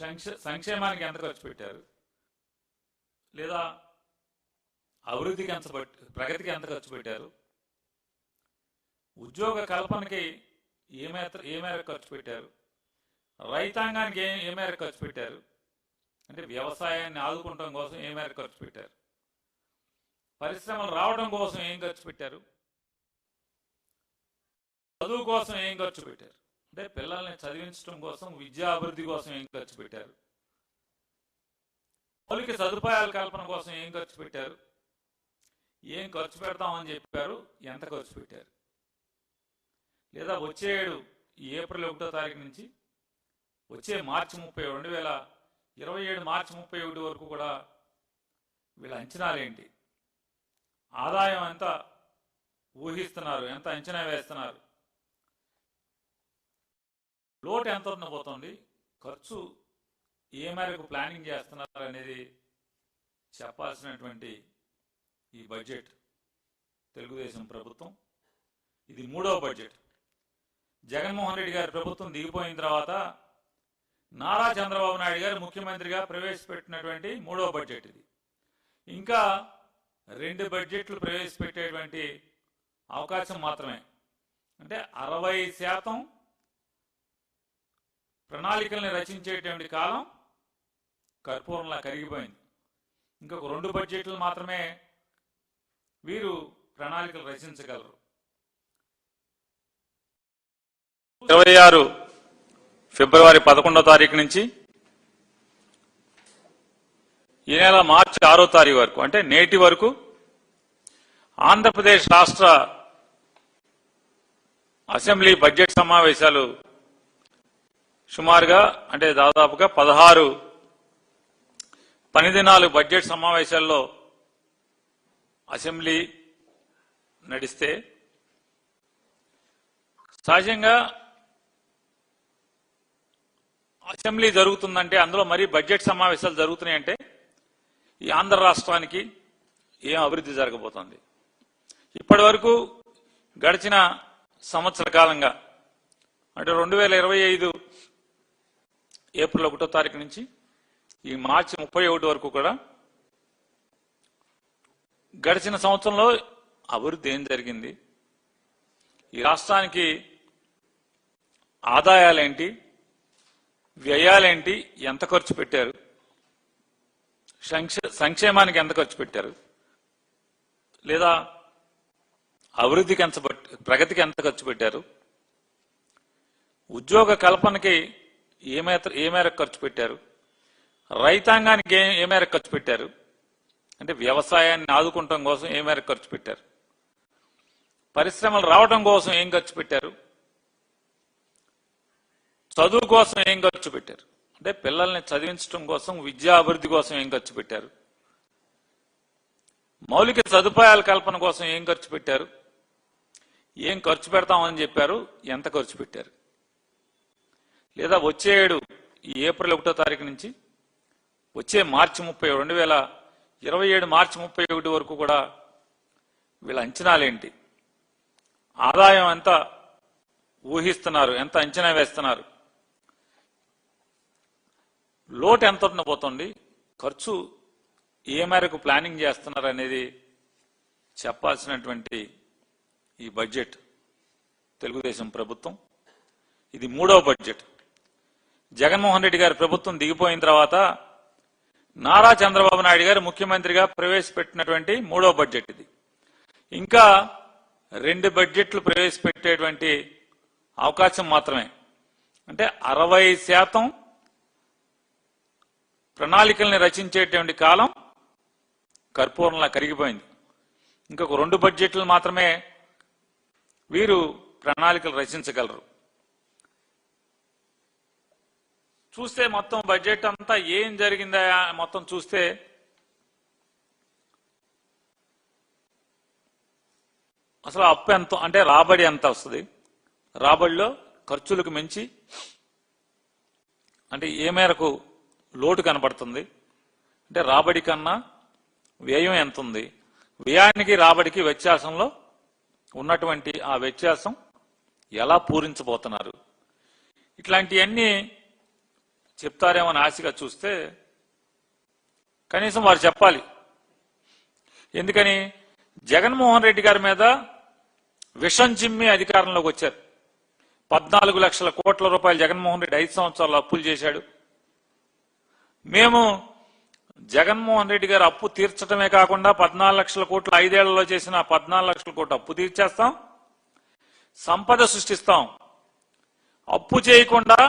సంక్షేమానికి ఎంత ఖర్చు పెట్టారు, లేదా అభివృద్ధికి ఎంత ప్రగతికి ఎంత ఖర్చు పెట్టారు, ఉద్యోగ కల్పనకి ఏ మేరకు ఖర్చు పెట్టారు, రైతాంగానికి ఏ మేరకు ఖర్చు పెట్టారు, అంటే వ్యవసాయాన్ని ఆదుకోవడం కోసం ఏ మేరకు ఖర్చు పెట్టారు, పరిశ్రమలు రావడం కోసం ఏం ఖర్చు పెట్టారు, చదువు కోసం ఏం ఖర్చు పెట్టారు, అంటే పిల్లల్ని చదివించడం కోసం విద్యా అభివృద్ధి కోసం ఏం ఖర్చు పెట్టారు, మౌలిక సదుపాయాల కల్పన కోసం ఏం ఖర్చు పెట్టారు, ఏం ఖర్చు పెడతామని చెప్పారు, ఎంత ఖర్చు పెట్టారు, లేదా వచ్చే ఏడు ఏప్రిల్ 1వ తారీఖు నుంచి వచ్చే మార్చి 30 2027 మార్చి 31 వరకు కూడా వీళ్ళ అంచనాలేంటి, ఆదాయం ఎంత ఊహిస్తున్నారు, ఎంత అంచనా వేస్తున్నారు, లోటు ఎంత ఉండబోతోంది, ఖర్చు ఏ మేరకు ప్లానింగ్ చేస్తున్నారు అనేది చెప్పాల్సినటువంటి ఈ బడ్జెట్ తెలుగుదేశం ప్రభుత్వం. ఇది 3వ బడ్జెట్. జగన్మోహన్ రెడ్డి గారి ప్రభుత్వం దిగిపోయిన తర్వాత నారా చంద్రబాబు నాయుడు గారు ముఖ్యమంత్రిగా ప్రవేశపెట్టినటువంటి 3వ బడ్జెట్ ఇది. ఇంకా 2 బడ్జెట్లు ప్రవేశపెట్టేటువంటి అవకాశం మాత్రమే. అంటే 60% ప్రణాళికల్ని రచించేటువంటి కాలం కర్పూరంలా కరిగిపోయింది. ఇంకొక 2 బడ్జెట్లు మాత్రమే వీరు ప్రణాళికలు రచించగలరు. 26 ఫిబ్రవరి 11వ తారీఖు నుంచి ఈ నెల మార్చి 6వ తారీఖు వరకు, అంటే నేటి వరకు ఆంధ్రప్రదేశ్ రాష్ట్ర అసెంబ్లీ బడ్జెట్ సమావేశాలు సుమారుగా, అంటే దాదాపుగా 16 పని దినాలు బడ్జెట్ సమావేశాల్లో అసెంబ్లీ నడిస్తే, సహజంగా అసెంబ్లీ జరుగుతుందంటే అందులో మరీ బడ్జెట్ సమావేశాలు జరుగుతున్నాయంటే ఈ ఆంధ్ర రాష్ట్రానికి ఏం అభివృద్ధి జరగబోతోంది. ఇప్పటి వరకు గడిచిన సంవత్సర కాలంగా, అంటే 2025 ఏప్రిల్ 1వ తారీఖు నుంచి ఈ మార్చి 31 వరకు కూడా గడిచిన సంవత్సరంలో అభివృద్ధి ఏం జరిగింది, ఈ రాష్ట్రానికి ఆదాయాలేంటి, వ్యయాలేంటి, ఎంత ఖర్చు పెట్టారు, సంక్షేమానికి ఎంత ఖర్చు పెట్టారు, లేదా అభివృద్ధికి ఎంత ప్రగతికి ఎంత ఖర్చు పెట్టారు, ఉద్యోగ కల్పనకి ఏ మేరకు ఖర్చు పెట్టారు, రైతాంగానికి ఏ మేరకు ఖర్చు పెట్టారు, అంటే వ్యవసాయాన్ని ఆదుకోవడం కోసం ఏ మేరకు ఖర్చు పెట్టారు, పరిశ్రమలు రావడం కోసం ఏం ఖర్చు పెట్టారు, చదువు కోసం ఏం ఖర్చు పెట్టారు, అంటే పిల్లల్ని చదివించడం కోసం విద్యా అభివృద్ధి కోసం ఏం ఖర్చు పెట్టారు, మౌలిక సదుపాయాల కల్పన కోసం ఏం ఖర్చు పెట్టారు, ఏం ఖర్చు పెడతామని చెప్పారు, ఎంత ఖర్చు పెట్టారు, లేదా వచ్చే ఏడు ఏప్రిల్ 1వ తారీఖు నుంచి వచ్చే మార్చి 2027 మార్చి 31 వరకు కూడా వీళ్ళ అంచనాలేంటి, ఆదాయం ఎంత ఊహిస్తున్నారు, ఎంత అంచనా వేస్తున్నారు, లోటు ఎంత ఉండబోతోంది, ఖర్చు ఏ మేరకు ప్లానింగ్ చేస్తున్నారు అనేది చెప్పాల్సినటువంటి ఈ బడ్జెట్ తెలుగుదేశం ప్రభుత్వం. ఇది 3వ బడ్జెట్. జగన్మోహన్ రెడ్డి గారి ప్రభుత్వం దిగిపోయిన తర్వాత నారా చంద్రబాబు నాయుడు గారు ముఖ్యమంత్రిగా ప్రవేశపెట్టినటువంటి 3వ బడ్జెట్ ఇది. ఇంకా 2 బడ్జెట్లు ప్రవేశపెట్టేటువంటి అవకాశం మాత్రమే. అంటే 60% ప్రణాళికల్ని రచించేటువంటి కాలం కర్పూరంలా కరిగిపోయింది. ఇంకొక 2 బడ్జెట్లు మాత్రమే వీరు ప్రణాళికలు రచించగలరు. చూస్తే మొత్తం బడ్జెట్ అంతా ఏం జరిగిందా మొత్తం చూస్తే అసలు అప్పు ఎంత, అంటే రాబడి ఎంత వస్తుంది, రాబడిలో ఖర్చులకు మించి అంటే ఏ మేరకు లోటు కనబడుతుంది, అంటే రాబడి కన్నా వ్యయం ఎంత ఉంది, వ్యయానికి రాబడికి వ్యత్యాసంలో ఉన్నటువంటి ఆ వ్యత్యాసం ఎలా పూరించబోతున్నారు, ఇట్లాంటివన్నీ చెప్తారేమో అని ఆశగా చూస్తే కనీసం వారు చెప్పాలి. ఎందుకని జగన్మోహన్ రెడ్డి గారి మీద విషం చిమ్మి అధికారంలోకి వచ్చారు. 14 లక్షల కోట్ల రూపాయలు జగన్మోహన్ రెడ్డి 5 సంవత్సరాలు అప్పులు చేశాడు. మేము జగన్మోహన్ రెడ్డి గారు అప్పు తీర్చడమే కాకుండా 14 లక్షల కోట్లు 5 ఏళ్లలో చేసిన 14 లక్షల కోట్లు అప్పు తీర్చేస్తాం, సంపద సృష్టిస్తాం, అప్పు చేయకుండా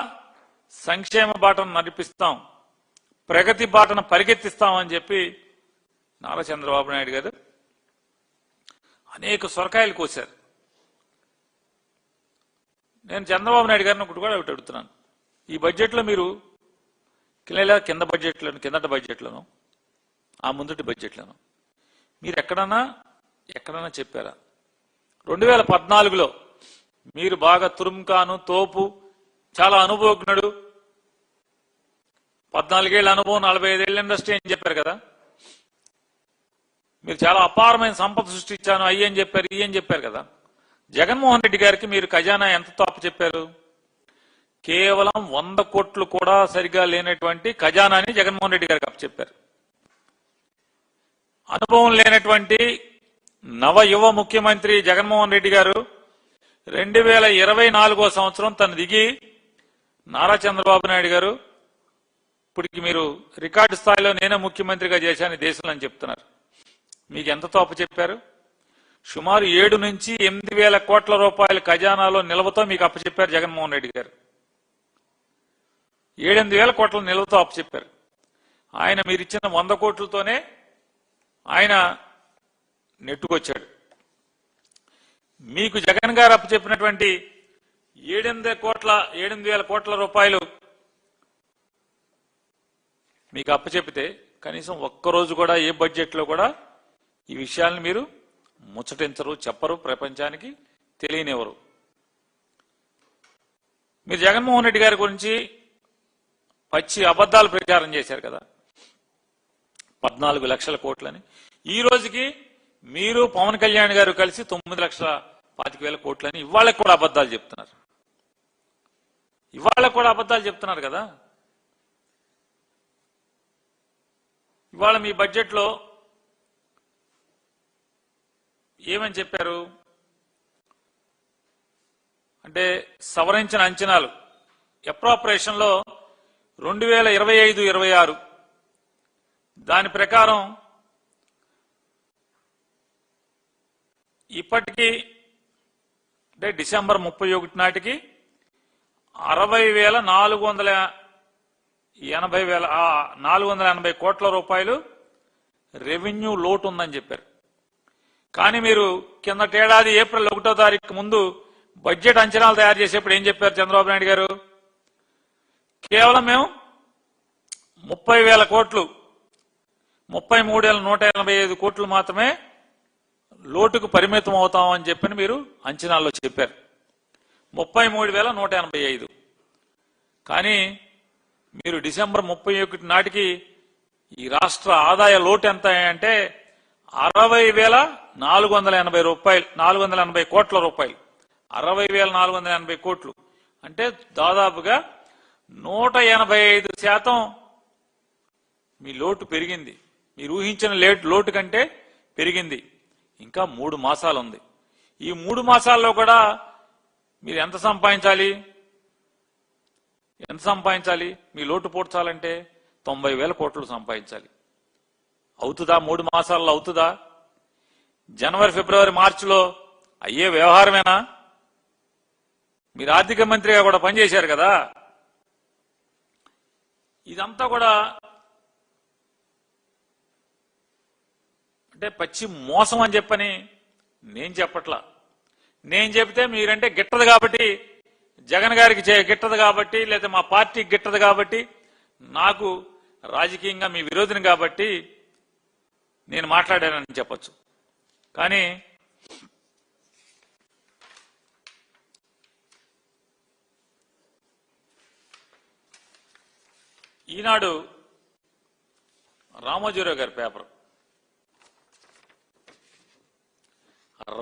సంక్షేమ బాటను నడిపిస్తాం, ప్రగతి బాటను పరిగెత్తిస్తామని చెప్పి నారా చంద్రబాబు నాయుడు గారు అనేక సొరకాయలు కోశారు. నేను చంద్రబాబు నాయుడు గారిని ఒకటి కూడా అడుగుతున్నాను. ఈ బడ్జెట్లో మీరు కింద బడ్జెట్లను, కిందటి బడ్జెట్లను, ఆ ముందటి బడ్జెట్లను మీరు ఎక్కడన్నా చెప్పారా? 2014లో మీరు బాగా తురుంకాను, తోపు, చాలా అనుభవజ్ఞుడు, 14 ఏళ్ల అనుభవం, 45 ఏళ్ల ఇండస్ట్రీ అని చెప్పారు కదా. మీరు చాలా అపారమైన సంపద సృష్టించాను, అయ్యని చెప్పారు, ఇయ్యని చెప్పారు కదా. జగన్మోహన్ రెడ్డి గారికి మీరు ఖజానా ఎంత అప్పు చెప్పారు? కేవలం 100 కోట్లు కూడా సరిగా లేనటువంటి ఖజానాని జగన్మోహన్ రెడ్డి గారికి అప్పచెప్పారు. అనుభవం లేనటువంటి నవయువ ముఖ్యమంత్రి జగన్మోహన్ రెడ్డి గారు 2024వ సంవత్సరం తను దిగి నారా చంద్రబాబు నాయుడు గారు ఇప్పటికి మీరు రికార్డు స్థాయిలో నేనే ముఖ్యమంత్రిగా చేశాను ఈ దేశంలో అని చెప్తున్నారు. మీకు ఎంతతో అప్పచెప్పారు? సుమారు 7 నుంచి 8 వేల కోట్ల రూపాయల ఖజానాలో నిల్వతో మీకు అప్పచెప్పారు జగన్మోహన్ రెడ్డి గారు. 7-8 వేల కోట్ల నిల్వతో అప్పచెప్పారు. ఆయన మీరిచ్చిన 100 కోట్లతోనే ఆయన నెట్టుకొచ్చాడు. మీకు జగన్ గారు అప్పచెప్పినటువంటి 7-8 వేల కోట్ల రూపాయలు మీకు అప్పచెప్పితే కనీసం ఒక్కరోజు కూడా ఏ బడ్జెట్లో కూడా ఈ విషయాలను మీరు ముచ్చటించరు, చెప్పరు, ప్రపంచానికి తెలియనివ్వరు. మీరు జగన్మోహన్ రెడ్డి గారి గురించి పచ్చి అబద్ధాలు ప్రచారం చేశారు కదా, 14 లక్షల కోట్లని. ఈ రోజుకి మీరు పవన్ కళ్యాణ్ గారు కలిసి 9,25,000 కోట్లని ఇవాళకి కూడా అబద్ధాలు చెప్తున్నారు. ఇవాళ కూడా అబద్ధాలు చెప్తున్నారు కదా. ఇవాళ మీ బడ్జెట్లో ఏమని చెప్పారు అంటే సవరించిన అంచనాలు అప్రాపరేషన్లో 2025-26 దాని ప్రకారం ఇప్పటికీ అంటే డిసెంబర్ 31 నాటికి 60,480 కోట్ల రూపాయలు రెవెన్యూ లోటు ఉందని చెప్పారు. కానీ మీరు కిందటేడాది ఏప్రిల్ 1వ తారీఖు ముందు బడ్జెట్ అంచనాలు తయారు చేసేప్పుడు ఏం చెప్పారు చంద్రబాబు నాయుడు గారు? కేవలం మేము 30,000 కోట్లు, 33,185 కోట్లు మాత్రమే లోటుకు పరిమితం అవుతామని చెప్పని మీరు అంచనాల్లో చెప్పారు. 33,185. కానీ మీరు డిసెంబర్ 31 నాటికి ఈ రాష్ట్ర ఆదాయ లోటు ఎంత అంటే 60,480 కోట్ల రూపాయలు. 60,480 కోట్లు అంటే దాదాపుగా 185% మీ లోటు పెరిగింది. మీరు ఊహించిన లోటు కంటే పెరిగింది. ఇంకా 3 మాసాలు ఉంది. ఈ 3 మాసాల్లో కూడా మీరు ఎంత సంపాదించాలి? మీ లోటు పూడ్చాలంటే 90,000 కోట్లు సంపాదించాలి. అవుతుందా? 3 మాసాల్లో అవుతుందా? జనవరి, ఫిబ్రవరి, మార్చిలో అయ్యే వ్యవహారమేనా? మీరు ఆర్థిక మంత్రిగా కూడా పనిచేశారు కదా. ఇదంతా కూడా అంటే పచ్చి మోసం అని చెప్పని నేను చెప్పట్లా. నేను చెబితే మీరంటే గిట్టదు కాబట్టి, జగన్ గారికి గిట్టదు కాబట్టి, లేదా మా పార్టీకి గిట్టదు కాబట్టి, నాకు రాజకీయంగా మీ విరోధిని కాబట్టి నేను మాట్లాడానని చెప్పొచ్చు. కానీ ఈనాడు రామోజీరావు గారి పేపర్,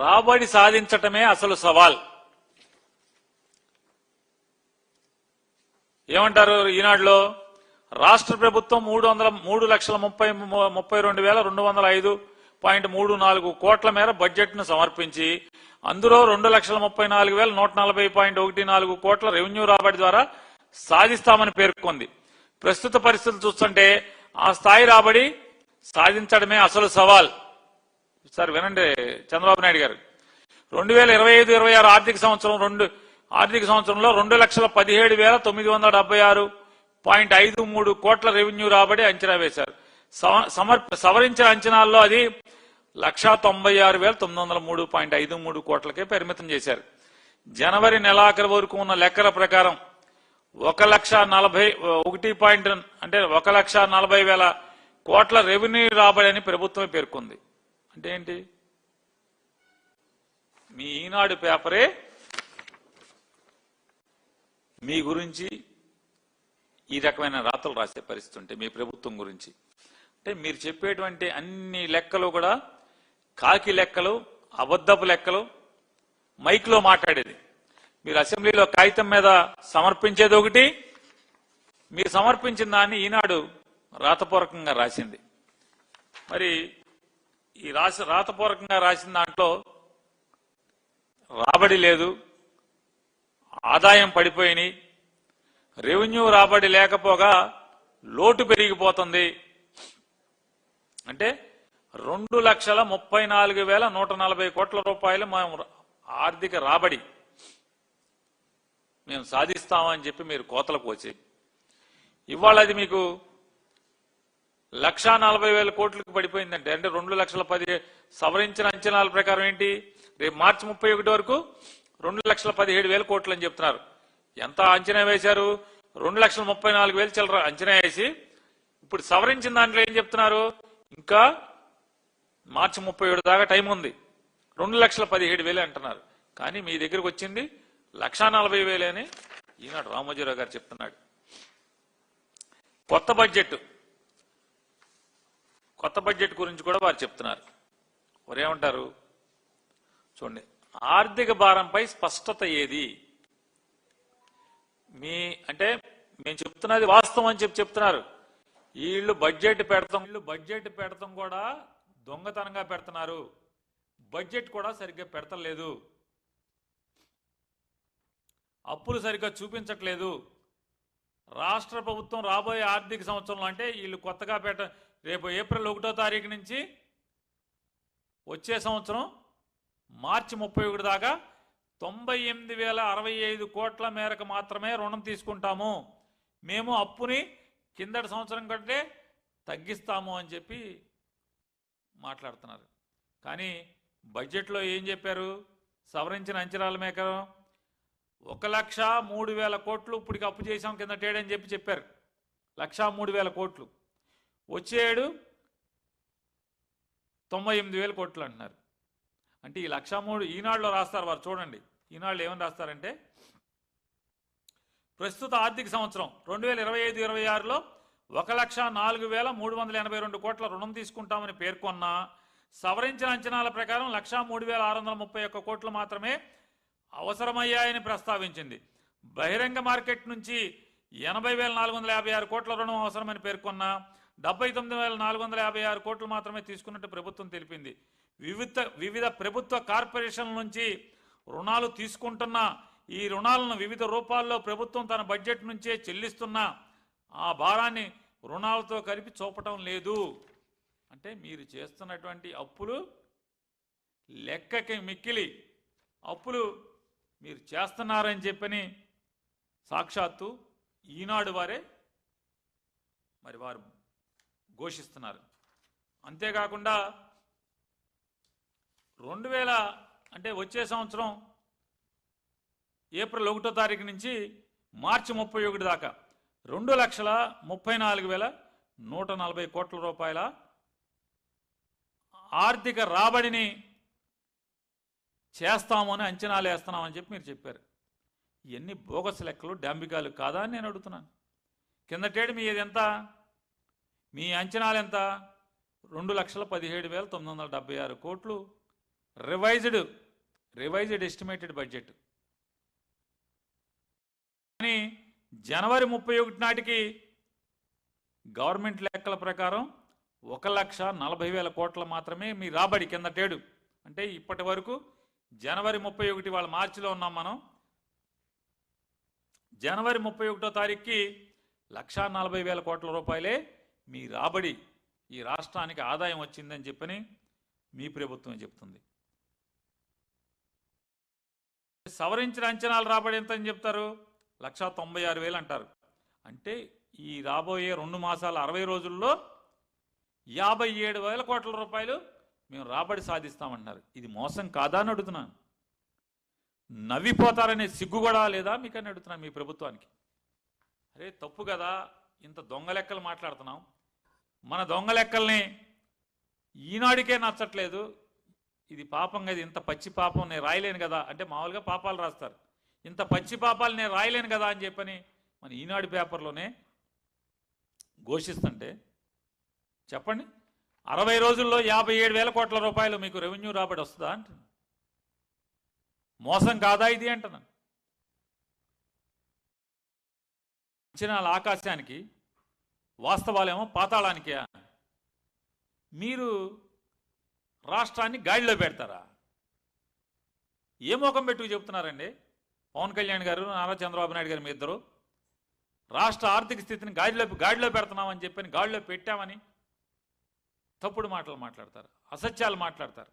రాబడి సాధించటమే అసలు సవాల్. ఏమంటారు ఈనాడులో? రాష్ట్ర ప్రభుత్వం 3,32,205.34 కోట్ల మేర బడ్జెట్ ను సమర్పించి అందులో 2,34,140.14 కోట్ల రెవెన్యూ రాబడి ద్వారా సాధిస్తామని పేర్కొంది. ప్రస్తుత పరిస్థితులు చూస్తుంటే ఆ స్థాయి రాబడి సాధించడమే అసలు సవాల్. సార్ వినండి చంద్రబాబు నాయుడు గారు, 2025-26 ఆర్థిక సంవత్సరంలో 2,17,976.53 కోట్ల రెవెన్యూ రాబడి అంచనా వేశారు. సవరించిన అంచనాల్లో అది 1,96,903.53 కోట్లకే పరిమితం చేశారు. జనవరి నెలాఖరు వరకు ఉన్న లెక్కల ప్రకారం 1,40,000 కోట్ల రెవెన్యూ రాబడి అని ప్రభుత్వమే పేర్కొంది. అంటే ఏంటి? మీ ఈనాడు పేపరే మీ గురించి ఈ రకమైన రాతలు రాసే పరిస్థితి ఉంటే మీ ప్రభుత్వం గురించి, అంటే మీరు చెప్పేటువంటి అన్ని లెక్కలు కూడా కాకి లెక్కలు, అబద్ధపు లెక్కలు, మైక్లో మాట్లాడేది. మీరు అసెంబ్లీలో కాగితం మీద సమర్పించేది ఒకటి, మీరు సమర్పించిన దాన్ని ఈనాడు రాతపూర్వకంగా రాసింది. మరి ఈ రాతపూర్వకంగా రాసిన దాంట్లో రాబడి లేదు, ఆదాయం పడిపోయినాయి, రెవెన్యూ రాబడి లేకపోగా లోటు పెరిగిపోతుంది. అంటే 2,34,140 కోట్ల రూపాయలు మేము ఆర్థిక రాబడి మేము సాధిస్తామని చెప్పి మీరు కోతలకు వచ్చి ఇవాళ అది మీకు 1,40,000 కోట్లకు పడిపోయిందంటే, అంటే 2,10,000 సవరించిన అంచనాల ప్రకారం ఏంటి, రేపు మార్చి 31 వరకు 2,17,000 కోట్లు అని చెప్తున్నారు. ఎంత అంచనా వేశారు? 2,34,000 చిల్లర అంచనా వేసి ఇప్పుడు సవరించిన దాంట్లో ఏం చెప్తున్నారు, ఇంకా మార్చి 31 దాకా టైం ఉంది, 2,17,000 అంటున్నారు. కానీ మీ దగ్గరకు వచ్చింది 1,40,000 అని ఈనాడు రామోజీరావు గారు చెప్తున్నాడు. కొత్త బడ్జెట్ గురించి కూడా వారు చెప్తున్నారు. వారేమంటారు చూడండి, ఆర్థిక భారంపై స్పష్టత ఏది? అంటే మేము చెప్తున్నది వాస్తవం అని చెప్తున్నారు. వీళ్ళు బడ్జెట్ పెడతాం కూడా దొంగతనంగా పెడుతున్నారు, బడ్జెట్ కూడా సరిగ్గా పెడతలేదు, అప్పులు సరిగ్గా చూపించట్లేదు. రాష్ట్ర ప్రభుత్వం రాబోయే ఆర్థిక సంవత్సరంలో, అంటే వీళ్ళు కొత్తగా రేపు ఏప్రిల్ 1వ తారీఖు నుంచి వచ్చే సంవత్సరం మార్చి 31 దాకా 98,065 కోట్ల మేరకు మాత్రమే రుణం తీసుకుంటాము, మేము అప్పుని కిందటి సంవత్సరం కంటే తగ్గిస్తాము అని చెప్పి మాట్లాడుతున్నారు. కానీ బడ్జెట్లో ఏం చెప్పారు? సవరించిన అంచనాల మేరకు 1,03,000 కోట్లు ఇప్పటికి అప్పు చేశాం కిందటేడని చెప్పారు. 1,03,000 కోట్లు. వచ్చే ఏడు 98,000 కోట్లు అంటున్నారు. అంటే ఈ 1,03,000 ఈనాడులో రాస్తారు వారు, చూడండి ఈనాడులో ఏమని రాస్తారంటే, ప్రస్తుత ఆర్థిక సంవత్సరం 2025-26లో 1,04,382 కోట్ల రుణం తీసుకుంటామని పేర్కొన్న సవరించిన అంచనాల ప్రకారం 1,03,631 కోట్లు మాత్రమే అవసరమయ్యాయని ప్రస్తావించింది. బహిరంగ మార్కెట్ నుంచి 80,456 కోట్ల రుణం అవసరమని పేర్కొన్న 79,456 కోట్లు మాత్రమే తీసుకున్నట్టు ప్రభుత్వం తెలిపింది. వివిధ ప్రభుత్వ కార్పొరేషన్ల నుంచి రుణాలు తీసుకుంటున్న ఈ రుణాలను వివిధ రూపాల్లో ప్రభుత్వం తన బడ్జెట్ నుంచే చెల్లిస్తున్న ఆ భారాన్ని రుణాలతో కలిపి చూపటం లేదు. అంటే మీరు చేస్తున్నటువంటి అప్పులు లెక్కకి మిక్కిలి అప్పులు మీరు చేస్తున్నారని చెప్పని సాక్షాత్తు ఈనాడు వారే వారు ఘోషిస్తున్నారు. అంతేకాకుండా 2000 అంటే వచ్చే సంవత్సరం ఏప్రిల్ 1వ తారీఖు నుంచి మార్చి 31 దాకా 2,34,140 కోట్ల రూపాయల ఆర్థిక రాబడిని చేస్తామని అంచనాలు వేస్తున్నామని చెప్పి మీరు చెప్పారు. ఇవన్నీ బోగస్ లెక్కలు, డాంబికాలు కాదా అని నేను అడుగుతున్నాను. కిందటేడు మీ ఎంత, మీ అంచనాలు ఎంత? 2,17,976 కోట్లు రివైజ్డ్ ఎస్టిమేటెడ్ బడ్జెట్. కానీ జనవరి 31 నాటికి గవర్నమెంట్ లెక్కల ప్రకారం 1,40,000 కోట్ల మాత్రమే మీ రాబడి కిందటేడు. అంటే ఇప్పటి వరకు జనవరి 31, వాళ్ళ మార్చిలో ఉన్నాం మనం, జనవరి 31వ తారీఖుకి 1,40,000 కోట్ల రూపాయలే మీ రాబడి, ఈ రాష్ట్రానికి ఆదాయం వచ్చిందని చెప్పని మీ ప్రభుత్వం చెప్తుంది. సవరించిన అంచనాలు రాబడి ఎంత అని చెప్తారు? 1,96,000 అంటారు. అంటే ఈ రాబోయే 2 మాసాల 60 రోజుల్లో 57,000 కోట్ల రూపాయలు మేము రాబడి సాధిస్తామంటున్నారు. ఇది మోసం కాదా అని అడుగుతున్నాను. నవ్విపోతారనే సిగ్గు కూడా లేదా మీకని అడుగుతున్నాను మీ ప్రభుత్వానికి. అరే తప్పు కదా, ఇంత దొంగ లెక్కలు మాట్లాడుతున్నాం. మన దొంగ లెక్కల్ని ఈనాడికే నచ్చట్లేదు. ఇది పాపం కదా, ఇంత పచ్చి పాపం నేను రాయలేను కదా, అంటే మామూలుగా పాపాలు రాస్తారు, ఇంత పచ్చి పాపాలు నేను రాయలేను కదా అని చెప్పని మన ఈనాడు పేపర్లోనే ఘోషిస్తుంటే చెప్పండి, 60 రోజుల్లో 57,000 కోట్ల రూపాయలు మీకు రెవెన్యూ రాబడి వస్తుందా అంటున్నా. మోసం కాదా ఇది అంటున్నా. అంచనాలు ఆకాశానికి, వాస్తవాలేమో పాతాళానికి. మీరు రాష్ట్రాన్ని గాడిలో పెడతారా? ఏ మోకం పెట్టుకు చెప్తున్నారండి పవన్ కళ్యాణ్ గారు, నారా చంద్రబాబు నాయుడు గారు? మీ ఇద్దరు రాష్ట్ర ఆర్థిక స్థితిని గాడిలో పెడుతున్నామని చెప్పని, గాడిలో పెట్టామని తప్పుడు మాటలు మాట్లాడతారు, అసత్యాలు మాట్లాడతారు.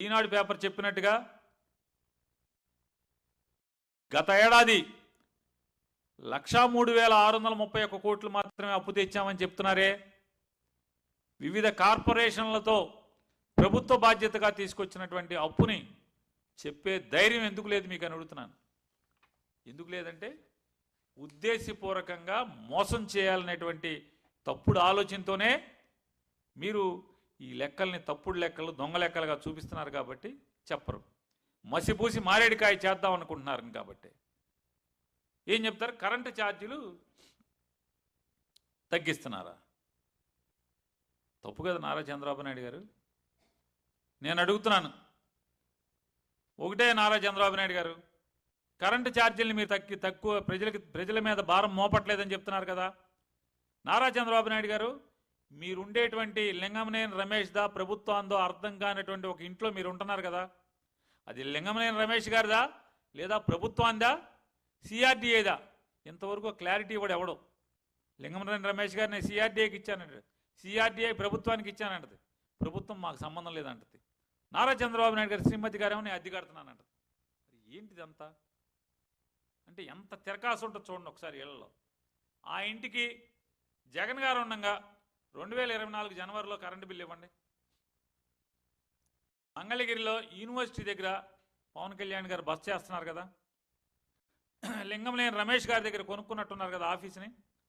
ఈనాడు పేపర్ చెప్పినట్టుగా గత ఏడాది 1,03,631 కోట్లు మాత్రమే అప్పు తెచ్చామని చెప్తున్నారే. వివిధ కార్పొరేషన్లతో ప్రభుత్వ బాధ్యతగా తీసుకొచ్చినటువంటి అప్పుని చెప్పే ధైర్యం ఎందుకు లేదు మీకు అని అడుగుతున్నాను. ఎందుకు లేదంటే ఉద్దేశపూర్వకంగా మోసం చేయాలనేటువంటి తప్పుడు ఆలోచనతోనే మీరు ఈ లెక్కల్ని తప్పుడు లెక్కలు, దొంగ లెక్కలుగా చూపిస్తున్నారు కాబట్టి చెప్పరు. మసిపూసి మారేడికాయ చేద్దాం అనుకుంటున్నారు కాబట్టి ఏం చెప్తారు? కరెంటు ఛార్జీలు తగ్గిస్తున్నారా? తప్పు కదా నారా చంద్రబాబు నాయుడు గారు. నేను అడుగుతున్నాను ఒకటే, నారా చంద్రబాబు నాయుడు గారు, కరెంటు ఛార్జీలను మీరు తక్కువ ప్రజల మీద భారం మోపట్లేదని చెప్తున్నారు కదా. నారా చంద్రబాబు నాయుడు గారు, మీరుండేటువంటి లింగమనేని రమేష్ దా, ప్రభుత్వందో అర్థం కానటువంటి ఒక ఇంట్లో మీరు ఉంటున్నారు కదా, అది లింగమనేని రమేష్ గారిదా లేదా ప్రభుత్వాందా, సిఆర్డీఏదా? ఇంతవరకు క్లారిటీ ఇవ్వడు ఎవడో. లింగమనేని రమేష్ గారిని సిఆర్డీఏకి ఇచ్చానంటే, సిఆర్డీఐ ప్రభుత్వానికి ఇచ్చానంటది, ప్రభుత్వం మాకు సంబంధం లేదంటది. నారా చంద్రబాబు నాయుడు గారి శ్రీమతి గారేమో నేను అద్దె కడుతున్నానంటది. మరి ఏంటిదంతా? అంటే ఎంత తిరకాసు ఉంటుంది చూడండి ఒకసారి ఇళ్లలో. ఆ ఇంటికి జగన్ గారు ఉండగా 2024 జనవరిలో కరెంటు బిల్లు ఇవ్వండి. మంగళగిరిలో యూనివర్సిటీ దగ్గర పవన్ కళ్యాణ్ గారు బస్ చేస్తున్నారు కదా, లింగంలేని రమేష్ గారి దగ్గర కొనుక్కున్నట్టున్నారు కదా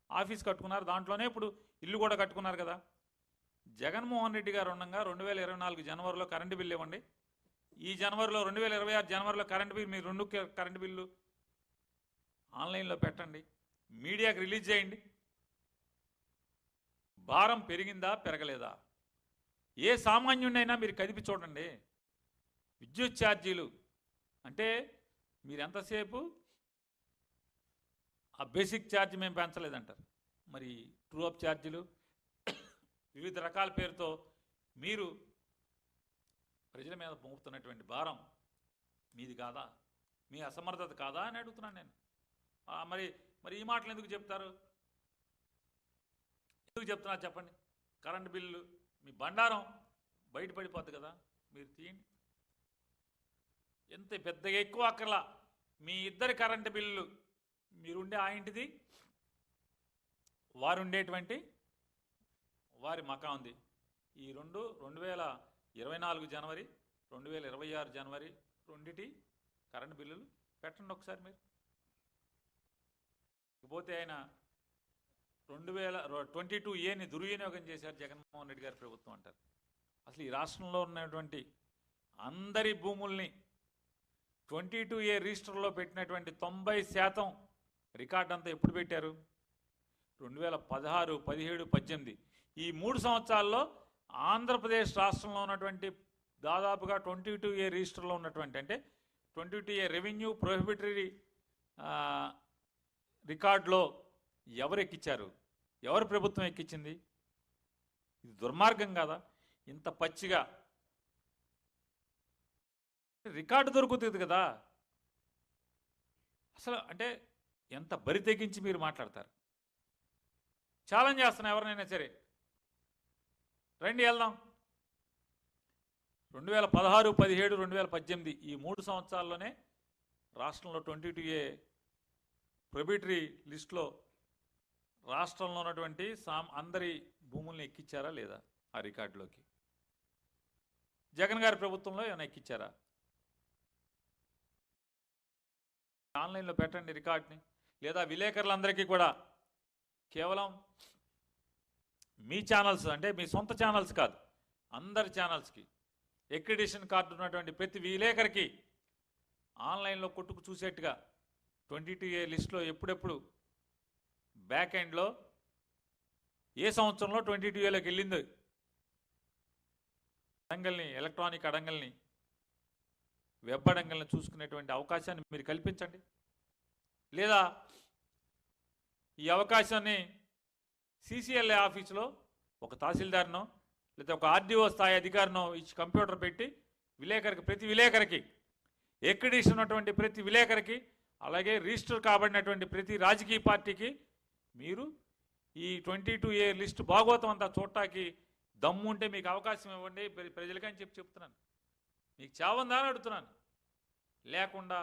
ఆఫీస్ కట్టుకున్నారు, దాంట్లోనే ఇప్పుడు ఇల్లు కూడా కట్టుకున్నారు కదా. జగన్మోహన్ రెడ్డి గారు ఉండగా 2024 జనవరిలో కరెంటు బిల్లు ఇవ్వండి. ఈ జనవరిలో 2026 జనవరిలో కరెంటు బిల్లు, మీరు 2 కరెంటు బిల్లు ఆన్లైన్లో పెట్టండి, మీడియాకి రిలీజ్ చేయండి. భారం పెరిగిందా పెరగలేదా? ఏ సామాన్యుడినైనా మీరు కదిపి చూడండి. విద్యుత్ ఛార్జీలు అంటే మీరు ఎంతసేపు ఆ బేసిక్ ఛార్జ్ మేము పెంచలేదంటారు, మరి ట్రూ అప్ ఛార్జీలు వివిధ రకాల పేరుతో మీరు ప్రజల మీద మోపుతున్నటువంటి భారం మీది కాదా? మీ అసమర్థత కాదా అని అడుగుతున్నాను నేను. మరి ఈ మాటలు ఎందుకు చెప్తారు? ఎందుకు చెప్తున్నారు చెప్పండి. కరెంటు బిల్లు మీ బండారం బయటపడిపోద్ది కదా, మీరు తీయండి. ఎంత పెద్దగా ఎక్కువ అక్కర్లా, మీ ఇద్దరి కరెంటు బిల్లు, మీరుండే ఆ ఇంటిది, వారుండేటువంటి వారి మకా ఉంది, ఈ 2024 జనవరి 2026 జనవరి రెండిటి కరెంటు బిల్లులు పెట్టండి ఒకసారి మీరు. ఇకపోతే ఆయన 2022A దుర్వినియోగం చేశారు జగన్మోహన్ రెడ్డి గారి ప్రభుత్వం అంటారు. అసలు ఈ రాష్ట్రంలో ఉన్నటువంటి అందరి భూముల్ని 22A రిజిస్టర్లో పెట్టినటువంటి 90% రికార్డ్ అంతా ఎప్పుడు పెట్టారు? 2016, 17, 18 ఈ 3 సంవత్సరాల్లో ఆంధ్రప్రదేశ్ రాష్ట్రంలో ఉన్నటువంటి దాదాపుగా 22A రిజిస్టర్లో ఉన్నటువంటి, అంటే 22A రెవెన్యూ ప్రొహిబిటరీ రికార్డులో ఎవరు ఎక్కించారు? ఎవరు ప్రభుత్వం ఎక్కించింది? ఇది దుర్మార్గం కాదా? ఇంత పచ్చిగా రికార్డు దొరుకుతుంది కదా. అసలు అంటే ఎంత బరి తెగించి మీరు మాట్లాడతారు. ఛాలెంజ్ చేస్తున్నా ఎవరినైనా సరే, రండి వెళ్దాం. 2016, 17, 2018 ఈ 3 సంవత్సరాల్లోనే రాష్ట్రంలో 22A ప్రొహిబిటరీ లిస్టులో రాష్ట్రంలో ఉన్నటువంటి అందరి భూముల్ని ఎక్కించారా లేదా ఆ రికార్డులోకి? జగన్ గారి ప్రభుత్వంలో ఏమైనా ఎక్కించారా? ఆన్లైన్లో పెట్టండి రికార్డ్ని. లేదా విలేకరులందరికీ కూడా కేవలం మీ ఛానల్స్ అంటే మీ సొంత ఛానల్స్ కాదు, అందరి ఛానల్స్కి ఎక్రిడిషన్ కార్డు ఉన్నటువంటి ప్రతి విలేకరికి ఆన్లైన్లో కొట్టుకు చూసేట్టుగా 22A లిస్టులో ఎప్పుడెప్పుడు బ్యాక్ ఎండ్లో ఏ సంవత్సరంలో 22Aలోకి వెళ్ళింది అడంగల్ని, ఎలక్ట్రానిక్ అడంగల్ని, వెబ్ అడంగల్ని చూసుకునేటువంటి అవకాశాన్ని మీరు కల్పించండి. లేదా ఈ అవకాశాన్ని CCLA ఆఫీసులో ఒక తహసీల్దార్నో లేదా ఒక RDO స్థాయి అధికారినో ఇచ్చి కంప్యూటర్ పెట్టి విలేకరికి, ప్రతి విలేకరికి, ఎక్రిడిషన్ ఉన్నటువంటి ప్రతి విలేకరికి, అలాగే రిజిస్టర్ కాబడినటువంటి ప్రతి రాజకీయ పార్టీకి మీరు ఈ 22A లిస్టు భాగవతం అంతా చూడటానికి దమ్ము ఉంటే మీకు అవకాశం ఇవ్వండి ప్రజలకని చెప్తున్నాను. మీకు చావందా అని అడుగుతున్నాను. లేకుండా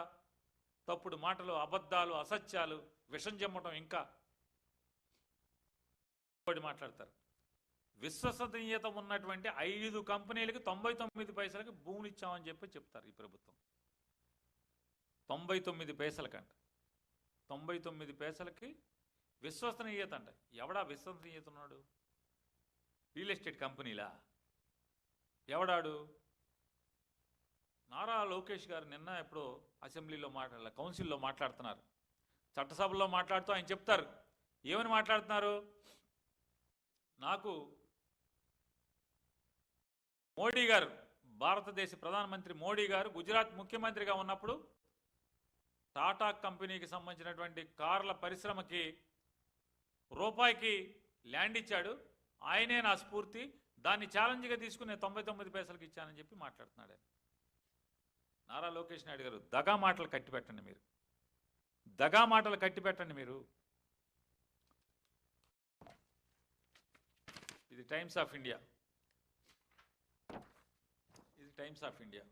తప్పుడు మాటలు, అబద్ధాలు, అసత్యాలు, విషం చెమ్మటం ఇంకా మాట్లాడతారు. విశ్వసనీయత ఉన్నటువంటి 5 కంపెనీలకి 99 పైసలకి భూములు ఇచ్చామని చెప్తారు ఈ ప్రభుత్వం. 99 పైసలకంట, 99 పైసలకి విశ్వసనీయత అంట. ఎవడా విశ్వసనీయత ఉన్నాడు? రియల్ ఎస్టేట్ కంపెనీలా? ఎవడాడు? నారా లోకేష్ గారు నిన్న ఎప్పుడో అసెంబ్లీలో కౌన్సిల్లో మాట్లాడుతున్నారు, చట్టసభలో మాట్లాడుతూ ఆయన చెప్తారు. ఏమని మాట్లాడుతున్నారు? నాకు మోడీ గారు, భారతదేశ ప్రధానమంత్రి మోడీ గారు గుజరాత్ ముఖ్యమంత్రిగా ఉన్నప్పుడు టాటా కంపెనీకి సంబంధించినటువంటి కార్ల పరిశ్రమకి రూపాయికి ల్యాండ్ ఇచ్చాడు, ఆయనే నా స్ఫూర్తి, దాన్ని ఛాలెంజ్గా తీసుకుని 99 పైసలకి ఇచ్చానని చెప్పి మాట్లాడుతున్నాడు నారా లోకేష్ నాయుడు గారు. దగా మాటలు కట్టిపెట్టండి మీరు, దగా మాటలు కట్టిపెట్టండి మీరు. ఇది టైమ్స్ ఆఫ్ ఇండియా, ఇది టైమ్స్ ఆఫ్ ఇండియా,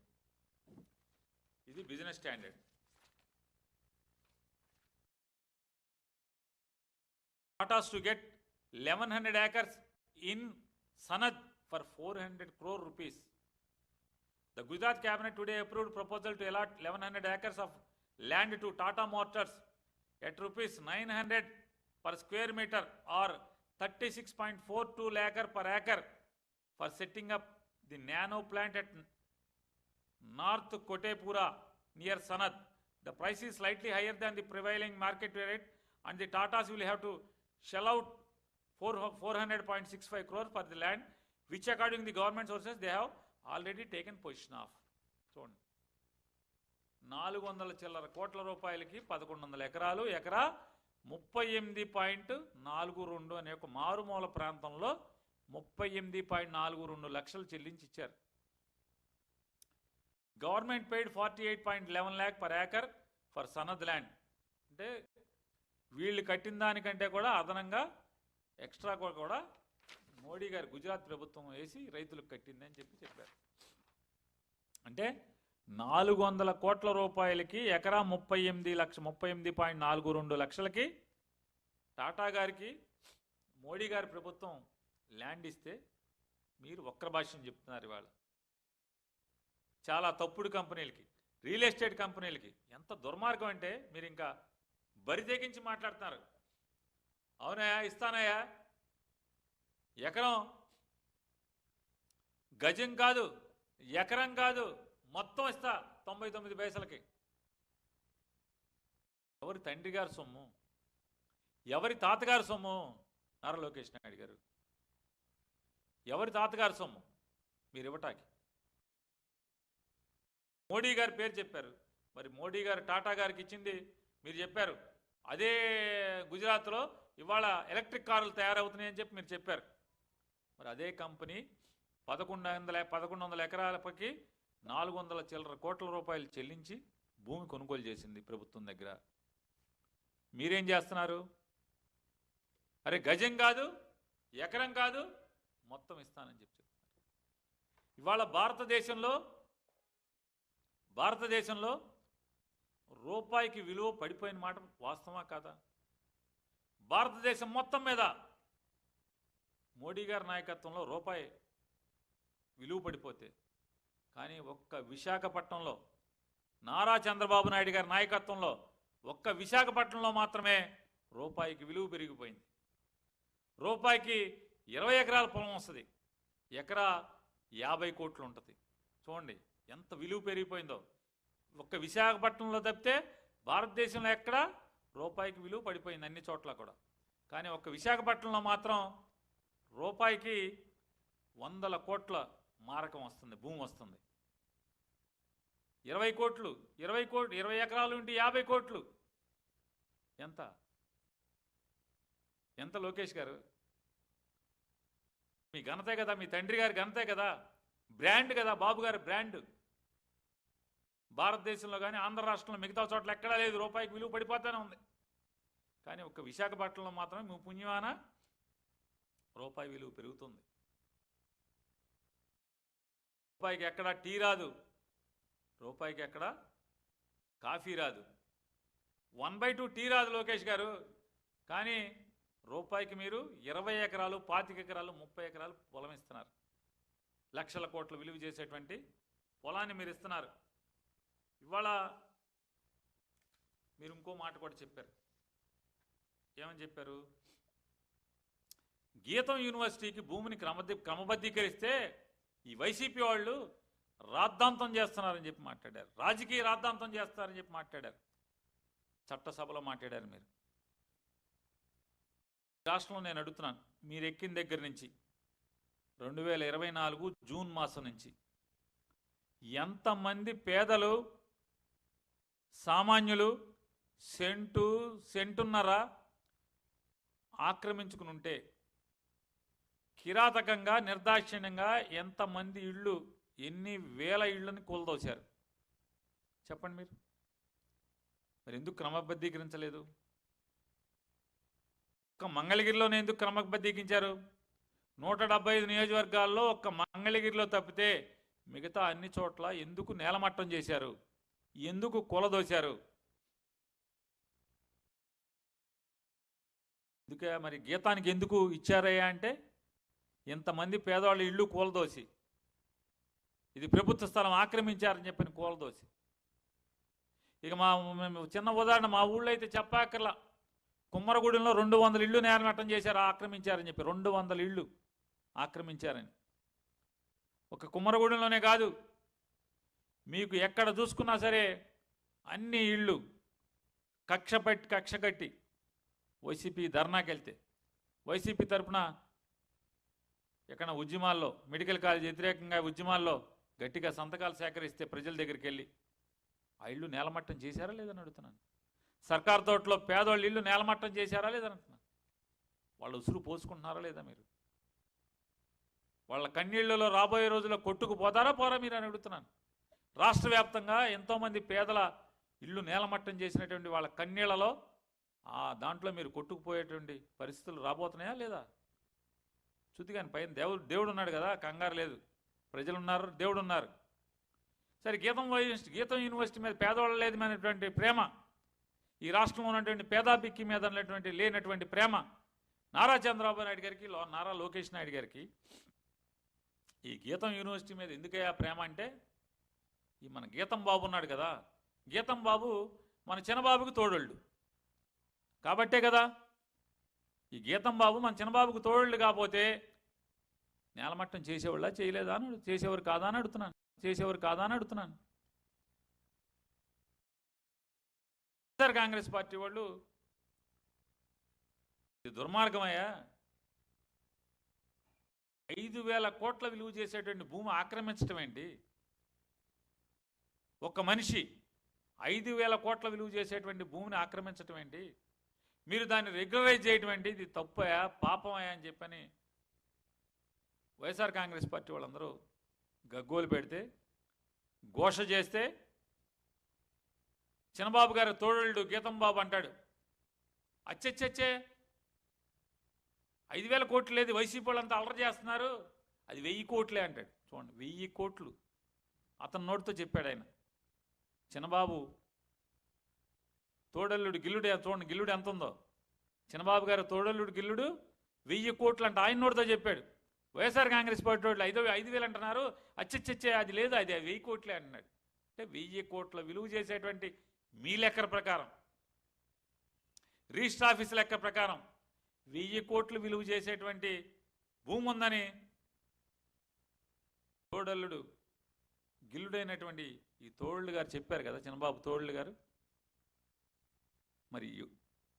ఇది business standard. Tatas to get 1100 acres in Sanad for 400 crore rupees. The Gujarat cabinet today approved proposal to allot 1100 acres of land to Tata Motors at rupees 900 per square meter or 36.42 lakh per acre for setting up the nano plant at North Kotepura near Sanad. The price is slightly higher than the prevailing market rate and the Tatas will have to shell out 400.65 crore for the land, which according to the government sources they have already taken possession of. చూడండి, 400 చిల్లర కోట్ల రూపాయలకి 1100 ఎకరాలు, ఎకరా 38.42 అనే ఒక మారుమూల ప్రాంతంలో 38.42 లక్షలు చెల్లించి ఇచ్చారు. Government paid 48.11 lakh per acre for Sanad land. అంటే వీళ్ళు కట్టిన దానికంటే కూడా అదనంగా ఎక్స్ట్రా కూడా మోడీ గారు గుజరాత్ ప్రభుత్వం వేసి రైతులకు కట్టిందని చెప్పారు. అంటే 400 కోట్ల రూపాయలకి ఎకరా 38.42 లక్షలకి టాటా గారికి మోడీ గారి ప్రభుత్వం ల్యాండ్ ఇస్తే మీరు వక్ర భాష్యం చెప్తున్నారు. ఇవాళ చాలా తప్పుడు కంపెనీలకి, రియల్ ఎస్టేట్ కంపెనీలకి ఎంత దుర్మార్గం అంటే మీరు ఇంకా బరి తెగించి మాట్లాడుతున్నారు. అవునయా, ఇస్తానయ్యా, ఎకరం గజం కాదు, ఎకరం కాదు, మొత్తం ఇస్తా 99 పైసలకి. ఎవరి తండ్రి గారి సొమ్ము, ఎవరి తాతగారి సొమ్ము? నారా లోకేష్ నాయుడు గారు, ఎవరి తాతగారి సొమ్ము మీరు ఇవ్వటానికి? మోడీ గారి పేరు చెప్పారు, మరి మోడీ గారు టాటా గారికి ఇచ్చింది మీరు చెప్పారు. అదే గుజరాత్లో ఇవాళ ఎలక్ట్రిక్ కార్లు తయారవుతున్నాయని చెప్పి మీరు చెప్పారు. మరి అదే కంపెనీ 1100 ఎకరాలపైకి 400 చిల్లర కోట్ల రూపాయలు చెల్లించి భూమి కొనుగోలు చేసింది ప్రభుత్వం దగ్గర. మీరేం చేస్తున్నారు? అరే గజం కాదు, ఎకరం కాదు, మొత్తం ఇస్తానని చెప్పి చెప్తున్నారు. ఇవాళ భారతదేశంలో రూపాయికి విలువ పడిపోయిన మాట వాస్తవమా కాదా? భారతదేశం మొత్తం మీద మోడీ గారి నాయకత్వంలో రూపాయి విలువ పడిపోతే, కానీ ఒక్క విశాఖపట్నంలో నారా చంద్రబాబు నాయుడు గారి నాయకత్వంలో ఒక్క విశాఖపట్నంలో మాత్రమే రూపాయికి విలువ పెరిగిపోయింది. రూపాయికి 20 ఎకరాల పొలం వస్తుంది, ఎకరా 50 కోట్లు ఉంటుంది. చూడండి ఎంత విలువ పెరిగిపోయిందో. ఒక్క విశాఖపట్నంలో తప్పితే భారతదేశంలో ఎక్కడ రూపాయికి విలువ పడిపోయింది అన్ని చోట్ల కూడా. కానీ ఒక్క విశాఖపట్నంలో మాత్రం రూపాయికి 100 కోట్ల మారకం వస్తుంది, భూమి వస్తుంది. 20 కోట్లు 20 ఎకరాలు ఉంటే 50 కోట్లు. ఎంత లోకేష్ గారు? మీ ఘనతే కదా, మీ తండ్రి గారి ఘనతే కదా, బ్రాండ్ కదా బాబు గారి బ్రాండ్. భారతదేశంలో కానీ ఆంధ్ర రాష్ట్రంలో మిగతా చోట్ల ఎక్కడా లేదు, రూపాయికి విలువ పడిపోతూనే ఉంది. కానీ ఒక్క విశాఖపట్నంలో మాత్రమే మీ పుణ్యమాన రూపాయి విలువ పెరుగుతుంది. రూపాయికి ఎక్కడ టీ రాదు, రూపాయికి ఎక్కడ కాఫీ రాదు, 1/2 టీ రాదు లోకేష్ గారు. కానీ రూపాయికి మీరు 20 ఎకరాలు 25 ఎకరాలు 30 ఎకరాలు పొలం ఇస్తున్నారు. లక్షల కోట్ల విలువ చేసేటువంటి పొలాన్ని మీరు ఇస్తున్నారు. ఇవాళ మీరు ఇంకో మాట కూడా చెప్పారు. ఏమని చెప్పారు? గీతం యూనివర్సిటీకి భూమిని క్రమబద్ధీకరిస్తే ఈ వైసీపీ వాళ్ళు రాద్ధాంతం చేస్తున్నారని చెప్పి మాట్లాడారు, రాజకీయ రాద్ధాంతం చేస్తారని చెప్పి మాట్లాడారు. చట్టసభలో మాట్లాడారు మీరు. రాష్ట్రంలో నేను అడుగుతున్నాను, మీరు ఎక్కిన దగ్గర నుంచి 2024 జూన్ మాసం నుంచి ఎంతమంది పేదలు సామాన్యులు సెంటున్నర ఆక్రమించుకుని ఉంటే కిరాతకంగా నిర్దాక్షిణ్యంగా ఎంతమంది ఇళ్ళు, ఎన్ని వేల ఇళ్ళని కూలదోశారు చెప్పండి మీరు. మరి ఎందుకు క్రమబద్ధీకరించలేదు? ఒక్క మంగళగిరిలోనే ఎందుకు క్రమబద్ధీకరించారు? 175 నియోజకవర్గాల్లో ఒక్క మంగళగిరిలో తప్పితే మిగతా అన్ని చోట్ల ఎందుకు నేలమట్టం చేశారు? ఎందుకు కూలదోశారు? ఎందుకే మరి గీతానికి ఎందుకు ఇచ్చారయ్యా అంటే, ఇంతమంది పేదవాళ్ళు ఇళ్ళు కూలదోసి, ఇది ప్రభుత్వ స్థలం ఆక్రమించారని చెప్పని కూలదోసి. ఇక మేము చిన్న ఉదాహరణ, మా ఊళ్ళో అయితే చెప్పాకర్లా, కుమ్మరగూడెంలో 200 ఇళ్ళు నేలమట్టం చేశారు, ఆక్రమించారని చెప్పి. 200 ఇళ్ళు ఆక్రమించారని. ఒక కుమ్మరగూడెంలోనే కాదు, మీకు ఎక్కడ చూసుకున్నా సరే అన్ని ఇళ్ళు కక్ష కట్టి వైసీపీ ధర్నాకి వెళ్తే, వైసీపీ తరఫున ఎక్కడ ఉద్యమాల్లో, మెడికల్ కాలేజ్ వ్యతిరేకంగా ఉద్యమాల్లో గట్టిగా సంతకాలు సేకరిస్తే ప్రజల దగ్గరికి వెళ్ళి ఆ ఇళ్ళు నేలమట్టం చేశారా లేదని అడుగుతున్నాను. సర్కార్ తోటలో పేదవాళ్ళు ఇళ్ళు నేలమట్టం చేశారా లేదని అంటున్నాను. వాళ్ళు ఉసురు పోసుకుంటున్నారా లేదా మీరు? వాళ్ళ కన్నీళ్లలో రాబోయే రోజుల్లో కొట్టుకుపోతారా పోరా మీరు అని అడుగుతున్నాను. రాష్ట్ర వ్యాప్తంగా ఎంతోమంది పేదల ఇళ్ళు నేలమట్టం చేసినటువంటి వాళ్ళ కన్నీళ్లలో దాంట్లో మీరు కొట్టుకుపోయేటువంటి పరిస్థితులు రాబోతున్నాయా లేదా? చూతిగాని పైన దేవుడు ఉన్నాడు కదా, కంగారు లేదు. ప్రజలు ఉన్నారు, దేవుడు ఉన్నారు. సరే, గీతం యూనివర్సిటీ మీద పేదవాళ్ళు లేదనేటువంటి ప్రేమ, ఈ రాష్ట్రంలో ఉన్నటువంటి పేదాభిక్కి మీద లేనటువంటి ప్రేమ నారా చంద్రబాబు నాయుడు గారికి, నారా లోకేష్ నాయుడు గారికి ఈ గీతం యూనివర్సిటీ మీద ఎందుకయ్యా ప్రేమ అంటే, ఈ మన గీతం బాబు ఉన్నాడు కదా, గీతం బాబు మన చిన్నబాబుకి తోడోళ్ళు కాబట్టే కదా. ఈ గీతం బాబు మన చిన్నబాబుకి తోడోళ్ళు కాకపోతే నేలమట్టం చేసేవాళ్ళ చేయలేదా అని, చేసేవారు కాదా అని అడుగుతున్నాను. కాంగ్రెస్ పార్టీ వాళ్ళు ఇది దుర్మార్గమయ్యా, 5,000 కోట్ల విలువ చేసేటువంటి భూమి ఆక్రమించడం ఏంటి? ఒక మనిషి 5,000 కోట్ల విలువ చేసేటువంటి భూమిని ఆక్రమించటం ఏంటి? మీరు దాన్ని రెగ్యులరైజ్ చేయటం ఏంటి? ఇది తప్పయా, పాపమయా అని చెప్పని వైఎస్ఆర్ కాంగ్రెస్ పార్టీ వాళ్ళందరూ గగ్గోలు పెడితే, ఘోష చేస్తే, చిన్నబాబు గారు తోడళ్ళు గీతం బాబు అంటాడు, అచ్చచ్చచ్చే 5,000 కోట్లు లేదు, వైసీపీ వాళ్ళంతా అల్లరి చేస్తున్నారు, అది 1000 కోట్లే అంటాడు. చూడండి, 1000 కోట్లు అతని నోటితో చెప్పాడు ఆయన. చిన్నబాబు తోడల్లుడు గిల్లుడు, చూడండి గిల్లుడు ఎంత ఉందో. చిన్నబాబు గారు తోడల్లుడు గిల్లుడు 1000 కోట్లు అంటే ఆయన నోటితో చెప్పాడు. వైఎస్ఆర్ కాంగ్రెస్ పార్టీ వాళ్ళు 5,000 అంటున్నారు, అచ్చచ్చచ్చే అది లేదు, అది 1000 కోట్లే అంటున్నాడు. అంటే 1000 కోట్ల విలువ చేసేటువంటి మీ లెక్కల ప్రకారం, రిజిస్టర్ ఆఫీస్ లెక్క ప్రకారం 1000 కోట్లు విలువ చేసేటువంటి భూమి ఉందని తోడల్లుడు గిల్లుడైనటువంటి ఈ తోళ్ళు గారు చెప్పారు కదా, చిన్నబాబు తోళ్ళు గారు. మరి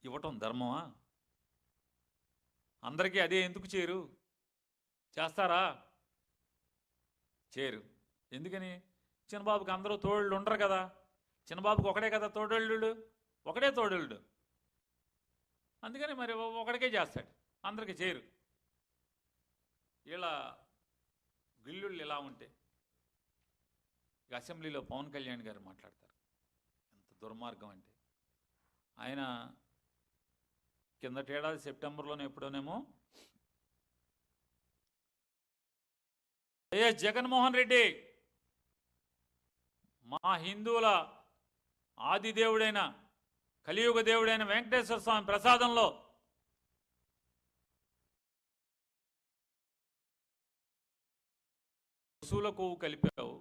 ఇవ్వటం ధర్మమా? అందరికీ అదే ఎందుకు చేయరు? చేస్తారా? చేయరు. ఎందుకని? చిన్నబాబుకి అందరూ తోళ్ళు ఉండరు కదా, చిన్నబాబుకి ఒకడే కదా తోడళ్ళు, ఒకడే తోడళ్ళు, అందుకని మరి ఒకడికే చేస్తాడు, అందరికీ చేయరు. ఇలా గిల్లుళ్ళు ఇలా ఉంటే ఇక అసెంబ్లీలో పవన్ కళ్యాణ్ గారు మాట్లాడతారు. ఎంత దుర్మార్గం అంటే, ఆయన కిందటేడాది సెప్టెంబర్లోనే ఎప్పుడోనేమో వైఎస్ జగన్మోహన్ రెడ్డి మా హిందువుల ఆదిదేవుడైన కలియుగ దేవుడైన వెంకటేశ్వర స్వామి ప్రసాదంలో పశువుల కొవ్వు కలిపావు,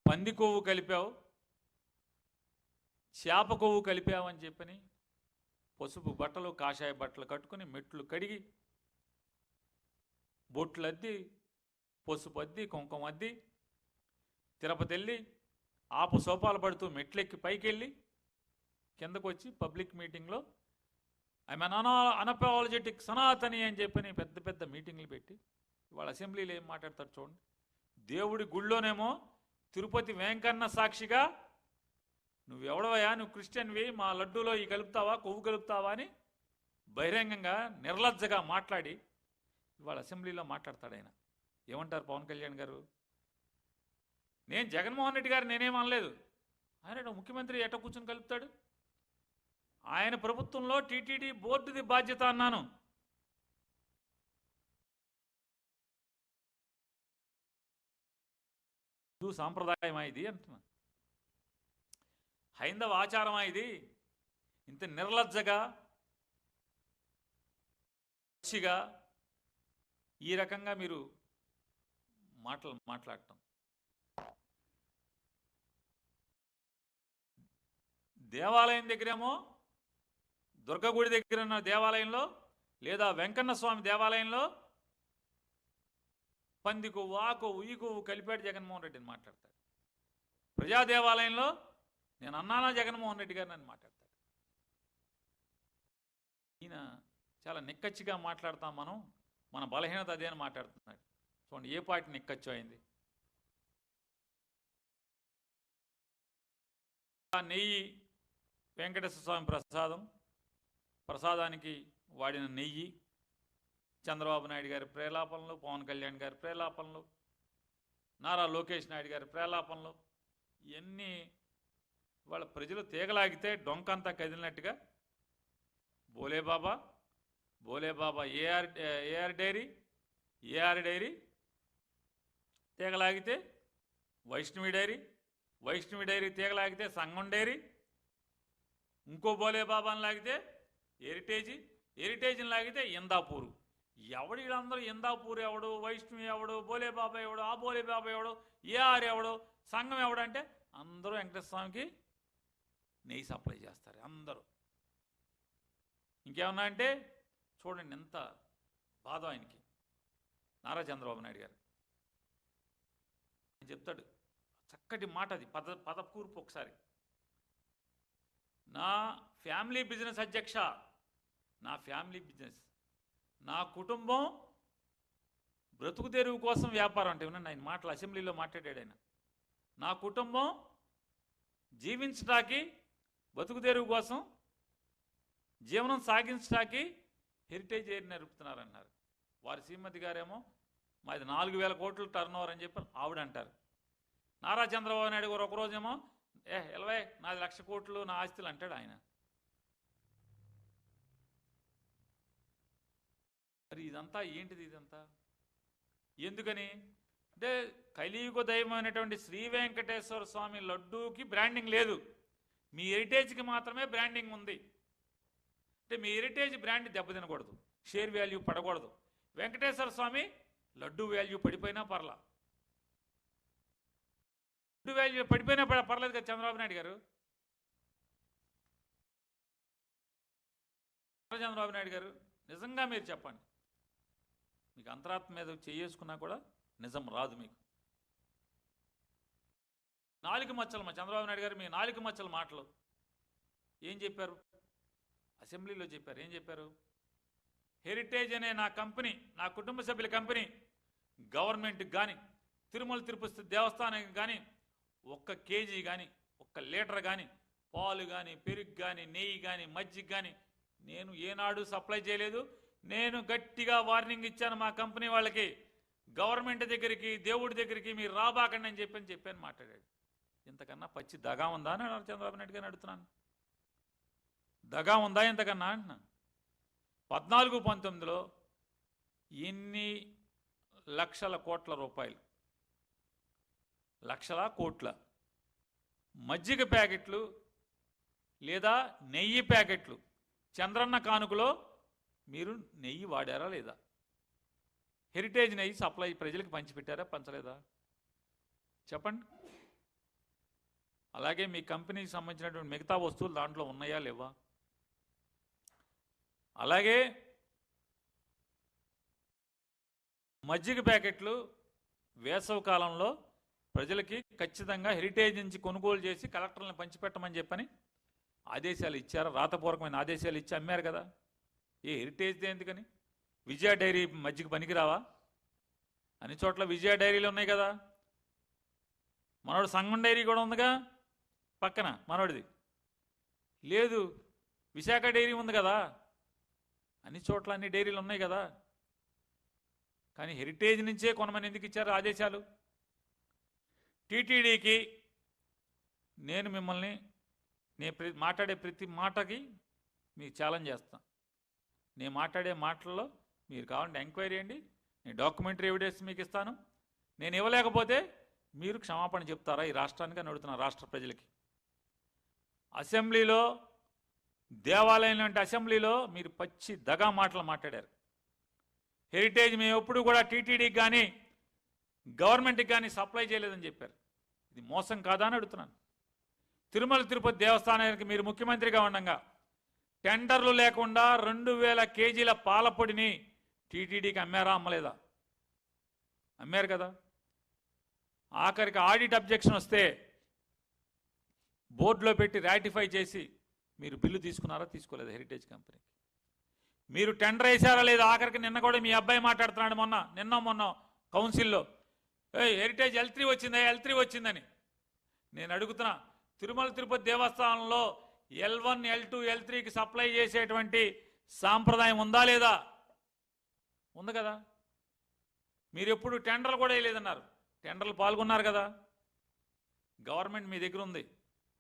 పంది కొవ్వు కలిపావు, చేప కొవ్వు కలిపావు అని చెప్పని పసుపు బట్టలు కాషాయ బట్టలు కట్టుకుని మెట్లు కడిగి బొట్లు అద్ది పసుపు అద్ది కుంకుమ అద్ది తిరుపతి వెళ్ళి ఆపు సోపాలు పడుతూ మెట్లెక్కి పైకి వెళ్ళి కిందకు వచ్చి పబ్లిక్ మీటింగ్లో ఐఎమ్ అనపాలజెటిక్ సనాతని అని చెప్పని పెద్ద పెద్ద మీటింగ్లు పెట్టి వాళ్ళ అసెంబ్లీలో ఏం మాట్లాడతారు చూడండి. దేవుడి గుళ్ళోనేమో తిరుపతి వెంకన్న సాక్షిగా నువ్వెవడవయా, నువ్వు క్రిస్టియన్వి, మా లడ్డూలో ఈ కలుపుతావా, కొవ్వు కలుపుతావా అని బహిరంగంగా నిర్లజ్జగా మాట్లాడి ఇవాళ అసెంబ్లీలో మాట్లాడతాడు ఆయన. ఏమంటారు పవన్ కళ్యాణ్ గారు? నేను జగన్మోహన్ రెడ్డి గారు నేనేం అనలేదు, ఆయన ముఖ్యమంత్రి ఎట్ట కూర్చొని కలుపుతాడు, ఆయన ప్రభుత్వంలో టీటీడీ బోర్డుది బాధ్యత అన్నాను. హిందూ సాంప్రదాయమా ఇది అంటున్నా, హైందవ ఆచారమా ఇది? ఇంత నిర్లజ్జగా పచ్చిగా ఈ రకంగా మీరు మాట్లాడటం. దేవాలయం దగ్గరేమో దుర్గగుడి దగ్గర ఉన్న దేవాలయంలో లేదా వెంకన్న స్వామి దేవాలయంలో పంది కొవ్వు, ఆ కొవ్వు, ఈ కొవ్వు కలిపాడు జగన్మోహన్ రెడ్డి అని మాట్లాడతాడు. ప్రజా దేవాలయంలో నేను అన్నానా జగన్మోహన్ రెడ్డి గారిని అని మాట్లాడతాడు. ఈయన చాలా నిక్కచ్చిగా మాట్లాడతాం, మన బలహీనత అదే అని మాట్లాడుతున్నాడు. చూడండి ఏ పార్టీ నిక్కచ్చు అయింది. నెయ్యి వెంకటేశ్వర స్వామి ప్రసాదానికి వాడిన నెయ్యి చంద్రబాబు నాయుడు గారి ప్రేలాపనలు, పవన్ కళ్యాణ్ గారి ప్రేలాపనలు, నారా లోకేష్ నాయుడు గారి ప్రేలాపనలు, ఇవన్నీ వాళ్ళ ప్రజలు తీగలాగితే డొంకంతా కదిలినట్టుగా బోలేబాబా ఏఆర్ డైరీ తీగలాగితే వైష్ణవి డైరీ తీగలాగితే సంగం డైరీ, ఇంకో బోలేబాబాని లాగితే హెరిటేజ్ని లాగితే ఇందాపూరు. ఎవడు వీళ్ళందరూ ఇందాపూర్ ఎవడు, వైష్ణవి ఎవడు, బోలేబాబా ఎవడు, ఆ బోలేబాబా ఎవడు, ఏఆర్ ఎవడు, సంఘం ఎవడంటే అందరూ వెంకటేశ్వర స్వామికి నెయ్యి సప్లై చేస్తారు అందరూ. ఇంకేమన్నా అంటే చూడండి ఎంత బాధ ఆయనకి. నారా చంద్రబాబు నాయుడు గారు చెప్తాడు చక్కటి మాట, అది పదకూర్పు ఒకసారి. నా ఫ్యామిలీ బిజినెస్ అధ్యక్ష, నా ఫ్యామిలీ బిజినెస్, నా కుటుంబం బ్రతుకు తెరువు కోసం వ్యాపారం అంటే వినండి ఆయన మాటలు అసెంబ్లీలో మాట్లాడాడు ఆయన. నా కుటుంబం జీవించడానికి, బతుకుదెరువు కోసం, జీవనం సాగించడానికి హెరిటేజ్ ఎయిర్ నడుపుతున్నారన్నారు. వారి శ్రీమతి గారేమో మాది 4,000 కోట్లు టర్న్ ఓవర్ అని చెప్పి ఆవిడ అంటారు. నారా చంద్రబాబు నాయుడు గారు ఒకరోజేమో ఎలవై 4 లక్షల కోట్లు నా ఆస్తులు అంటాడు ఆయన. మరి ఇదంతా ఏంటిది? ఇదంతా ఎందుకని అంటే కలియుగ దైవమైనటువంటి శ్రీ వెంకటేశ్వర స్వామి లడ్డూకి బ్రాండింగ్ లేదు, మీ హెరిటేజ్కి మాత్రమే బ్రాండింగ్ ఉంది. అంటే మీ హెరిటేజ్ బ్రాండ్ దెబ్బతినకూడదు, షేర్ వాల్యూ పడకూడదు. వెంకటేశ్వర స్వామి లడ్డు వాల్యూ పడిపోయినా పర్లా, లడ్డు వాల్యూ పడిపోయినా పర్లేదు కదా చంద్రబాబు నాయుడు గారు. చంద్రబాబు నాయుడు గారు నిజంగా మీరు చెప్పండి, మీకు అంతరాత్మ మీద చేసుకున్నా కూడా నిజం రాదు మీకు. నాలుగు మచ్చలు మా చంద్రబాబు నాయుడు గారు మీ నాలుగు మచ్చల మాటలు ఏం చెప్పారు? అసెంబ్లీలో చెప్పారు. ఏం చెప్పారు? హెరిటేజ్ అనే నా కంపెనీ, నా కుటుంబ సభ్యుల కంపెనీ గవర్నమెంట్కి కానీ తిరుమల తిరుపతి దేవస్థానానికి కానీ 1 కేజీ కానీ 1 లీటర్ కానీ పాలు కానీ పెరుగు కానీ నెయ్యి కానీ మజ్జిగ కానీ నేను ఏనాడు సప్లై చేయలేదు. నేను గట్టిగా వార్నింగ్ ఇచ్చాను మా కంపెనీ వాళ్ళకి, గవర్నమెంట్ దగ్గరికి దేవుడి దగ్గరికి మీరు రాబాకండి అని చెప్పాను మాట్లాడాడు. ఇంతకన్నా పచ్చి దగా ఉందా అని చంద్రబాబు నాయుడు గారిని అడుగుతున్నాను. దగా ఉందా ఇంతకన్నా అంటున్నా. 14-19లో ఎన్ని లక్షల కోట్ల రూపాయలు, లక్షల కోట్ల మజ్జిగ ప్యాకెట్లు లేదా నెయ్యి ప్యాకెట్లు చంద్రన్న కానుకలో మీరు నెయ్యి వాడారా లేదా? హెరిటేజ్ నెయ్యి సప్లై ప్రజలకు పంచిపెట్టారా పంచలేదా? చెప్పండి. అలాగే మీ కంపెనీకి సంబంధించినటువంటి మిగతా వస్తువులు దాంట్లో ఉన్నాయా లేవా? అలాగే మజ్జిగ ప్యాకెట్లు వేసవి కాలంలో ప్రజలకి ఖచ్చితంగా హెరిటేజ్ నుంచి కొనుగోలు చేసి కలెక్టర్లను పంచిపెట్టమని చెప్పని ఆదేశాలు ఇచ్చారు, రాతపూర్వకమైన ఆదేశాలు ఇచ్చి అమ్మారు కదా. ఏ హెరిటేజ్ ఎందుకని? విజయ డైరీ మజ్జిగ పనికిరావా? అన్ని చోట్ల విజయ డైరీలు ఉన్నాయి కదా. మనోడు సంగం డైరీ కూడా ఉందిగా పక్కన మనోడిది. లేదు విశాఖ డైరీ ఉంది కదా. అన్ని చోట్ల అన్ని డైరీలు ఉన్నాయి కదా. కానీ హెరిటేజ్ నుంచే కొనమని ఎందుకు ఇచ్చారు ఆదేశాలు? టీటీడీకి నేను మిమ్మల్ని మాట్లాడే ప్రతి మాటకి మీకు ఛాలెంజ్ చేస్తాను. నేను మాట్లాడే మాటల్లో మీరు కావాలంటే ఎంక్వైరీ చేయండి, నేను డాక్యుమెంటరీ ఎవిడెన్స్ మీకు ఇస్తాను. నేను ఇవ్వలేకపోతే మీరు క్షమాపణ చెప్తారా ఈ రాష్ట్రానికి అని అడుగుతున్నా, రాష్ట్ర ప్రజలకి. అసెంబ్లీలో దేవాలయం లాంటి అసెంబ్లీలో మీరు పచ్చి దగా మాటలు మాట్లాడారు. హెరిటేజ్ మేము ఎప్పుడు కూడా టీటీడీకి కానీ గవర్నమెంట్కి కానీ సప్లై చేయలేదని చెప్పారు. ఇది మోసం కాదా అని అడుగుతున్నాను. తిరుమల తిరుపతి దేవస్థానానికి మీరు ముఖ్యమంత్రిగా ఉండగా టెండర్లు లేకుండా 2,000 కేజీల పాలపొడిని టీటీడీకి అమ్మారా అమ్మలేదా? అమ్మారు కదా. ఆఖరికి ఆడిట్ అబ్జెక్షన్ వస్తే బోర్డులో పెట్టి రాటిఫై చేసి మీరు బిల్లు తీసుకున్నారా తీసుకోలేదా హెరిటేజ్ కంపెనీకి? మీరు టెండర్ వేసారా లేదా? ఆఖరికి నిన్న కూడా మీ అబ్బాయి మాట్లాడుతున్నాడు మొన్న కౌన్సిల్లో హెరిటేజ్ L3 వచ్చిందా L3 వచ్చిందని. నేను అడుగుతున్నా, తిరుమల తిరుపతి దేవస్థానంలో L1 L2 L3కి సప్లై చేసేటువంటి సాంప్రదాయం ఉందా లేదా? ఉంది కదా. మీరు ఎప్పుడు టెండర్లు కూడా వేయలేదన్నారు, టెండర్లు పాల్గొన్నారు కదా. గవర్నమెంట్ మీ దగ్గర ఉంది.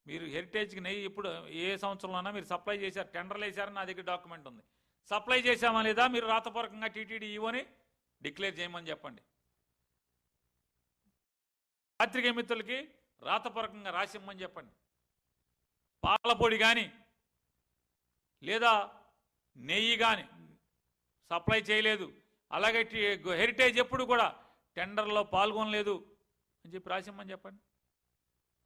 మీరు హెరిటేజ్కి నెయ్యి ఇప్పుడు ఏ సంవత్సరంలోనా మీరు సప్లై చేశారు, టెండర్లు వేశారని నా దగ్గర డాక్యుమెంట్ ఉంది. సప్లై చేశామా లేదా మీరు రాతపూర్వకంగా టీటీడీ ఈవోని డిక్లేర్ చేయమని చెప్పండి. పాత్రికేయ మిత్రులకి రాతపూర్వకంగా రాసిమ్మని చెప్పండి. పాలపొడి కానీ లేదా నెయ్యి కానీ సప్లై చేయలేదు, అలాగే హెరిటేజ్ ఎప్పుడు కూడా టెండర్లో పాల్గొనలేదు అని చెప్పి రాసిమ్మని చెప్పండి.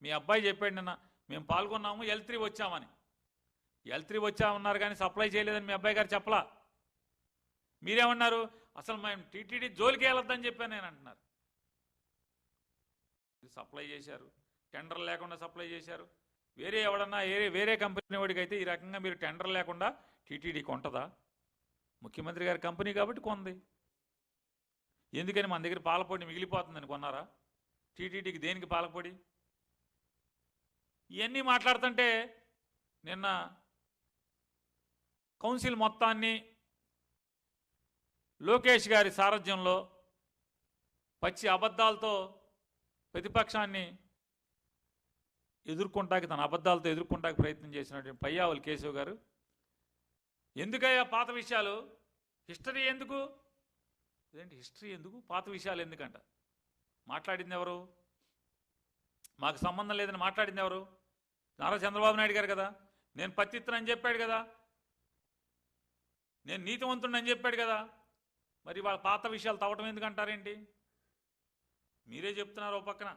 మీ అబ్బాయి చెప్పాడు నిన్న మేము పాల్గొన్నాము L3 వచ్చామని. L3 వచ్చామన్నారు కానీ సప్లై చేయలేదని మీ అబ్బాయి గారు చెప్పలా. మీరేమన్నారు? అసలు మేము టీటీడీ జోలికి వెళ్ళొద్దని చెప్పాను నేను అంటున్నారు. సప్లై చేశారు, టెండర్ లేకుండా సప్లై చేశారు. వేరే ఎవడన్నా వేరే కంపెనీ వాడికి అయితే ఈ రకంగా మీరు టెండర్ లేకుండా టీటీడీ కొంటదా? ముఖ్యమంత్రి గారి కంపెనీ కాబట్టి కొంది. ఎందుకని మన దగ్గర పాలపొడి మిగిలిపోతుందని కొన్నారా? టీటీడీకి దేనికి పాలపొడి? ఇవన్నీ మాట్లాడుతుంటే నిన్న కౌన్సిల్ మొత్తాన్ని లోకేష్ గారి సారథ్యంలో పచ్చి అబద్ధాలతో ప్రతిపక్షాన్ని తన అబద్ధాలతో ఎదుర్కొంటాకి ప్రయత్నం చేసినటువంటి పయ్యావుల కేశవ్ గారు, ఎందుకయ్యా పాత విషయాలు, హిస్టరీ ఎందుకు, ఇదేంటి హిస్టరీ ఎందుకు, పాత విషయాలు ఎందుకంట, మాట్లాడింది ఎవరు, మాకు సంబంధం లేదని మాట్లాడింది ఎవరు, నారా చంద్రబాబు నాయుడు గారు కదా. నేను పత్తిత్తనని చెప్పాడు కదా, నేను నీతివంతుడని చెప్పాడు కదా, మరి వాళ్ళ పాత విషయాలు తవ్వటం ఎందుకంటారేంటి, మీరే చెప్తున్నారు. ఓ పక్కన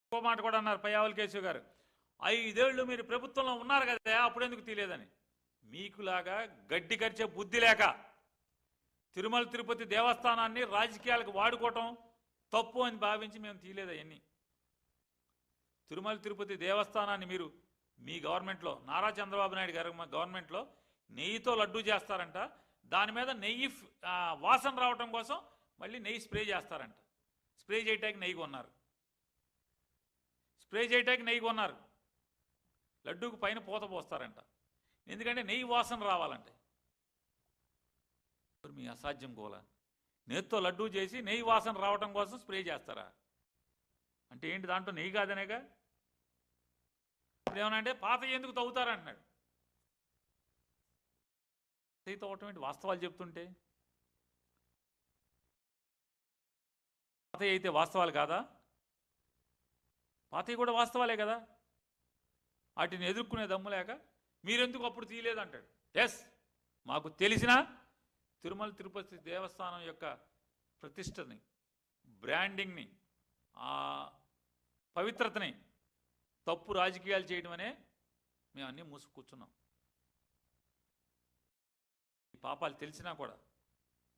ఇంకో మాట కూడా అన్నారు పయ్యావుల కేశవ్ గారు, 5 ఏళ్ళు మీరు ప్రభుత్వంలో ఉన్నారు కదా అప్పుడెందుకు తీయలేదని. మీకులాగా గడ్డి కరిచే బుద్ధి లేక తిరుమల తిరుపతి దేవస్థానాన్ని రాజకీయాలకు వాడుకోవటం తప్పు అని భావించి మేము తీయలేదు అవన్నీ. తిరుమల తిరుపతి దేవస్థానాన్ని మీరు మీ గవర్నమెంట్లో, నారా చంద్రబాబు నాయుడు గారు మా గవర్నమెంట్లో నెయ్యితో లడ్డూ చేస్తారంట, దాని మీద నెయ్యి వాసన రావటం కోసం మళ్ళీ నెయ్యి స్ప్రే చేస్తారంట. స్ప్రే చేయటానికి నెయ్యి కొన్నారు, లడ్డూకు పైన పూత పోస్తారంట, ఎందుకంటే నెయ్యి వాసన రావాలంటే. మీ అసాధ్యం గోల, నేతితో లడ్డూ చేసి నెయ్యి వాసన రావటం కోసం స్ప్రే చేస్తారా అంటే ఏంటి, దాంట్లో నెయ్యి కాదనేగా. ఇప్పుడు ఏమనంటే పాత ఎందుకు తవ్వుతారంటున్నాడు. తవ్వటం ఏంటి, వాస్తవాలు చెప్తుంటే. పాత అయితే వాస్తవాలు కాదా, పాతవి కూడా వాస్తవాలే కదా, వాటిని ఎదుర్కొనే దమ్ము లేక మీరెందుకు అప్పుడు తీయలేదంటాడు. ఎస్, మాకు తెలిసిన తిరుమల తిరుపతి దేవస్థానం యొక్క ప్రతిష్టని, బ్రాండింగ్ని, ఆ పవిత్రతని తప్పు రాజకీయాలు చేయడం అనే మేము అన్నీ మూసుకు కూర్చున్నాం. ఈ పాపాలు తెలిసినా కూడా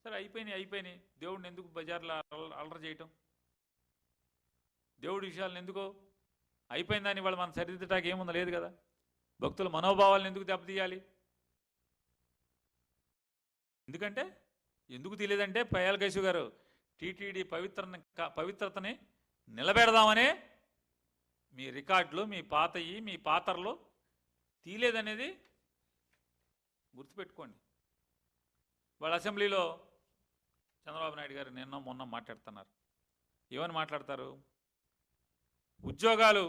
సరే అయిపోయినాయి. దేవుడిని ఎందుకు బజార్లో అల్లరి చేయటం, దేవుడి విషయాలను ఎందుకో అయిపోయిందని వాళ్ళు మనం సరిదిద్దటానికి ఏముందో లేదు కదా. భక్తుల మనోభావాలను ఎందుకు దెబ్బతీయాలి, ఎందుకంటే ఎందుకు తెలియదంటే పయ్యావుల కేశవ్ గారు టీటీడీ పవిత్రతని నిలబెడదామనే మీ రికార్డులు, మీ పాతయి, మీ పాత్రలు తీయలేదనేది గుర్తుపెట్టుకోండి. వాళ్ళ అసెంబ్లీలో చంద్రబాబు నాయుడు గారు నిన్న మొన్న మాట్లాడుతున్నారు. ఏమని మాట్లాడతారు, ఉద్యోగాలు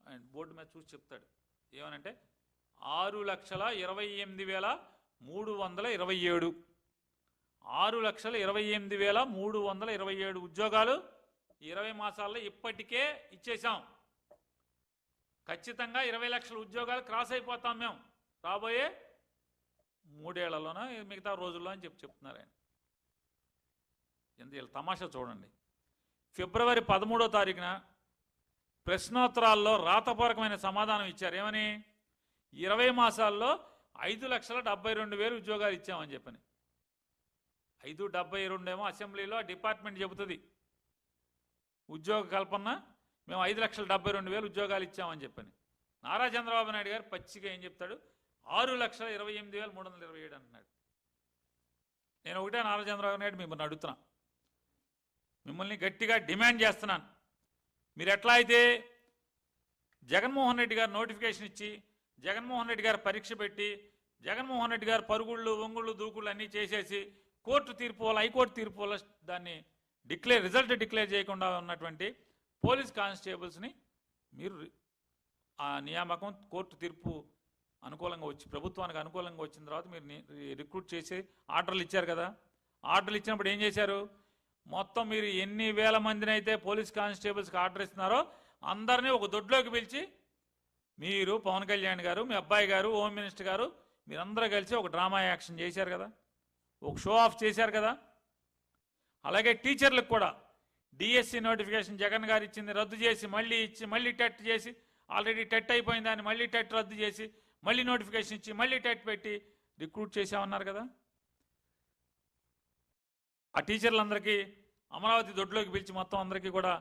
ఆయన బోర్డు మీద చూసి చెప్తాడు. ఏమనంటే 6,28,327 6,28,327 ఉద్యోగాలు 20 మాసాల్లో ఇప్పటికే ఇచ్చేసాం. ఖచ్చితంగా 20 లక్షల ఉద్యోగాలు క్రాస్ అయిపోతాం మేము రాబోయే 3 ఏళ్లలోన మిగతా రోజుల్లో అని చెప్తున్నారు ఆయన. ఎంత తమాషా చూడండి. ఫిబ్రవరి 13వ తారీఖున ప్రశ్నోత్తరాల్లో రాతపూర్వకమైన సమాధానం ఇచ్చారు. ఏమని, 20 మాసాల్లో 5,72,000 ఉద్యోగాలు ఇచ్చామని చెప్పని. 572 ఏమో అసెంబ్లీలో డిపార్ట్మెంట్ చెబుతుంది ఉద్యోగ కల్పన, మేము 5,72,000 ఉద్యోగాలు ఇచ్చామని చెప్పని. నారా చంద్రబాబు నాయుడు గారు పచ్చిగా ఏం చెప్తాడు, 6,28,327 అంటున్నాడు. నేను ఒకటే నారా చంద్రబాబు నాయుడు మిమ్మల్ని అడుగుతున్నా, మిమ్మల్ని గట్టిగా డిమాండ్ చేస్తున్నాను. మీరు ఎట్లా అయితే జగన్మోహన్ రెడ్డి గారు నోటిఫికేషన్ ఇచ్చి, జగన్మోహన్ రెడ్డి గారు పరీక్ష పెట్టి, జగన్మోహన్ రెడ్డి గారు పరుగుళ్ళు వంగుళ్ళు దూకుళ్ళు అన్నీ చేసేసి కోర్టు తీర్పు వల్ల, హైకోర్టు తీర్పు వల్ల దాన్ని రిజల్ట్ డిక్లేర్ చేయకుండా ఉన్నటువంటి పోలీస్ కానిస్టేబుల్స్ని మీరు ఆ నియామకం కోర్టు తీర్పు అనుకూలంగా వచ్చి, ప్రభుత్వానికి అనుకూలంగా వచ్చిన తర్వాత మీరు రిక్రూట్ చేసి ఆర్డర్లు ఇచ్చారు కదా. ఆర్డర్లు ఇచ్చినప్పుడు ఏం చేశారు, మొత్తం మీరు ఎన్ని వేల మందిని అయితే పోలీస్ కానిస్టేబుల్స్కి ఆర్డర్ ఇస్తున్నారో అందరినీ ఒక దొడ్లోకి పిలిచి, మీరు పవన్ కళ్యాణ్ గారు, మీ అబ్బాయి గారు, హోమ్ మినిస్టర్ గారు, మీరందరూ కలిసి ఒక డ్రామా యాక్షన్ చేశారు కదా, ఒక షో ఆఫ్ చేశారు కదా. అలాగే టీచర్లకు కూడా డిఎస్సి నోటిఫికేషన్ జగన్ గారు ఇచ్చింది రద్దు చేసి మళ్ళీ టెట్ చేసి, ఆల్రెడీ టెట్ అయిపోయింది దాన్ని మళ్ళీ టెట్ రద్దు చేసి మళ్ళీ నోటిఫికేషన్ ఇచ్చి మళ్ళీ టెట్ పెట్టి రిక్రూట్ చేసామన్నారు కదా. ఆ టీచర్లందరికీ అమరావతి దొడ్లోకి పిలిచి మొత్తం అందరికీ కూడా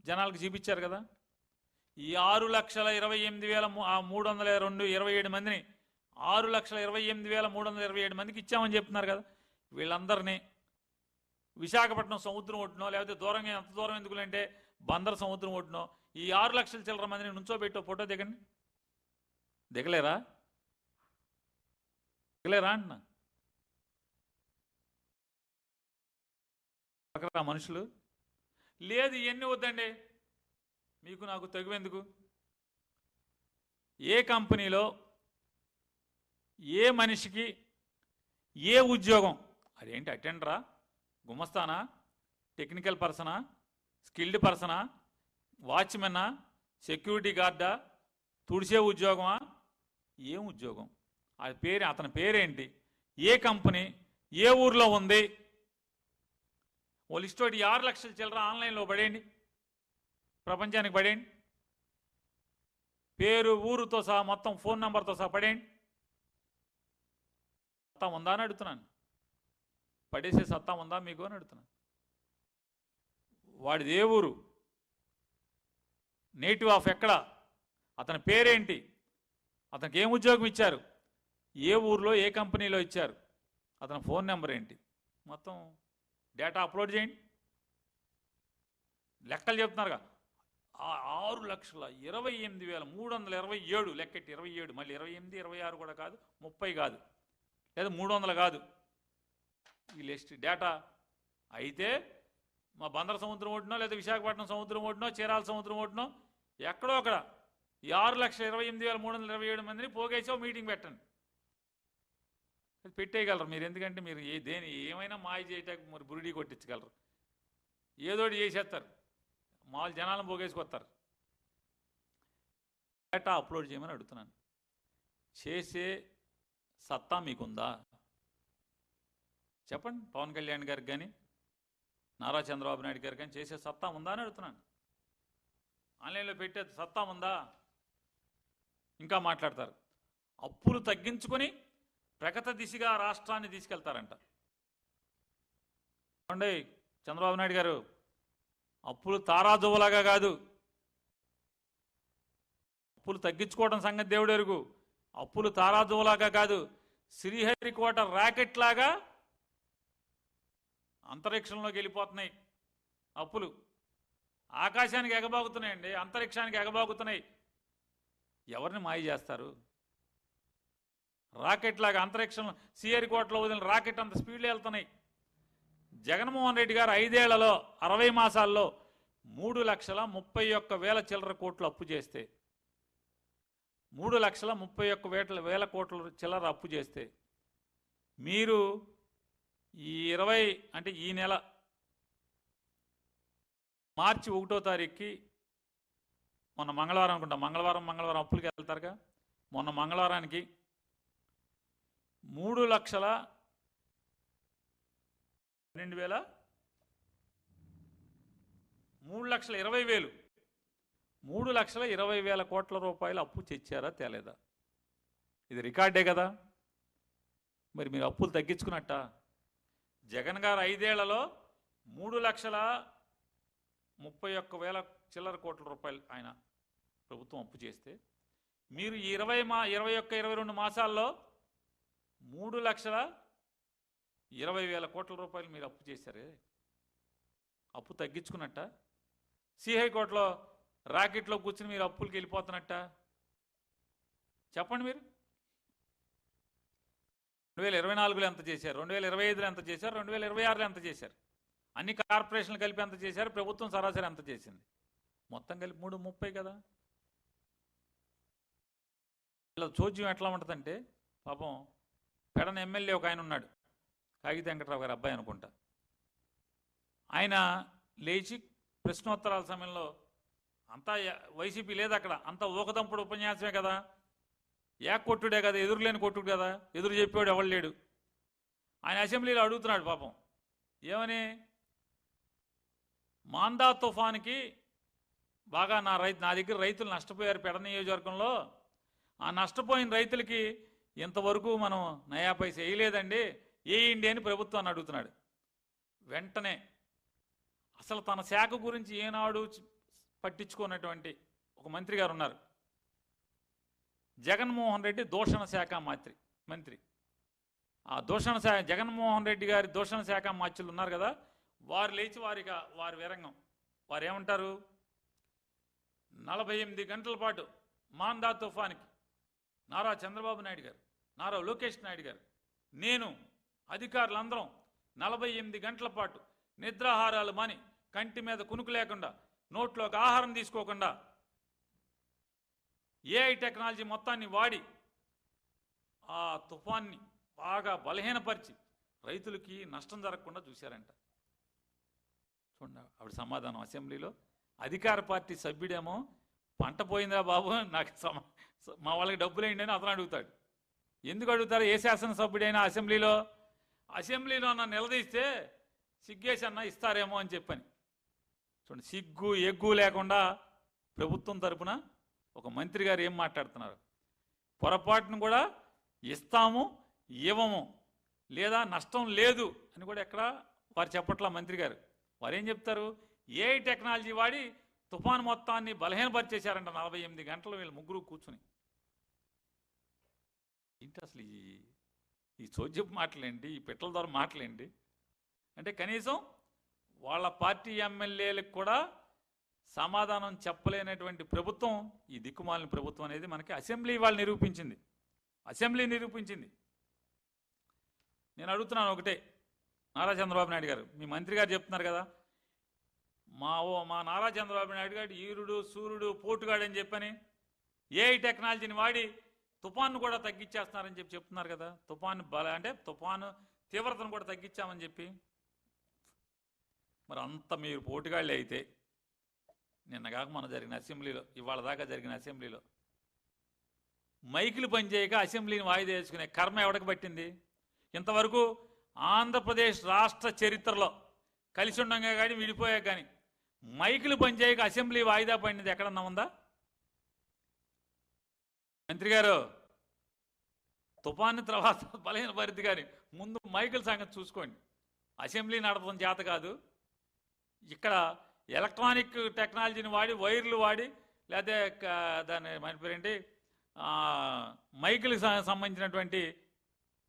జనాలకు చూపించారు కదా. ఈ 6,28,327 మందిని 6,28,327 మందికి ఇచ్చామని చెప్తున్నారు కదా. వీళ్ళందరినీ విశాఖపట్నం సముద్రం ఒడ్డునో లేకపోతే దూరంగా, ఎంత దూరం ఎందుకులంటే బందర్ సముద్రం ఒడ్డునో ఈ 6 లక్షల చిల్లర మందిని నుంచోబెట్టో ఫోటో దిగండి. దిగలేరా? దిగలేరా అంటున్నా. మనుషులు లేదు, ఇవన్నీ వద్దండి, మీకు నాకు తెగువెందుకు. ఏ కంపెనీలో ఏ మనిషికి ఏ ఉద్యోగం, అదేంటి అటెండరా, గుమస్తానా, టెక్నికల్ పర్సనా, స్కిల్డ్ పర్సనా, వాచ్మెన్నా, సెక్యూరిటీ గార్డా, తుడిసే ఉద్యోగమా, ఏం ఉద్యోగం, అది పేరు, అతని పేరేంటి, ఏ కంపెనీ, ఏ ఊర్లో ఉంది, ఓ లిస్ట్ ఒకటి 6 లక్షల చిల్లర ఆన్లైన్లో పడేయండి, ప్రపంచానికి పడేయండి, పేరు ఊరుతో సహా మొత్తం ఫోన్ నెంబర్తో సహా పడేయండి. సత్తా ఉందా అని అడుగుతున్నాను. పడేసే సత్తా ఉందా మీకు అని అడుగుతున్నాను. వాడిది ఏ ఊరు, నేటివ్ ఆఫ్ ఎక్కడ, అతని పేరేంటి, అతనికి ఏం ఉద్యోగం ఇచ్చారు, ఏ ఊర్లో ఏ కంపెనీలో ఇచ్చారు, అతని ఫోన్ నెంబర్ ఏంటి, మొత్తం డేటా అప్లోడ్ చేయండి. లెక్కలు చెప్తున్నారుగా, 6,28,327 లెక్కెట్టి 27, మళ్ళీ 28, 26 కూడా కాదు, 30 కాదు, లేదా 300 కాదు, ఈ లిస్ట్ డేటా అయితే మా బందర సముద్రం ఒడ్డునో లేదా విశాఖపట్నం సముద్రం ఒడ్డునో చీరాల సముద్రం ఒడ్డునో ఎక్కడో అక్కడ ఈ 6,28,327 మందిని పోగేసో మీటింగ్ పెట్టండి. అది పెట్టేయగలరు మీరు, ఎందుకంటే మీరు ఏమైనా మాయ చేయటానికి మరి బురిడీ కొట్టించగలరు, ఏదోటి చేసేస్తారు, మామూలు జనాలను పోగేసుకొస్తారు. డేటా అప్లోడ్ చేయమని అడుగుతున్నాను. చేసే సత్తా మీకుందా చెప్పండి. పవన్ కళ్యాణ్ గారికి కానీ నారా చంద్రబాబు నాయుడు గారికి కానీ చేసే సత్తా ఉందా అని అడుగుతున్నాను. ఆన్లైన్లో పెట్టే సత్తా ఉందా? ఇంకా మాట్లాడతారు, అప్పులు తగ్గించుకొని ప్రగతి దిశగా రాష్ట్రాన్ని తీసుకెళ్తారంట. చూడండి చంద్రబాబు నాయుడు గారు, అప్పులు తారాజువలాగా కాదు, అప్పులు తగ్గించుకోవడం సంగతి దేవుడు ఎరుగు, అప్పులు తారాజువలాగా కాదు, శ్రీహరికోట ర్యాకెట్ లాగా అంతరిక్షంలోకి వెళ్ళిపోతున్నాయి అప్పులు, ఆకాశానికి ఎగబాగుతున్నాయండి, అంతరిక్షానికి ఎగబాగుతున్నాయి. ఎవరిని మాయ చేస్తారు? రాకెట్ లాగా అంతరిక్షంలో శ్రీహరికోటలో వదిలిన రాకెట్ అంత స్పీడ్లో వెళ్తున్నాయి. జగన్మోహన్ రెడ్డి గారు 5 ఏళ్లలో 60 మాసాల్లో 3,31,000 చిల్లర కోట్లు అప్పు చేస్తే, 3,31,000 కోట్ల చిల్లర అప్పు చేస్తే, మీరు ఈ 20 అంటే ఈ నెల మార్చి 1వ తారీఖుకి, మొన్న మంగళవారం అనుకుంటా, మంగళవారం అప్పులకి వెళ్తారుగా, మొన్న మంగళవారానికి 3,20,000 కోట్ల రూపాయలు అప్పు తెచ్చారా తేలేదా? ఇది రికార్డే కదా. మరి మీరు అప్పులు తగ్గించుకున్నట్ట. జగన్ గారు 5 ఏళ్లలో 3,31,000 చిల్లర కోట్ల రూపాయలు ఆయన ప్రభుత్వం అప్పు చేస్తే, మీరు ఈ 21-22 మాసాల్లో 3,20,000 కోట్ల రూపాయలు మీరు అప్పు చేశారే, అప్పు తగ్గించుకున్నట్ట? శ్రీహరికోటలో రాకెట్లో కూర్చుని మీరు అప్పులకి వెళ్ళిపోతున్నట్ట? చెప్పండి మీరు. 2024లో ఎంత చేశారు, 2025లో ఎంత చేశారు, 2026లో ఎంత చేశారు, అన్ని కార్పొరేషన్లు కలిపి ఎంత చేశారు, ప్రభుత్వం సరాసరి ఎంత చేసింది, మొత్తం కలిపి 330 కదా. ఇలా చోద్యం ఎట్లా ఉంటుందంటే, పాపం పెడన ఎమ్మెల్యే ఒక ఆయన ఉన్నాడు, కాగిత వెంకట్రావు గారి అబ్బాయి అనుకుంటా, ఆయన లేచి ప్రశ్నోత్తరాల సమయంలో, అంతా వైసీపీ లేదు అక్కడ, అంతా ఊకదంపుడు ఉపన్యాసమే కదా, కొట్టుడే కదా, ఎదురులేని కొట్టుడు కదా, ఎదురు చెప్పాడు ఎవడు లేడు. ఆయన అసెంబ్లీలో అడుగుతున్నాడు పాపం, ఏమని, మాందా తుఫాన్కి బాగా నా దగ్గర రైతులు నష్టపోయారు పెడ నియోజకవర్గంలో, ఆ నష్టపోయిన రైతులకి ఇంతవరకు మనం నయా పైసా వేయలేదండి, వేయండి అని ప్రభుత్వాన్ని అడుగుతున్నాడు. వెంటనే అసలు తన శాఖ గురించి ఏనాడు పట్టించుకున్నటువంటి ఒక మంత్రి గారు ఉన్నారు, జగన్మోహన్ రెడ్డి దూషణ శాఖ మంత్రి. ఆ దూషణ శాఖ, జగన్మోహన్ రెడ్డి గారి దూషణ శాఖ మంత్రులు ఉన్నారు కదా, వారు లేచి వారి వీరంగం, వారు ఏమంటారు, 48 గంటల పాటు మాందా తుఫానికి నారా చంద్రబాబు నాయుడు గారు, నారా లోకేష్ నాయుడు గారు, నేను, అధికారులందరం 48 గంటల పాటు నిద్రాహారాలు మాని, కంటి మీద కునుకు లేకుండా, నోట్లోకి ఆహారం తీసుకోకుండా ఏఐ టెక్నాలజీ మొత్తాన్ని వాడి ఆ తుఫాన్ని బాగా బలహీనపరిచి రైతులకి నష్టం జరగకుండా చూశారంట. చూడండి ఆవిడ సమాధానం అసెంబ్లీలో. అధికార పార్టీ సభ్యుడేమో పంట పోయిందా బాబు, నాకు మా వాళ్ళకి డబ్బులు ఏంటి అని అతను అడుగుతాడు. ఎందుకు అడుగుతారు? ఏ శాసనసభ్యుడైనా అసెంబ్లీలో అన్న నిలదీస్తే సిగ్గేసి అన్న ఇస్తారేమో అని చెప్పని. చూడండి, సిగ్గు ఎగ్గు లేకుండా ప్రభుత్వం తరపున ఒక మంత్రి గారు ఏం మాట్లాడుతున్నారు. పొరపాటును కూడా ఇస్తాము, ఇవ్వము, లేదా నష్టం లేదు అని కూడా ఎక్కడ వారు చెప్పట్లా. మంత్రి గారు వారు ఏం చెప్తారు? ఏఐ టెక్నాలజీ వాడి తుఫాను మొత్తాన్ని బలహీనపరిచేశారంట 48 గంటలు వీళ్ళు ముగ్గురు కూర్చుని. ఏంటి అసలు ఈ చోద్యపు మాటలేంటి, ఈ పిట్టల ద్వారా మాటలేంటి? అంటే కనీసం వాళ్ళ పార్టీ ఎమ్మెల్యేలకు కూడా సమాధానం చెప్పలేనటువంటి ప్రభుత్వం ఈ దిక్కుమాలిన ప్రభుత్వం అనేది మనకి అసెంబ్లీ వాళ్ళు నిరూపించింది. అసెంబ్లీ నిరూపించింది. నేను అడుగుతున్నాను ఒకటే, నారా చంద్రబాబు నాయుడు గారు, మీ మంత్రి గారు చెప్తున్నారు కదా, మా నారా చంద్రబాబు నాయుడు గారు ఈరుడు సూర్యుడు పోటుగాడు అని చెప్పని ఏఐ టెక్నాలజీని వాడి తుఫాను కూడా తగ్గించేస్తున్నారని చెప్తున్నారు కదా. తుఫాను తీవ్రతను కూడా తగ్గించామని చెప్పి. మరి అంత మీరు పోటుగాళ్ళే అయితే నిన్నగాక మన జరిగిన అసెంబ్లీలో, ఇవాళ దాకా జరిగిన అసెంబ్లీలో మైకులు పనిచేయక అసెంబ్లీని వాయిదా వేసుకునే కర్మ ఎవరికి పట్టింది? ఇంతవరకు ఆంధ్రప్రదేశ్ రాష్ట్ర చరిత్రలో కలిసి ఉండగా కానీ విడిపోయాక కానీ మైకులు పనిచేయక అసెంబ్లీ వాయిదా పడినది ఎక్కడన్నా ఉందా? మంత్రి గారు, తుఫాను తర్వాత బలహీన పరిధి కానీ ముందు మైకుల సంగతి చూసుకోండి. అసెంబ్లీ నడపడం చేత కాదు, ఇక్కడ ఎలక్ట్రానిక్ టెక్నాలజీని వాడి, వైర్లు వాడి, లేకపోతే దాని మన పేరేంటి మైకులకు సంబంధించినటువంటి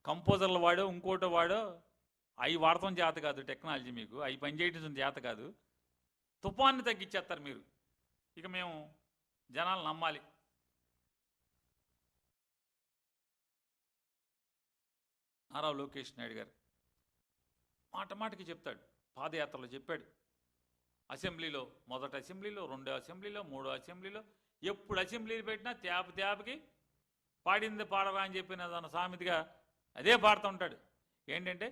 కంపోజర్లు వాడు, ఇంకోటి వాడు, అవి వాడటం చేత కాదు టెక్నాలజీ మీకు, అవి పనిచేయడం చేత కాదు. తుఫాన్ని తగ్గించేస్తారు మీరు. ఇక మేము జనాలు నమ్మాలి. నారా లోకేష్ నాయుడు గారు మాటకి చెప్తాడు, పాదయాత్రలో చెప్పాడు, అసెంబ్లీలో, మొదటి అసెంబ్లీలో, రెండో అసెంబ్లీలో, మూడో అసెంబ్లీలో, ఎప్పుడు అసెంబ్లీలు పెట్టినా తేపకి పాడింది పాడరా అని చెప్పిన దాని సామెతగా అదే పాడుతూ ఉంటాడు. ఏంటంటే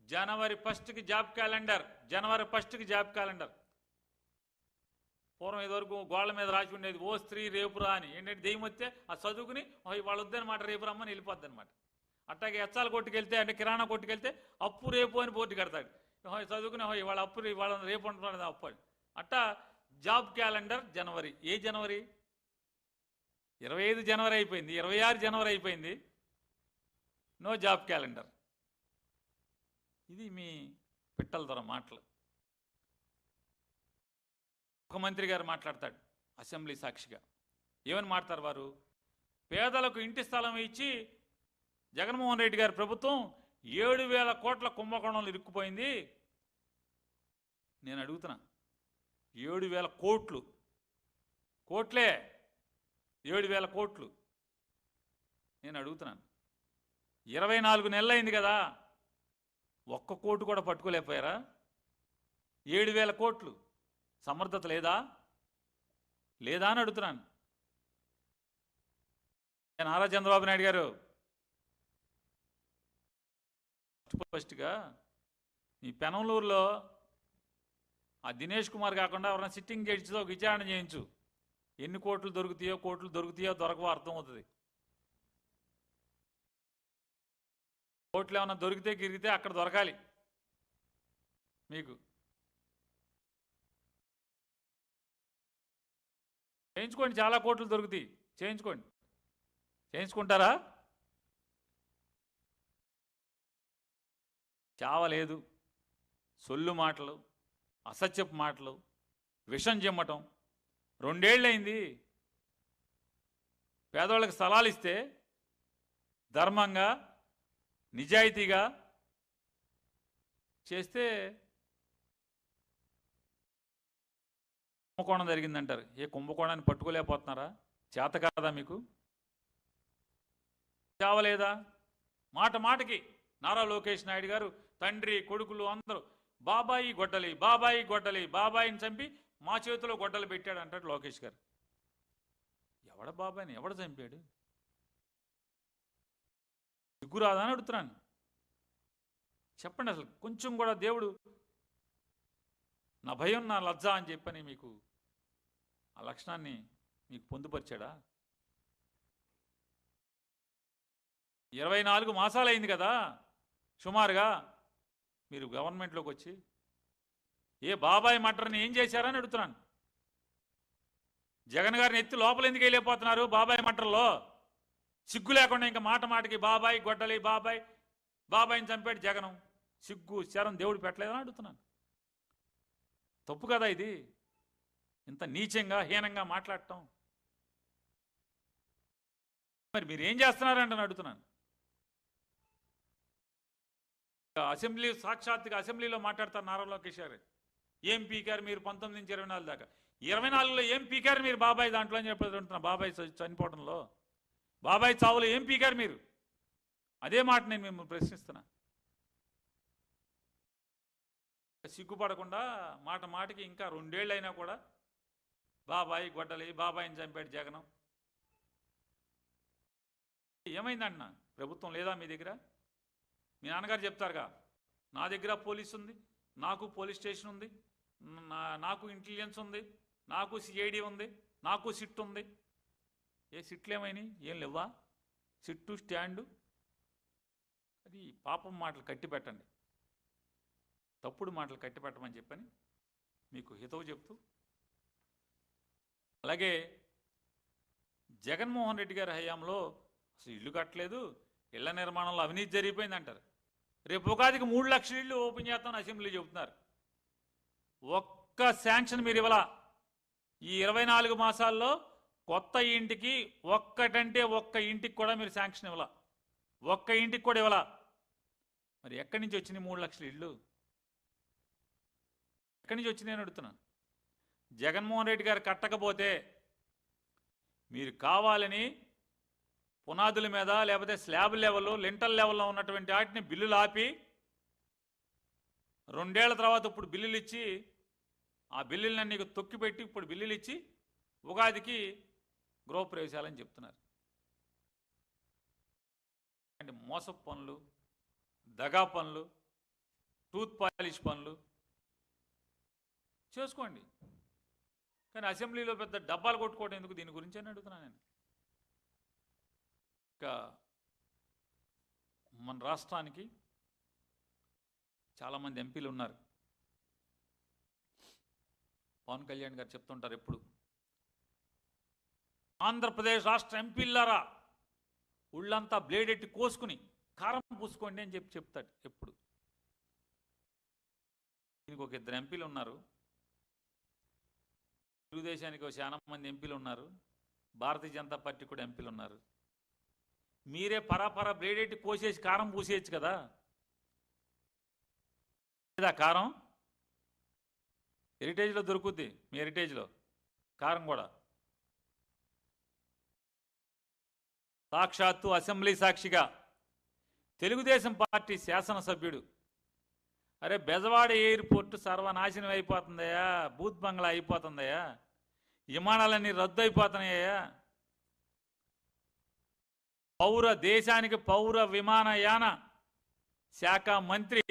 జనవరి 1కి జాబ్ క్యాలెండర్, జనవరి 1కి జాబ్ క్యాలెండర్. పూర్వం ఇదివరకు గోళ్ల మీద రాసి ఉండేది ఓ స్త్రీ రేపురా అని. ఏంటంటే దెయ్యం వస్తే ఆ చదువుకుని వాళ్ళు వద్దనమాట రేపు రమ్మని వెళ్ళిపోద్ది అనమాట. అట్టాగే ఎచ్చాల కొట్టుకెళ్తే, అంటే కిరాణా కొట్టుకెళ్తే అప్పు రేపు అని బోర్డు కడతాడు. చదువుకుని వాళ్ళ అప్పు వాళ్ళ రేపు అంటున్నాడు అప్పు అని. అట్టా జాబ్ క్యాలెండర్ జనవరి. ఏ జనవరి? 25 జనవరి అయిపోయింది, 26 జనవరి అయిపోయింది, నో జాబ్ క్యాలెండర్. ఇది మీ పిట్టల ధర మాటలు. ఒక మంత్రి గారు మాట్లాడతాడు అసెంబ్లీ సాక్షిగా. ఏమని మాట్లాడతారు వారు? పేదలకు ఇంటి స్థలం ఇచ్చి జగన్మోహన్ రెడ్డి గారి ప్రభుత్వం 7,000 కోట్ల కుంభకోణంలో ఇరుక్కుపోయింది. నేను అడుగుతున్నా, 7,000 కోట్లు, కోట్లే 7,000 కోట్లు. నేను అడుగుతున్నాను, 24 నెలలు అయింది కదా, ఒక్క కోటు కూడా పట్టుకోలేకపోయారా? 7,000 కోట్లు సమర్థత లేదా అని అడుగుతున్నాను. నారా చంద్రబాబు నాయుడు గారు ఫస్ట్గా ఈ పెనంలూరులో ఆ దినేష్ కుమార్ కాకుండా ఎవరైనా సిట్టింగ్ జడ్జితో ఒక విచారణ చేయించు. ఎన్ని కోట్లు దొరుకుతాయో దొరకవో అర్థమవుతుంది. కోట్లు ఏమన్నా దొరికితే అక్కడ దొరకాలి మీకు. చేయించుకోండి, చాలా కోట్లు దొరుకుతాయి, చేయించుకుంటారా? చావలేదు, సొల్లు మాటలు, అసత్యపు మాటలు, విషం చెమ్మటం. 2 ఏళ్ళయింది. పేదవాళ్ళకి స్థలాలు ఇస్తే ధర్మంగా నిజాయితీగా చేస్తే కుంభకోణం జరిగిందంటారు. ఏ కుంభకోణాన్ని పట్టుకోలేకపోతున్నారా? చేత కాదా మీకు? చావలేదా? మాట మాటకి నారా లోకేష్ నాయుడు గారు తండ్రి కొడుకులు అందరూ బాబాయి గొడ్డలి, బాబాయి గొడ్డలి, బాబాయిని చంపి మా చేతిలో గొడ్డలు పెట్టాడు అంటాడు లోకేష్ గారు. ఎవడ బాబాయిని ఎవడ చంపాడు? సిగ్గురాదా అని అడుగుతున్నాను. చెప్పండి. అసలు కొంచెం కూడా దేవుడు నా భయం నా లజ్జ అని చెప్పని మీకు ఆ లక్షణాన్ని మీకు పొందుపరిచాడా? 24 మాసాలు అయింది కదా సుమారుగా మీరు గవర్నమెంట్లోకి వచ్చి. ఏ బాబాయ్ మటర్ని ఏం చేశారని అడుగుతున్నాను. జగన్ గారిని ఎత్తి లోపల ఎందుకు వెళ్ళిపోతున్నారు బాబాయ్ మటర్లో? సిగ్గు లేకుండా ఇంకా మాట మాటకి బాబాయ్ గొడ్డలి, బాబాయ్ బాబాయిని చంపాడు జగనం. సిగ్గు శరం దేవుడు పెట్టలేదని అడుగుతున్నాను. తప్పు కదా ఇది? ఇంత నీచంగా హీనంగా మాట్లాడటం. మరి మీరు ఏం చేస్తున్నారంటే అని అడుగుతున్నాను. అసెంబ్లీ సాక్షాత్తుగా అసెంబ్లీలో మాట్లాడతారు నారా లోకేష్ గారు. ఏం పీకారు మీరు 19 నుంచి 24 దాకా? 24లో ఏం పీకారు మీరు బాబాయ్ దాంట్లో అని చెప్పి బాబాయ్ చనిపోవడంలో, బాబాయ్ చావులో ఏం పీకారు మీరు? అదే మాట నేను మిమ్మల్ని ప్రశ్నిస్తున్నా. సిగ్గుపడకుండా మాట మాటకి ఇంకా 2 ఏళ్ళు అయినా కూడా బాబాయ్ గొడ్డలి, బాబాయిని చంపాడు జగనం. ఏమైందన్న? ప్రభుత్వం లేదా మీ దగ్గర? మీ నాన్నగారు చెప్తారుగా, నా దగ్గర పోలీస్ ఉంది, నాకు పోలీస్ స్టేషన్ ఉంది, నాకు ఇంటెలిజెన్స్ ఉంది, నాకు సిఐడి ఉంది, నాకు సిట్ ఉంది. ఏ సిట్లు ఏమైనాయి? ఏం లేవా? Sit stand. అది పాపం మాటలు కట్టి పెట్టండి, తప్పుడు మాటలు కట్టి పెట్టమని చెప్పని మీకు హితవు చెప్తూ, అలాగే జగన్మోహన్ రెడ్డి గారి హయాంలో అసలు ఇల్లు కట్టలేదు, ఇళ్ల నిర్మాణంలో అవినీతి జరిగిపోయింది అంటారు. రేపు ఉగాదికి 3 లక్షల ఇళ్ళు ఓపెన్ చేస్తామని అసెంబ్లీ చెబుతున్నారు. ఒక్క శాంక్షన్ మీరు ఇవ్వాల. ఈ 24 మాసాల్లో కొత్త ఇంటికి ఒక్కటంటే ఒక్క ఇంటికి కూడా మీరు శాంక్షన్ ఇవ్వాల. ఒక్క ఇంటికి కూడా ఇవ్వాల. మరి ఎక్కడి నుంచి వచ్చినాయి 3 లక్షల ఇళ్ళు? ఎక్కడి నుంచి వచ్చినాయి అని అడుగుతున్నా. జగన్మోహన్ రెడ్డి గారు కట్టకపోతే మీరు కావాలని పునాదుల మీద లేకపోతే స్లాబ్ లెవెల్లో లింటల్ లెవెల్లో ఉన్నటువంటి వాటిని బిల్లులు ఆపి 2 ఏళ్ల తర్వాత ఇప్పుడు బిల్లులు ఇచ్చి ఆ బిల్లులన్నీ తొక్కిపెట్టి ఇప్పుడు బిల్లులు ఇచ్చి ఉగాదికి గృహప్రవేశాలని చెప్తున్నారు. అంటే మోసపు పనులు, దగా పనులు, టూత్ పాలిష్ పనులు చేసుకోండి. కానీ అసెంబ్లీలో పెద్ద డబ్బాలు కొట్టుకోవడం ఎందుకు? దీని గురించి అని అడుగుతున్నాను నేను. ఇంకా మన రాష్ట్రానికి చాలామంది ఎంపీలు ఉన్నారు. పవన్ కళ్యాణ్ గారు చెప్తుంటారు ఎప్పుడు, ఆంధ్రప్రదేశ్ రాష్ట్ర ఎంపీలారా ఉళ్ళంతా బ్లేడ్ ఎట్టి కోసుకుని కారం పూసుకోండి అని చెప్తాడు ఎప్పుడు. దీనికి ఒక 2 ఎంపీలు ఉన్నారు. తెలుగుదేశానికి ఒక చాలా మంది ఎంపీలు ఉన్నారు. భారతీయ జనతా పార్టీ కూడా ఎంపీలు ఉన్నారు. మీరే పరాపరా బ్లేడ్ ఎట్టి కోసేసి కారం పూసేయచ్చు కదా. లేదా కారం హెరిటేజ్లో దొరుకుద్ది. మీ హెరిటేజ్లో కారం కూడా. సాక్షాత్తు అసెంబ్లీ సాక్షిగా తెలుగుదేశం పార్టీ శాసనసభ్యుడు, అరే బెజవాడ ఎయిర్పోర్ట్ సర్వనాశనం అయిపోతుందయ్యా, బూత్ బంగ్లా అయిపోతుందయ్యా, విమానాలన్నీ రద్దు అయిపోతున్నాయ్యా, దేశానికి పౌర విమానయాన శాఖ మంత్రి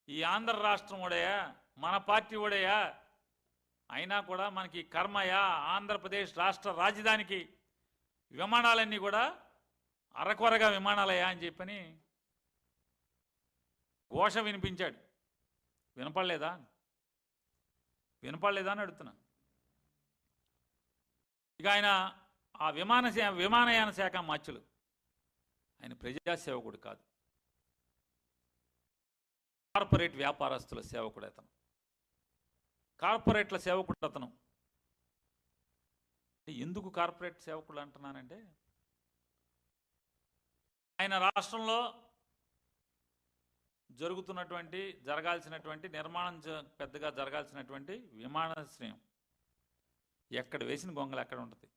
ఈ ఆంధ్ర రాష్ట్రం ఓడయా, మన పార్టీ ఓడయా, అయినా కూడా మనకి కర్మయా, ఆంధ్రప్రదేశ్ రాష్ట్ర రాజధానికి విమానాలన్నీ కూడా అరకొరగా విమానాలయా అని చెప్పని ఘోష వినిపించాడు. వినపడలేదా అని అడుగుతున్నా. ఇక ఆయన ఆ విమానయాన శాఖ మార్చులు, ఆయన ప్రజాసేవకుడు కాదు, కార్పొరేట్ వ్యాపారస్తుల సేవకుడు అతను, కార్పొరేట్ల సేవకుడు అతను. ఎందుకు కార్పొరేట్ సేవకుడు అంటున్నానంటే, ఆయన రాష్ట్రంలో జరగాల్సినటువంటి నిర్మాణం పెద్దగా జరగాల్సినటువంటి విమానాశ్రయం ఎక్కడ వేసిన గొంగలు ఎక్కడ ఉంటుంది.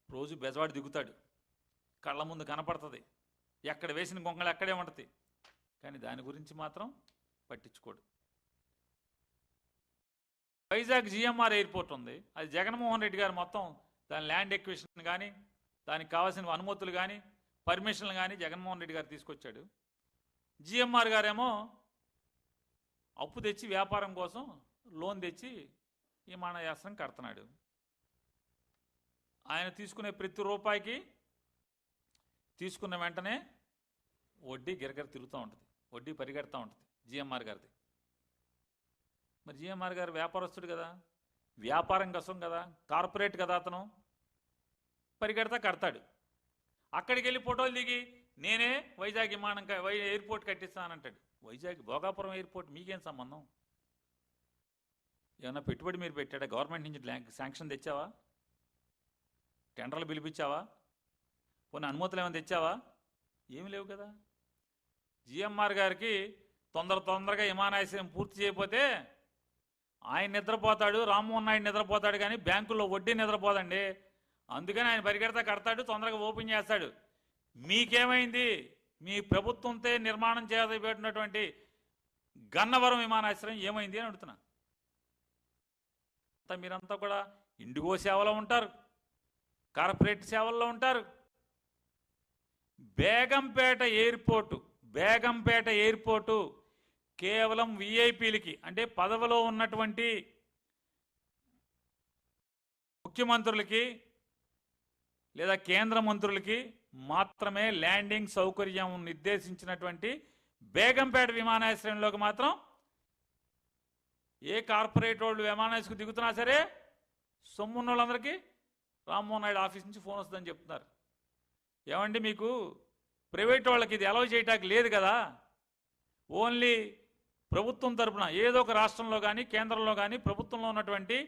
రోజు బెజవాడు దిగుతాడు, కళ్ళ ముందు కనపడుతుంది, ఎక్కడ వేసిన గొంగలు ఎక్కడే ఉంటుంది, కానీ దాని గురించి మాత్రం పట్టించుకోడు. వైజాగ్ జిఎంఆర్ ఎయిర్పోర్ట్ ఉంది, అది జగన్మోహన్ రెడ్డి గారు మొత్తం దాని ల్యాండ్ ఎక్విజిషన్ కానీ దానికి కావాల్సిన అనుమతులు కానీ పర్మిషన్లు కానీ జగన్మోహన్ రెడ్డి గారు తీసుకొచ్చాడు. జిఎంఆర్ గారేమో అప్పు తెచ్చి వ్యాపారం కోసం లోన్ తెచ్చి విమానాశ్రయం కడుతున్నాడు. ఆయన తీసుకునే ప్రతి రూపాయికి తీసుకున్న వెంటనే వడ్డీ గిరగిర తిరుగుతూ ఉంటుంది, వడ్డీ పరిగెడుతూ ఉంటుంది జిఎంఆర్ గారిది. మరి జిఎంఆర్ గారు వ్యాపారస్తుడు కదా, వ్యాపారం కోసం కదా, కార్పొరేట్ కదా, అతను పరిగెడతా కడతాడు. అక్కడికి వెళ్ళి ఫోటోలు దిగి నేనే వైజాగ్ ఎయిర్పోర్ట్ కట్టిస్తానంటాడు. వైజాగ్ భోగాపురం ఎయిర్పోర్ట్ మీకేం సంబంధం? ఏమన్నా పెట్టుబడి మీరు పెట్టాడా? గవర్నమెంట్ నుంచి శాంక్షన్ తెచ్చావా? టెండర్లు పిలిపించావా? కొన్ని అనుమతులు ఏమైనా తెచ్చావా? ఏమి లేవు కదా. జిఎంఆర్ గారికి తొందరగా విమానాశ్రయం పూర్తి చేయకపోతే ఆయన నిద్రపోతాడు, రామ్మోహన్ నాయుడు నిద్రపోతాడు, కానీ బ్యాంకుల్లో వడ్డీ నిద్రపోదండి. అందుకని ఆయన పరిగెడతా కడతాడు, తొందరగా ఓపెన్ చేస్తాడు. మీకేమైంది? మీ ప్రభుత్వంతో నిర్మాణం చేయబడినటువంటి గన్నవరం విమానాశ్రయం ఏమైంది అని అడుగుతున్నా. మీరంతా కూడా ఇండిగో సేవలో ఉంటారు, కార్పొరేట్ సేవల్లో ఉంటారు. బేగంపేట ఎయిర్పోర్టు కేవలం విఐపీలకి, అంటే పదవిలో ఉన్నటువంటి ముఖ్యమంత్రులకి లేదా కేంద్ర మంత్రులకి మాత్రమే ల్యాండింగ్ సౌకర్యం నిర్దేశించినటువంటి బేగంపేట విమానాశ్రయంలోకి మాత్రం ఏ కార్పొరేట్ వాళ్ళు విమానాశ్రయం దిగుతున్నా సరే సొమ్మున్న వాళ్ళందరికీ రామ్మోహన్ నాయుడు ఆఫీస్ నుంచి ఫోన్ వస్తుందని చెప్తున్నారు. ఏమండి, మీకు ప్రైవేట్ వాళ్ళకి ఇది అలౌ చేయటానికి లేదు కదా. ఓన్లీ ప్రభుత్వం తరపున ఏదో ఒక రాష్ట్రంలో కానీ కేంద్రంలో కానీ ప్రభుత్వంలో ఉన్నటువంటి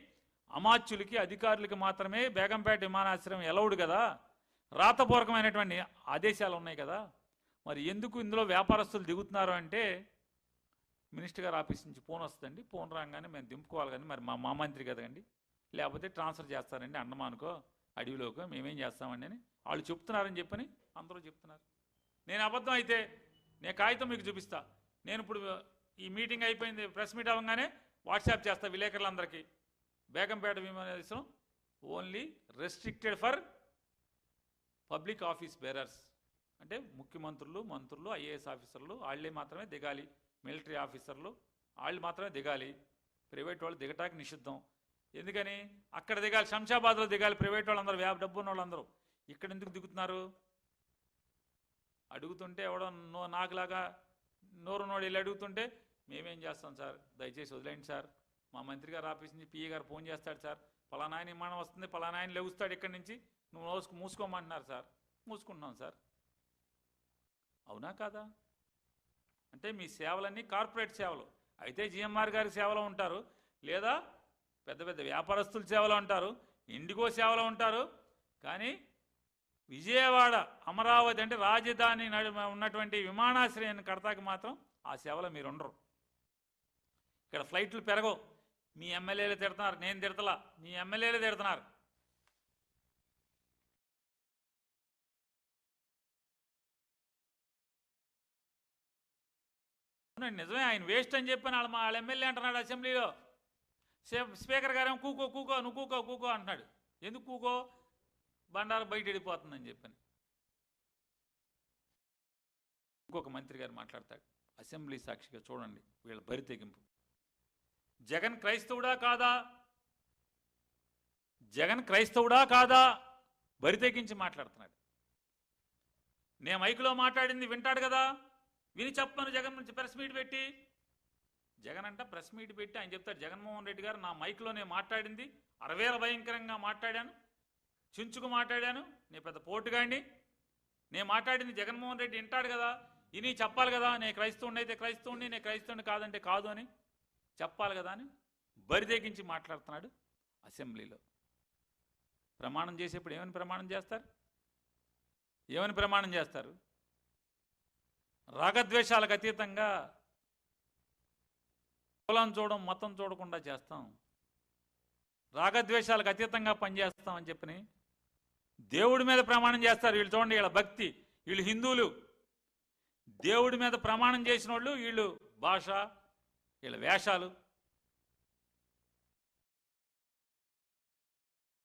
అమాత్యులకి అధికారులకి మాత్రమే బేగంపేట విమానాశ్రయం ఎలౌడ్ కదా, రాతపూర్వకమైనటువంటి ఆదేశాలు ఉన్నాయి కదా. మరి ఎందుకు ఇందులో వ్యాపారస్తులు దిగుతున్నారు అంటే మినిస్టర్ గారు ఆఫీస్ నుంచి ఫోన్ వస్తుందండి, ఫోన్ రాగానే మేము దింపుకోవాలి, కానీ మరి మా మంత్రి కదండి, లేకపోతే ట్రాన్స్ఫర్ చేస్తారండి అండమానుకో అడవిలోకో, మేమేం చేస్తామండి అని వాళ్ళు చెప్తున్నారని చెప్పని అందరూ చెప్తున్నారు. నేను అబద్ధం అయితే నేను కాగితం మీకు చూపిస్తా. నేను ఇప్పుడు ఈ మీటింగ్ అయిపోయింది, ప్రెస్ మీట్ అవ్వగానే వాట్సాప్ చేస్తా విలేకరులందరికీ. బేగంపేట విమానాశ్రయం only restricted for public office bearers, అంటే ముఖ్యమంత్రులు, మంత్రులు, ఐఏఎస్ ఆఫీసర్లు వాళ్ళే మాత్రమే దిగాలి, మిలిటరీ ఆఫీసర్లు వాళ్ళు మాత్రమే దిగాలి, ప్రైవేట్ వాళ్ళు దిగటానికి నిషిద్ధం. ఎందుకని? అక్కడ దిగాలి, శంషాబాద్లో దిగాలి ప్రైవేట్ వాళ్ళందరూ, డబ్బు ఉన్న వాళ్ళందరూ. ఇక్కడ ఎందుకు దిగుతున్నారు? అడుగుతుంటే ఎవడో నాకులాగా నోరు వెళ్ళి అడుగుతుంటే మేమేం చేస్తాం సార్, దయచేసి వదిలేండి సార్, మా మంత్రి గారు ఆఫీస్ నుంచి పిఏ గారు ఫోన్ చేస్తాడు సార్, పలానా ఆయన విమానం వస్తుంది, పలానా ఆయన లెగుస్తాడు ఇక్కడి నుంచి, నువ్వు మూసుకోమంటున్నారు సార్. మూసుకుంటున్నాం సార్. అవునా కాదా? అంటే మీ సేవలన్నీ కార్పొరేట్ సేవలు. అయితే జిఎంఆర్ గారి సేవలో ఉంటారు, లేదా పెద్ద పెద్ద వ్యాపారస్తుల సేవలో ఉంటారు, ఇండిగో సేవలో ఉంటారు. కానీ విజయవాడ అమరావతి అంటే రాజధాని ఉన్నటువంటి విమానాశ్రయాన్ని కడతాకి మాత్రం ఆ సేవలో మీరు ఉండరు. ఇక్కడ ఫ్లైట్లు పెరగవు. మీ ఎమ్మెల్యేలు తిడుతున్నారు, నేను తిడతలా, మీ ఎమ్మెల్యేలు తిడుతున్నారు. నిజమే, ఆయన వేస్ట్ అని చెప్పాను. వాళ్ళ ఎమ్మెల్యే అంటున్నాడు అసెంబ్లీలో. స్పీకర్ గారేమో కూకో నువ్వు కూకో అంటున్నాడు. ఎందుకు కూకో? బండారు బయట వెళ్ళిపోతుందని చెప్పాను. ఇంకొక మంత్రి గారు మాట్లాడతాడు అసెంబ్లీ సాక్షిగా, చూడండి వీళ్ళ బరి తెగింపు. జగన్ క్రైస్తవుడా కాదా బరి తెగించి మాట్లాడుతున్నాడు. నేను మైకులో మాట్లాడింది వింటాడు కదా, విని చెప్పను జగన్ నుంచి ప్రెస్ మీట్ పెట్టి. జగన్ అంట ప్రెస్ మీట్ పెట్టి ఆయన చెప్తాడు, జగన్మోహన్ రెడ్డి గారు నా మైక్లో నేను మాట్లాడింది అరవేల భయంకరంగా మాట్లాడాను, చించుకు మాట్లాడాను, నేను పెద్ద పోటుగాండి, నేను మాట్లాడింది జగన్మోహన్ రెడ్డి వింటాడు కదా, ఇని చెప్పాలి కదా, నేను క్రైస్తవుని అయితే క్రైస్తవుని, నేను క్రైస్తవుని కాదంటే కాదు అని చెప్పాలి కదా అని బరిదెగించి మాట్లాడుతున్నాడు అసెంబ్లీలో. ప్రమాణం చేసేప్పుడు ఏమని ప్రమాణం చేస్తారు? రాగద్వేషాలకు అతీతంగా కులం చూడడం, మతం చూడకుండా చేస్తాం. రాగద్వేషాలకు అతీతంగా పనిచేస్తామని చెప్పని దేవుడి మీద ప్రమాణం చేస్తారు. వీళ్ళు చూడండి, వీళ్ళ భక్తి, వీళ్ళు హిందువులు. దేవుడి మీద ప్రమాణం చేసిన వాళ్ళు వీళ్ళు భాష, వీళ్ళ వేషాలు.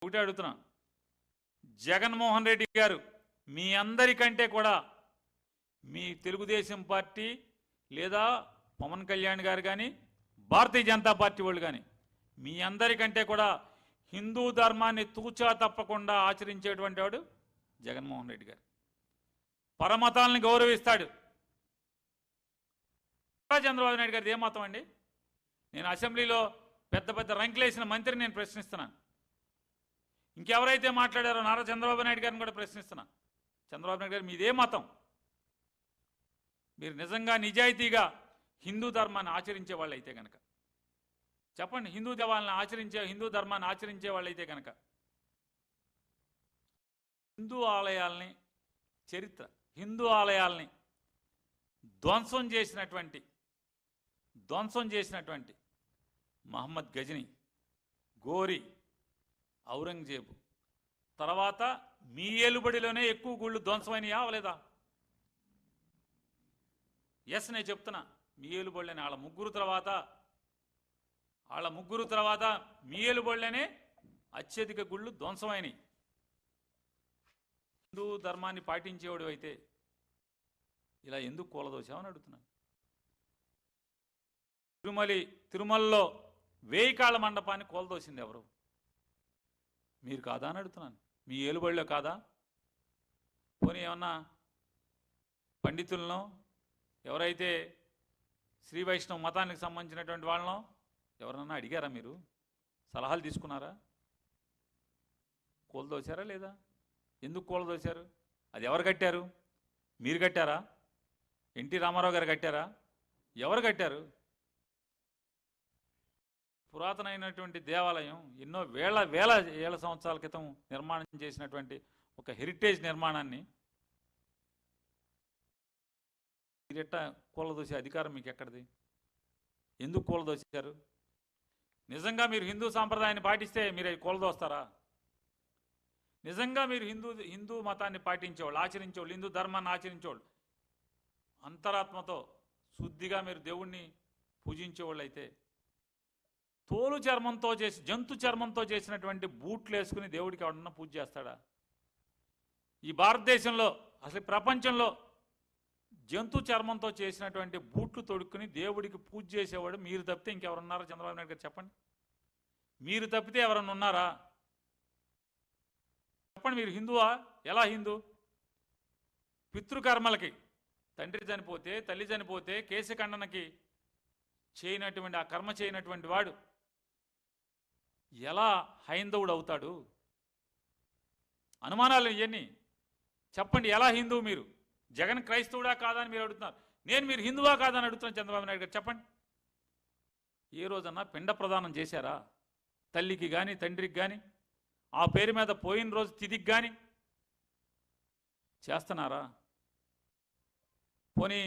ఒకటే అడుగుతున్నా, జగన్మోహన్ రెడ్డి గారు మీ అందరికంటే కూడా మీ తెలుగుదేశం పార్టీ లేదా పవన్ కళ్యాణ్ గారు కానీ భారతీయ జనతా పార్టీ వాళ్ళు కానీ మీ అందరికంటే కూడా హిందూ ధర్మాన్ని తూచా తప్పకుండా ఆచరించేటువంటి వాడు జగన్మోహన్ రెడ్డి గారు. పరమతాలను గౌరవిస్తాడు. చంద్రబాబు నాయుడు గారిది ఏ మతం అండి? నేను అసెంబ్లీలో పెద్ద పెద్ద రంకులేసిన మంత్రిని నేను ప్రశ్నిస్తున్నాను. ఇంకెవరైతే మాట్లాడారో నారా చంద్రబాబు నాయుడు గారిని కూడా ప్రశ్నిస్తున్నా. చంద్రబాబు నాయుడు గారు మీదే మతం? మీరు నిజంగా నిజాయితీగా హిందూ ధర్మాన్ని ఆచరించే వాళ్ళైతే కనుక చెప్పండి. హిందూ ధర్మాన్ని ఆచరించే వాళ్ళైతే కనుక హిందూ ఆలయాల్ని ధ్వంసం చేసినటువంటి మహమ్మద్ గజనీ, గోరి, ఔరంగజేబు తర్వాత మీ ఏలుబడిలోనే ఎక్కువ గుళ్ళు ధ్వంసమైనయా అవలేదా? ఎస్, నేను చెప్తున్నా. మీ ఏలుబడిలోనే వాళ్ళ ముగ్గురు తర్వాత మీ ఏలుబడిలోనే అత్యధిక గుళ్ళు ధ్వంసమైనవి. హిందూ ధర్మాన్ని పాటించేవాడు అయితే ఇలా ఎందుకు కూలదోశామని అడుగుతున్నాను. తిరుమలలో 1000 కాళ్ళ మండపాన్ని కూలదోసింది ఎవరు? మీరు కాదా అని అడుగుతున్నాను. మీ ఏలుబడిలో కాదా? పోనీ ఏమన్నా పండితులను, ఎవరైతే శ్రీ వైష్ణవ మతానికి సంబంధించినటువంటి వాళ్ళను ఎవరన్నా అడిగారా? మీరు సలహాలు తీసుకున్నారా? కూలదోశారా లేదా? ఎందుకు కూలదోశారు? అది ఎవరు కట్టారు? మీరు కట్టారా? ఎన్టీ రామారావు గారు కట్టారా? ఎవరు కట్టారు? పురాతనమైనటువంటి దేవాలయం, ఎన్నో వేల సంవత్సరాల క్రితం నిర్మాణం చేసినటువంటి ఒక హెరిటేజ్ నిర్మాణాన్ని మీరెట్ట కూలదోసే అధికారం మీకు ఎక్కడిది? ఎందుకు కూలదోశారు? నిజంగా మీరు హిందూ సాంప్రదాయాన్ని పాటిస్తే మీరు కూలదోస్తారా? నిజంగా మీరు హిందూ మతాన్ని పాటించేవాళ్ళు, ఆచరించేవాళ్ళు, హిందూ ధర్మాన్ని ఆచరించేవాళ్ళు, అంతరాత్మతో శుద్ధిగా మీరు దేవుణ్ణి పూజించేవాళ్ళు అయితే తోలు చర్మంతో జంతు చర్మంతో చేసినటువంటి బూట్లు వేసుకుని దేవుడికి ఎవడన్నా పూజ చేస్తాడా? ఈ భారతదేశంలో, అసలు ప్రపంచంలో జంతు చర్మంతో చేసినటువంటి బూట్లు తొడుక్కుని దేవుడికి పూజ చేసేవాడు మీరు తప్పితే ఇంకెవరున్నారా? చంద్రబాబు నాయుడు గారు చెప్పండి. మీరు తప్పితే ఎవరన్నా ఉన్నారా? చెప్పండి. మీరు హిందువా? ఎలా హిందూ? పితృకర్మలకి, తండ్రి చనిపోతే, తల్లి చనిపోతే కేశఖండనకి చేయనటువంటి, ఆ కర్మ చేయనటువంటి వాడు ఎలా హైందవుడు అవుతాడు? అనుమానాలు ఇవన్నీ. చెప్పండి, ఎలా హిందువు మీరు? జగన్ క్రైస్తవుడా కాదా అని మీరు అడుగుతున్నారు. మీరు హిందువా కాదని అడుగుతున్నాను చంద్రబాబు నాయుడు గారు. చెప్పండి, ఏ రోజన్నా పిండ ప్రదానం చేశారా? తల్లికి కానీ తండ్రికి కానీ ఆ పేరు మీద పోయిన రోజు తిదికి కానీ చేస్తున్నారా? పోనీ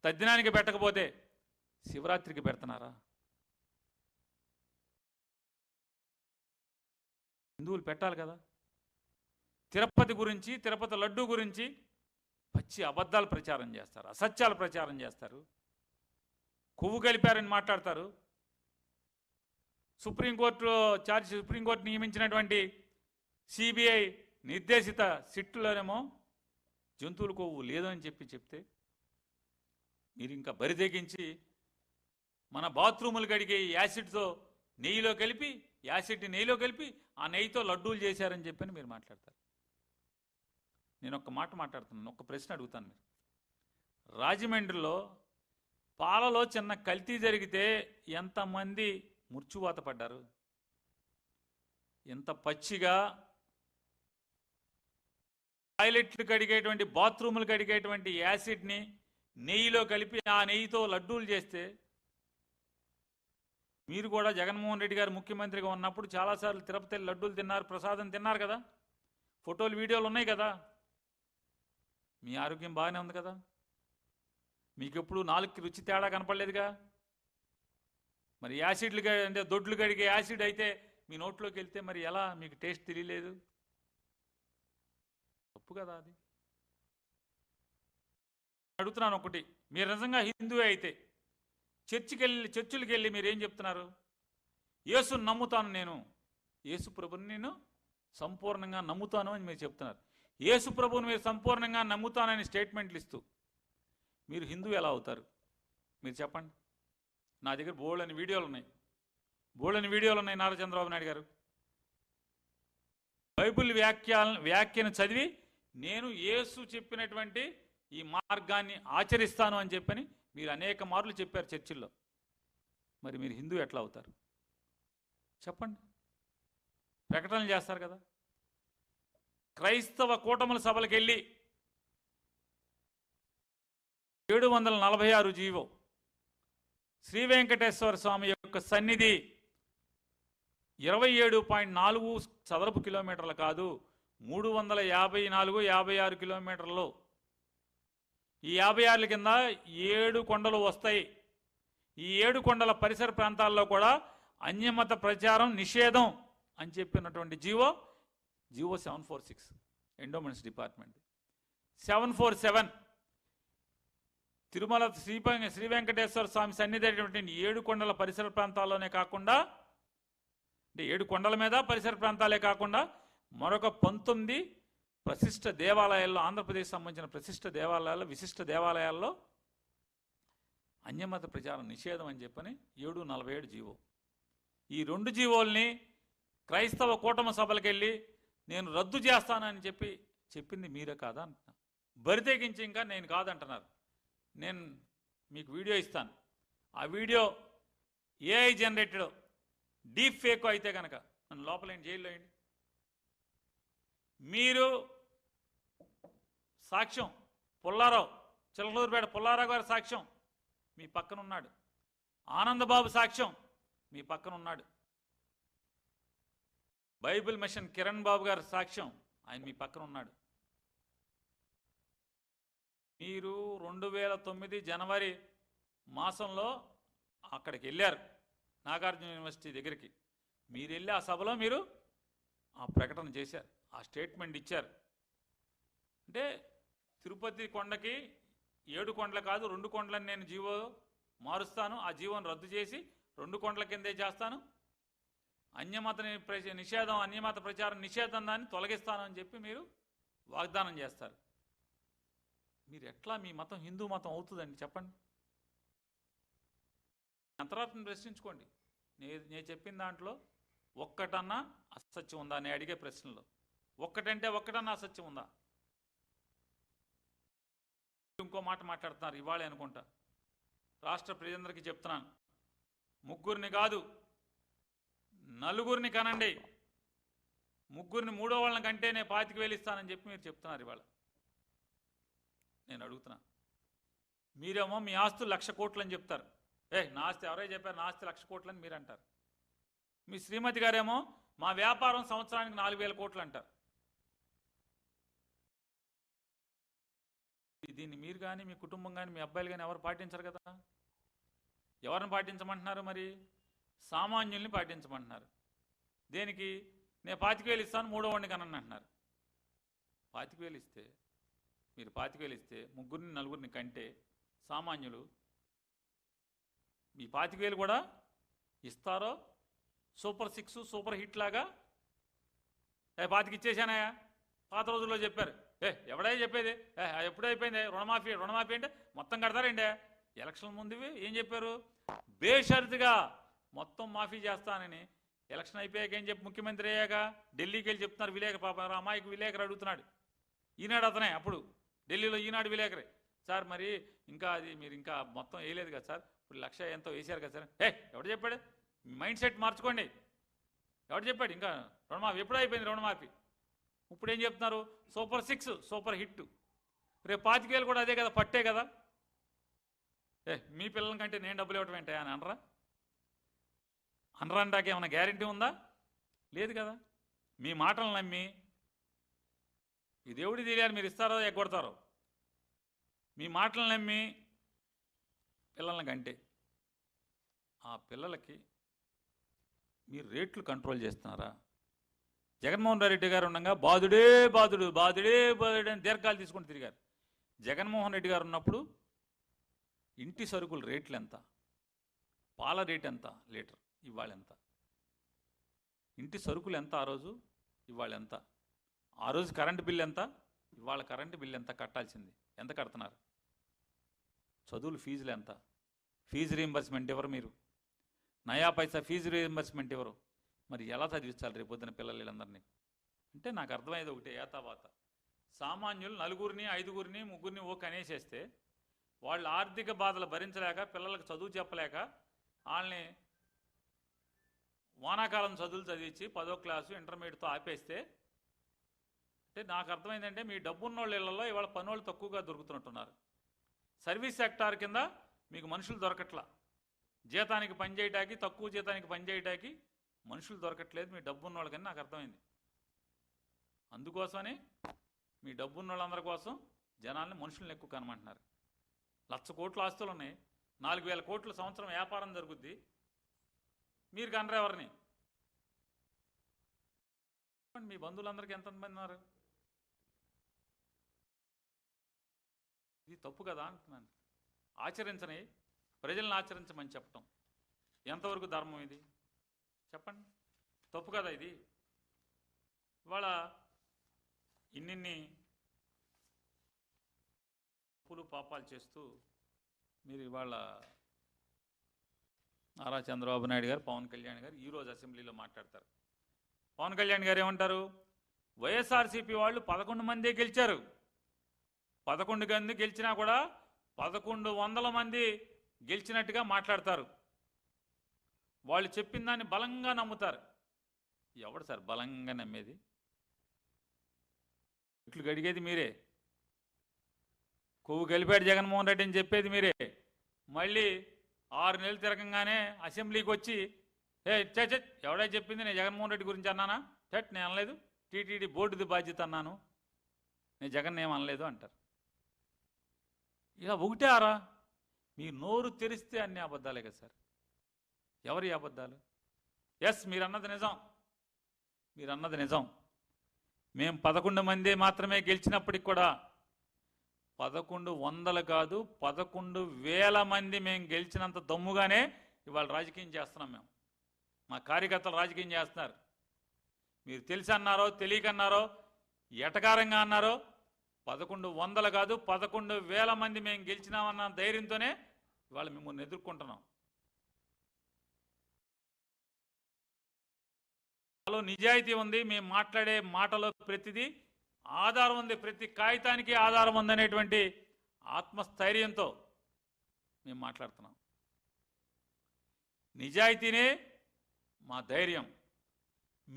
తద్దినానికి పెట్టకపోతే శివరాత్రికి పెడుతున్నారా? హిందువులు పెట్టాలి కదా. తిరుపతి గురించి, తిరుపతి లడ్డూ గురించి పచ్చి అబద్ధాలు ప్రచారం చేస్తారు, అసత్యాలు ప్రచారం చేస్తారు, కొవ్వు కలిపారని మాట్లాడతారు. సుప్రీంకోర్టు నియమించినటువంటి సిబిఐ నిర్దేశిత సిట్టులోనేమో జంతువుల కొవ్వు లేదని చెప్తే మీరు ఇంకా బరిదెగించి మన బాత్రూములు కడిగే యాసిడ్తో నెయ్యిలో కలిపి, నెయ్యిలో కలిపి ఆ నెయ్యితో లడ్డూలు చేశారని చెప్పని మీరు మాట్లాడతారు. నేను ఒక్క మాట మాట్లాడుతున్నాను, ఒక్క ప్రశ్న అడుగుతాను. మీరు రాజమండ్రిలో పాలలో చిన్న కల్తీ జరిగితే ఎంతమంది మృత్యువాత పడ్డారు? ఎంత పచ్చిగా టాయిలెట్లు కడిగేటువంటి, బాత్రూములు కడిగేటువంటి యాసిడ్ని నెయ్యిలో కలిపి ఆ నెయ్యితో లడ్డూలు చేస్తే మీరు కూడా జగన్మోహన్ రెడ్డి గారు ముఖ్యమంత్రిగా ఉన్నప్పుడు చాలాసార్లు తిరుపతి లడ్డూలు తిన్నారు, ప్రసాదం తిన్నారు కదా, ఫోటోలు వీడియోలు ఉన్నాయి కదా. మీ ఆరోగ్యం బాగానే ఉంది కదా, మీకు ఎప్పుడు నాలుగుకి రుచి తేడా కనపడలేదుగా. మరి యాసిడ్లు అంటే దొడ్లు కడిగే యాసిడ్ అయితే మీ నోట్లోకి వెళ్తే మరి ఎలా మీకు టేస్ట్ తెలియలేదు? తప్పు కదా అది. అడుగుతున్నాను ఒకటి, మీరు నిజంగా హిందువే అయితే చర్చిలకు వెళ్ళి మీరు ఏం చెప్తున్నారు? యేసుని నమ్ముతాను, నేను యేసు ప్రభుని నేను సంపూర్ణంగా నమ్ముతాను అని మీరు చెప్తున్నారు. యేసు ప్రభుని మీరు సంపూర్ణంగా నమ్ముతానని స్టేట్మెంట్లు ఇస్తూ మీరు హిందువు ఎలా అవుతారు? మీరు చెప్పండి. నా దగ్గర బోల్డని వీడియోలు ఉన్నాయి. నారా చంద్రబాబు నాయుడు గారు బైబిల్ వ్యాఖ్యను చదివి నేను యేసు చెప్పినటువంటి ఈ మార్గాన్ని ఆచరిస్తాను అని చెప్పని మీరు అనేక మార్లు చెప్పారు చర్చిల్లో. మరి మీరు హిందువు ఎట్లా అవుతారు చెప్పండి? ప్రకటనలు చేస్తారు కదా. క్రైస్తవ కూటముల సభలకు వెళ్ళి 746 జీవో, శ్రీ వెంకటేశ్వర స్వామి యొక్క సన్నిధి 27.4 చదరపు కిలోమీటర్లు కాదు, 354-56 కిలోమీటర్లు. ఈ 56 కింద 7 కొండలు వస్తాయి. ఈ 7 కొండల పరిసర ప్రాంతాల్లో కూడా అన్యమత ప్రచారం నిషేధం అని చెప్పినటువంటి GO 746 endowments department. 747 Tirumala Sri Venkateswara Swamy సన్నిధి అయినటువంటి 7 కొండల పరిసర ప్రాంతాల్లోనే కాకుండా, అంటే 7 కొండల మీద పరిసర ప్రాంతాలే కాకుండా మరొక 19 ప్రశిష్ట దేవాలయాల్లో, ఆంధ్రప్రదేశ్ సంబంధించిన ప్రశిష్ట దేవాలయాల్లో, విశిష్ట దేవాలయాల్లో అన్యమత ప్రచారం నిషేధం అని చెప్పని 747 జీవో. ఈ 2 జీవోల్ని క్రైస్తవ కూటమి సభలకు వెళ్ళి నేను రద్దు చేస్తానని చెప్పింది మీరే కాదా అంటున్నా. బరితెగించి ఇంకా నేను కాదంటున్నారు. నేను మీకు వీడియో ఇస్తాను. ఆ video AI generated deep fake అయితే కనుక నన్ను లోపలేండి, జైల్లో వేయండి. మీరు సాక్ష్యం పుల్లారావు, చిలకలూరుపేట పుల్లారావు గారి సాక్ష్యం మీ పక్కన ఉన్నాడు. ఆనందబాబు సాక్ష్యం మీ పక్కన ఉన్నాడు. బైబిల్ మిషన్ కిరణ్ బాబు గారి సాక్ష్యం ఆయన మీ పక్కన ఉన్నాడు. మీరు 2009 జనవరి మాసంలో అక్కడికి వెళ్ళారు, నాగార్జున యూనివర్సిటీ దగ్గరికి. మీరు వెళ్ళి ఆ సభలో మీరు ఆ ప్రకటన చేశారు, ఆ స్టేట్మెంట్ ఇచ్చారు. అంటే తిరుపతి కొండకి 7 కొండలు కాదు 2 కొండలని నేను జీవో మారుస్తాను, ఆ జీవోను రద్దు చేసి 2 కొండల కిందే చేస్తాను, అన్యమత నిషేధం, అన్యమత ప్రచారం నిషేధం దాన్ని తొలగిస్తాను అని చెప్పి మీరు వాగ్దానం చేస్తారు. మీరు ఎట్లా మీ మతం హిందూ మతం అవుతుందండి చెప్పండి? అంతరాత్మను ప్రశ్నించుకోండి. నేను చెప్పిన దాంట్లో ఒక్కటన్నా అసత్యం ఉందా నేను అడిగే ప్రశ్నలో? ఒక్కటంటే ఒక్కటన్నా అసత్యం ఉందా? ఇంకో మాట మాట్లాడుతున్నారు ఇవాళే అనుకుంటా. రాష్ట్ర ప్రజలందరికీ చెప్తున్నాను, 3 కాదు 4 కనండి, 3 మూడో వాళ్ళని కంటేనే 25,000 ఇస్తానని చెప్పి మీరు చెప్తున్నారు ఇవాళ. నేను అడుగుతున్నా, మీరేమో మీ ఆస్తులు 1,00,000 కోట్లు అని చెప్తారు. నా ఆస్తి ఎవరైనా చెప్పారు, నా ఆస్తి 1,00,000 కోట్లు అని మీరు అంటారు. మీ శ్రీమతి గారేమో మా వ్యాపారం సంవత్సరానికి 4,000 కోట్లు అంటారు. దీన్ని మీరు కానీ మీ కుటుంబం కానీ మీ అబ్బాయిలు కానీ ఎవరు పాటించరు కదా. ఎవరిని పాటించమంటున్నారు మరి? సామాన్యుల్ని పాటించమంటున్నారు. దేనికి? నేను 25,000 ఇస్తాను, 3వ వాడిని కనండి అంటున్నారు. 25,000 ఇస్తే, మీరు 25,000 ఇస్తే 3 4 కంటే సామాన్యులు మీ 25,000 కూడా ఇస్తారో? సూపర్ 6 సూపర్ హిట్ లాగా 25 ఇచ్చేసానయా పాత రోజుల్లో చెప్పారు. ఎవడై చెప్పేది? ఎప్పుడైపోయింది రుణమాఫీ? రుణమాఫీ అంటే మొత్తం కడతారండి. ఎలక్షన్ ముందు ఏం చెప్పారు? బేషరతుగా మొత్తం మాఫీ చేస్తానని. ఎలక్షన్ అయిపోయాక ఏం చెప్పి ముఖ్యమంత్రి అయ్యాక ఢిల్లీకి వెళ్ళి చెప్తున్నారు. విలేకరు పాప అమ్మాయికి విలేకరు అడుగుతున్నాడు. ఈనాడు అతనే అప్పుడు ఢిల్లీలో ఈనాడు విలేకరే, సార్ మరి ఇంకా అది మీరు ఇంకా మొత్తం వేయలేదు కదా సార్, ఇప్పుడు 1,00,000 ఎంతో వేసారు కదా సార్. ఎవడు చెప్పాడు? మైండ్ సెట్ మార్చుకోండి. ఎవడు చెప్పాడు? ఇంకా రుణమాఫీ ఎప్పుడు అయిపోయింది రుణమాఫీ? ఇప్పుడు ఏం చెప్తున్నారు? Super 6 super hit. రేపు 25,000 కూడా అదే కదా, పట్టే కదా. మీ పిల్లల కంటే నేను డబ్బులు ఇవ్వటం ఏంటి అని అనరా? అనరాంటాక ఏమైనా గ్యారంటీ ఉందా? లేదు కదా. మీ మాటలు నమ్మి ఈ దేవుడి తెలియాలి మీరు ఇస్తారో ఎగ్గొడతారో. మీ మాటలు నమ్మి పిల్లల్ని కంటే ఆ పిల్లలకి మీరు రేట్లు కంట్రోల్ చేస్తున్నారా? జగన్మోహన్ రెడ్డి గారు ఉండగా బాధుడే బాధుడు బాధుడే బాధుడే అని దీర్ఘాలు తీసుకొని తిరిగారు. జగన్మోహన్ రెడ్డి గారు ఉన్నప్పుడు ఇంటి సరుకుల రేట్లు ఎంత, పాల రేట్ ఎంత లీటర్, ఇవాళ ఎంత? ఇంటి సరుకులు ఎంత ఆ రోజు, ఇవాళ ఎంత? ఆ రోజు కరెంటు బిల్లు ఎంత, ఇవాళ కరెంటు బిల్లు ఎంత కట్టాల్సింది, ఎంత కడుతున్నారు? చదువులు ఫీజులు ఎంత? ఫీజు రీయింబర్స్మెంట్ ఎవరు? మీరు నయా పైసా ఫీజు రీయింబర్స్మెంట్ ఎవరు? మరి ఎలా చదివించాలి రేపొద్దున పిల్లలందరినీ? అంటే నాకు అర్థమయ్యేది ఒకటే, ఏతావాత సామాన్యులు నలుగురిని ఐదుగురిని ముగ్గురిని ఓ కనేసేస్తే వాళ్ళు ఆర్థిక బాధలు భరించలేక పిల్లలకు చదువు చెప్పలేక వాళ్ళని వానాకాలం చదువులు చదివించి 10వ క్లాసు ఇంటర్మీడియట్తో ఆపేస్తే, అంటే నాకు అర్థమైందంటే మీ డబ్బున్నోళ్ళ ఇళ్లలో ఇవాళ పనోళ్ళు తక్కువగా దొరుకుతున్నట్టున్నారు. సర్వీస్ సెక్టార్ కింద మీకు మనుషులు దొరకట్లా, జీతానికి పనిచేయటానికి తక్కువ జీతానికి పనిచేయటానికి మనుషులు దొరకట్లేదు మీ డబ్బున్నోళ్ళకని నాకు అర్థమైంది. అందుకోసమని మీ డబ్బున్నోళ్ళందరి కోసం జనాల్ని మనుషుల్ని ఎక్కువ కనమంటున్నారు. 1,00,000 కోట్ల ఆస్తులు ఉన్నాయి, 4,000 కోట్ల సంవత్సరం వ్యాపారం జరుగుద్ది, మీరు కనరు ఎవరిని? మీ బంధువులందరికీ ఎంతమంది ఉన్నారు? ఇది తప్పు కదా అంటున్నాను. ఆచరించని ప్రజలను ఆచరించమని చెప్పటం ఎంతవరకు ధర్మం? ఇది చెప్పండి, తప్పు కదా ఇది? ఇవాళ ఇన్నిన్ని తప్పులు పాపాలు చేస్తూ మీరు ఇవాళ నారా చంద్రబాబు నాయుడు గారు, పవన్ కళ్యాణ్ గారు ఈరోజు అసెంబ్లీలో మాట్లాడతారు. పవన్ కళ్యాణ్ గారు ఏమంటారు? వైఎస్ఆర్సీపీ వాళ్ళు 11 మందే గెలిచారు, 11 మంది గెలిచినా కూడా 1100 మంది గెలిచినట్టుగా మాట్లాడతారు. వాళ్ళు చెప్పిన దాన్ని బలంగా నమ్ముతారు. ఎవడు సార్ బలంగా నమ్మేది? ఇట్లు గడిగేది మీరే, కొవ్వు గెలిపాడు జగన్మోహన్ రెడ్డి అని చెప్పేది మీరే. మళ్ళీ 6 నెలలు తిరగంగానే అసెంబ్లీకి వచ్చి ఎవడై చెప్పింది నేను జగన్మోహన్ రెడ్డి గురించి అన్నానా? నేను అనలేదు, టీటీడీ బోర్డుది బాధ్యత అన్నాను, నేను జగన్ ఏం అనలేదు అంటారు. ఇలా ఒకటే ఆరా? మీరు నోరు తెరిస్తే అన్ని అబద్ధాలే కదా సార్. ఎవరి అబద్ధాలు? ఎస్, మీరు అన్నది నిజం, మీరు అన్నది నిజం. మేము 11 మంది మాత్రమే గెలిచినప్పటికి కూడా 1100 కాదు 11,000 మంది మేము గెలిచినంత దమ్ముగానే ఇవాళ రాజకీయం చేస్తున్నాం. మేము మా కార్యకర్తలు రాజకీయం చేస్తున్నారు. మీరు తెలిసి అన్నారో తెలియకన్నారో ఎటకారంగా అన్నారో 1100 కాదు 11,000 మంది మేము గెలిచినామన్న ధైర్యంతోనే ఇవాళ మిమ్మల్ని ఎదుర్కొంటున్నాం. నిజాయితీ ఉంది, మేము మాట్లాడే మాటలో ప్రతిదీ ఆధారం ఉంది, ప్రతి కాగితానికి ఆధారం ఉందనేటువంటి ఆత్మస్థైర్యంతో మేము మాట్లాడుతున్నాం. నిజాయితీనే మా ధైర్యం,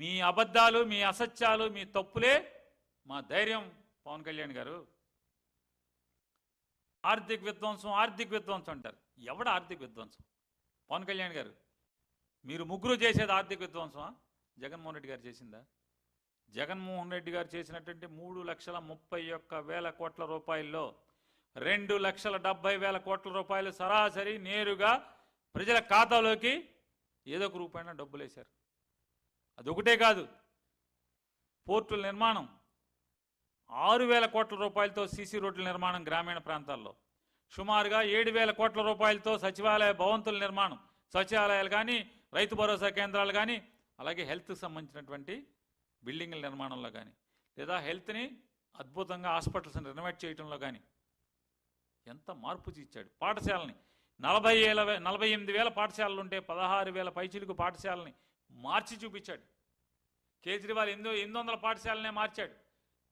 మీ అబద్ధాలు మీ అసత్యాలు మీ తప్పులే మా ధైర్యం. పవన్ కళ్యాణ్ గారు ఆర్థిక విధ్వంసం అంటారు. ఎవడ ఆర్థిక విధ్వంసం? పవన్ కళ్యాణ్ గారు మీరు ముగ్గురు చేసేది ఆర్థిక విధ్వంసమా? జగన్మోహన్ రెడ్డి గారు చేసిందా? జగన్మోహన్ రెడ్డి గారు చేసినటువంటి 3,31,000 కోట్ల రూపాయల్లో 2,70,000 కోట్ల రూపాయలు సరాసరి నేరుగా ప్రజల ఖాతాలోకి ఏదో ఒక రూపాయన డబ్బులు వేశారు. అదొకటే కాదు, పోర్టుల నిర్మాణం 6,000 కోట్ల రూపాయలతో సీసీ రోడ్ల నిర్మాణం గ్రామీణ ప్రాంతాల్లో, సుమారుగా 7,000 కోట్ల రూపాయలతో సచివాలయ భవంతుల నిర్మాణం, సచివాలయాలు కానీ రైతు భరోసా కేంద్రాలు కానీ అలాగే హెల్త్కి సంబంధించినటువంటి బిల్డింగ్ల నిర్మాణంలో కానీ లేదా హెల్త్ని అద్భుతంగా హాస్పిటల్స్ని రెనోవేట్ చేయడంలో కానీ ఎంత మార్పు ఇచ్చాడు. పాఠశాలని 48,000 పాఠశాలలు ఉంటే 16,000 పైచిలుకు పాఠశాలని మార్చి చూపించాడు. కేజ్రీవాల్ 800 పాఠశాలనే మార్చాడు.